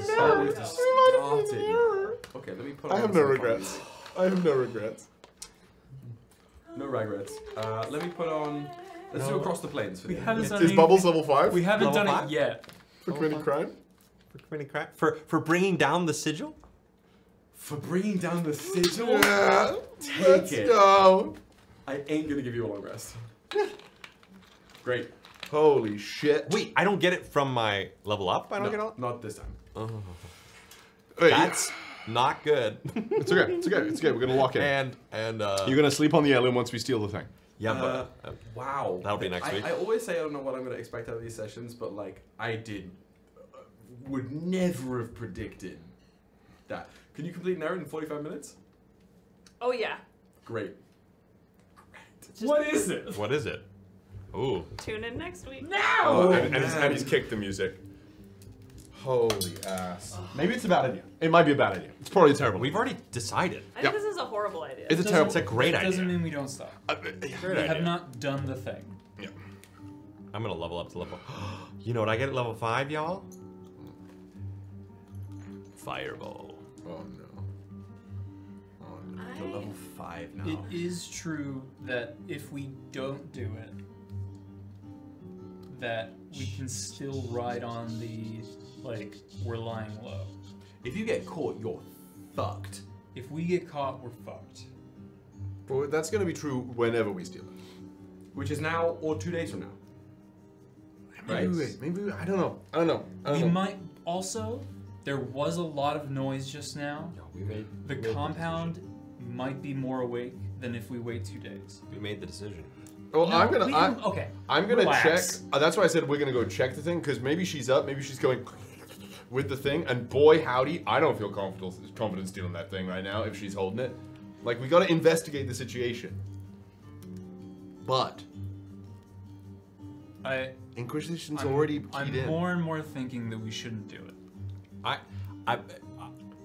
to start it. Okay, let me put. I have no regrets. I have no regrets. No regrets. Let me put on. Let's do Across the Plains for We the haven't end. done Is any- Bubbles level 5? We haven't Level done 5? it yet. For committing crime? For committing crime? For bringing down the sigil? For bringing down the sigil? Yeah. Take Let's it. go. I ain't gonna give you a long rest. Great. Holy shit. Wait, I don't get it from my level up? I don't get it? Not this time. Oh. Wait, That's not good. It's okay. It's okay. It's okay. We're gonna lock in. And You're gonna sleep on the heirloom once we steal the thing. yeah, but Wow. that'll be next week. I always say I don't know what I'm gonna expect out of these sessions, but like I would never have predicted that. Can you complete an errand in 45 minutes? Oh yeah. Great. What is it? What is it? Ooh. Tune in next week. Oh, and he's kicked the music. Holy ass. Maybe it's a bad idea. It might be a bad idea. It's probably terrible. We've already decided. I think this is a horrible idea. It's a terrible. It's a great It idea. doesn't mean we don't stop. Great We idea. have not done the thing. Yeah. I'm gonna level up to level. You know what I get at level 5, y'all? Fireball. Oh no. Oh no. To level 5 now. It is true that if we don't do it, that we can still ride on the, like, we're lying low. If you get caught, you're fucked. If we get caught, we're fucked. Well, that's gonna be true whenever we steal it. Which is now or 2 days from now. Maybe I don't know. I don't know. We might also, there was a lot of noise just now. The compound might be more awake than if we wait 2 days. We made the decision. Well, No, okay. I'm gonna Relax. check. That's why I said we're gonna go check the thing, because maybe she's up, maybe she's going with the thing, and boy howdy, I don't feel confident stealing that thing right now if she's holding it. Like, we gotta investigate the situation. But Inquisition's already keyed I'm in. more and more thinking that we shouldn't do it.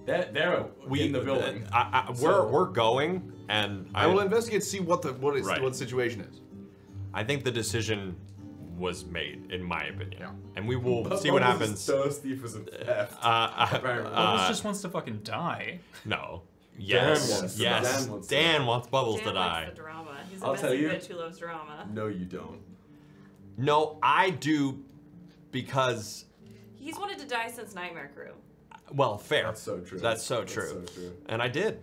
They're in the building. We're going, and I will investigate to see what the situation is. I think the decision was made, in my opinion, and we will see what happens. Thirsty for some theft. Bubbles just wants to fucking die. No. Dan Yes. wants to- Yes. Dan wants to Dan wants Bubbles Dan to die. likes the drama. He's a I'll tell messy you. bitch who loves drama. No, you don't. No, I do, because. He's wanted to die since Nightmare Crew. Well, fair. That's so true. That's so That's true. so true. And I did.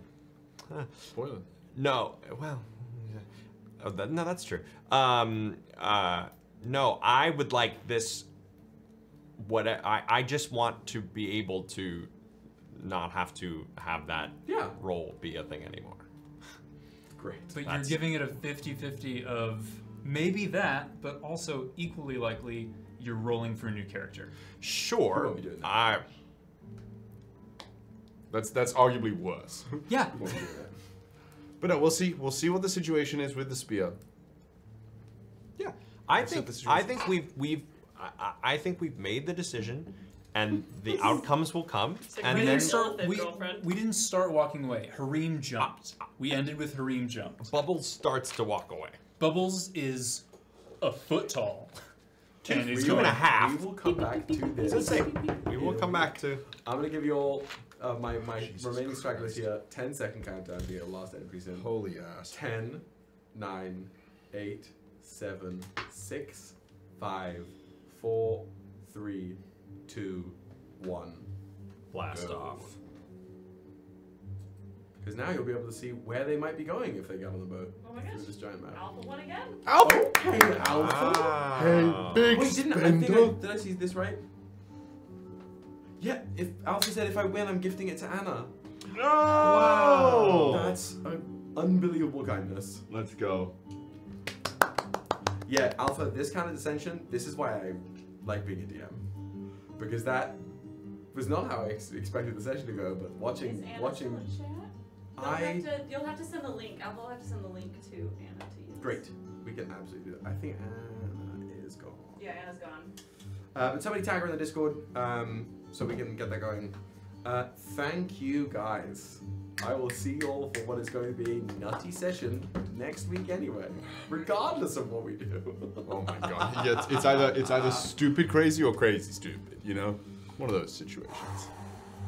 Spoiler. No. Well. Oh, no, that's true. No, I would like this. I just want to be able to not have to have that role be a thing anymore. Great. But you're giving it a 50-50 of maybe that, but also equally likely you're rolling for a new character. Sure. That's arguably worse. Yeah. But no, we'll see. We'll see what the situation is with the spear. Yeah, I think we've made the decision, and the outcomes will come. And we then didn't start walking away. Hareem jumped. We ended with Hareem jumped. Bubbles starts to walk away. Bubbles is a foot tall. And he's Two and a going, half. We will come back to this. It's the same. We will come back to. I'm gonna give you all my remaining stragglers here. 10-second countdown to get last entries in. Holy ass. 10, 9, 8, 7, 6, 5, 4, 3, 2, 1. Blast Go. off. Because now you'll be able to see where they might be going if they get on the boat. Oh my gosh. Through this giant map. Alpha one again. Alpha! Okay, Alpha! Hey, big Wait, spender. did I see this right? Yeah, if Alpha said if I win, I'm gifting it to Anna. No! Wow! That's an unbelievable kindness. Let's go. Yeah, Alpha, this kind of dissension, this is why I like being a DM. Because that was not how I expected the session to go, but watching... You'll have to send the link. Alpha will have to send the link to Anna to use. Great. We can absolutely do that. I think Anna is gone. Yeah, Anna's gone. But somebody tag her in the Discord so we can get that going. Thank you, guys. I will see you all for what is going to be a nutty session next week anyway, regardless of what we do. Oh my god. Yeah, it's either stupid crazy or crazy stupid, you know? One of those situations.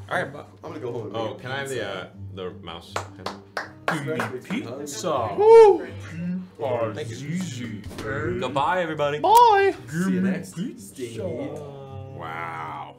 Alright. I'm gonna go home and Oh, make can I have the mouse? Pizza. Woo! Thank you. Goodbye, everybody. Bye! See you next. Wow.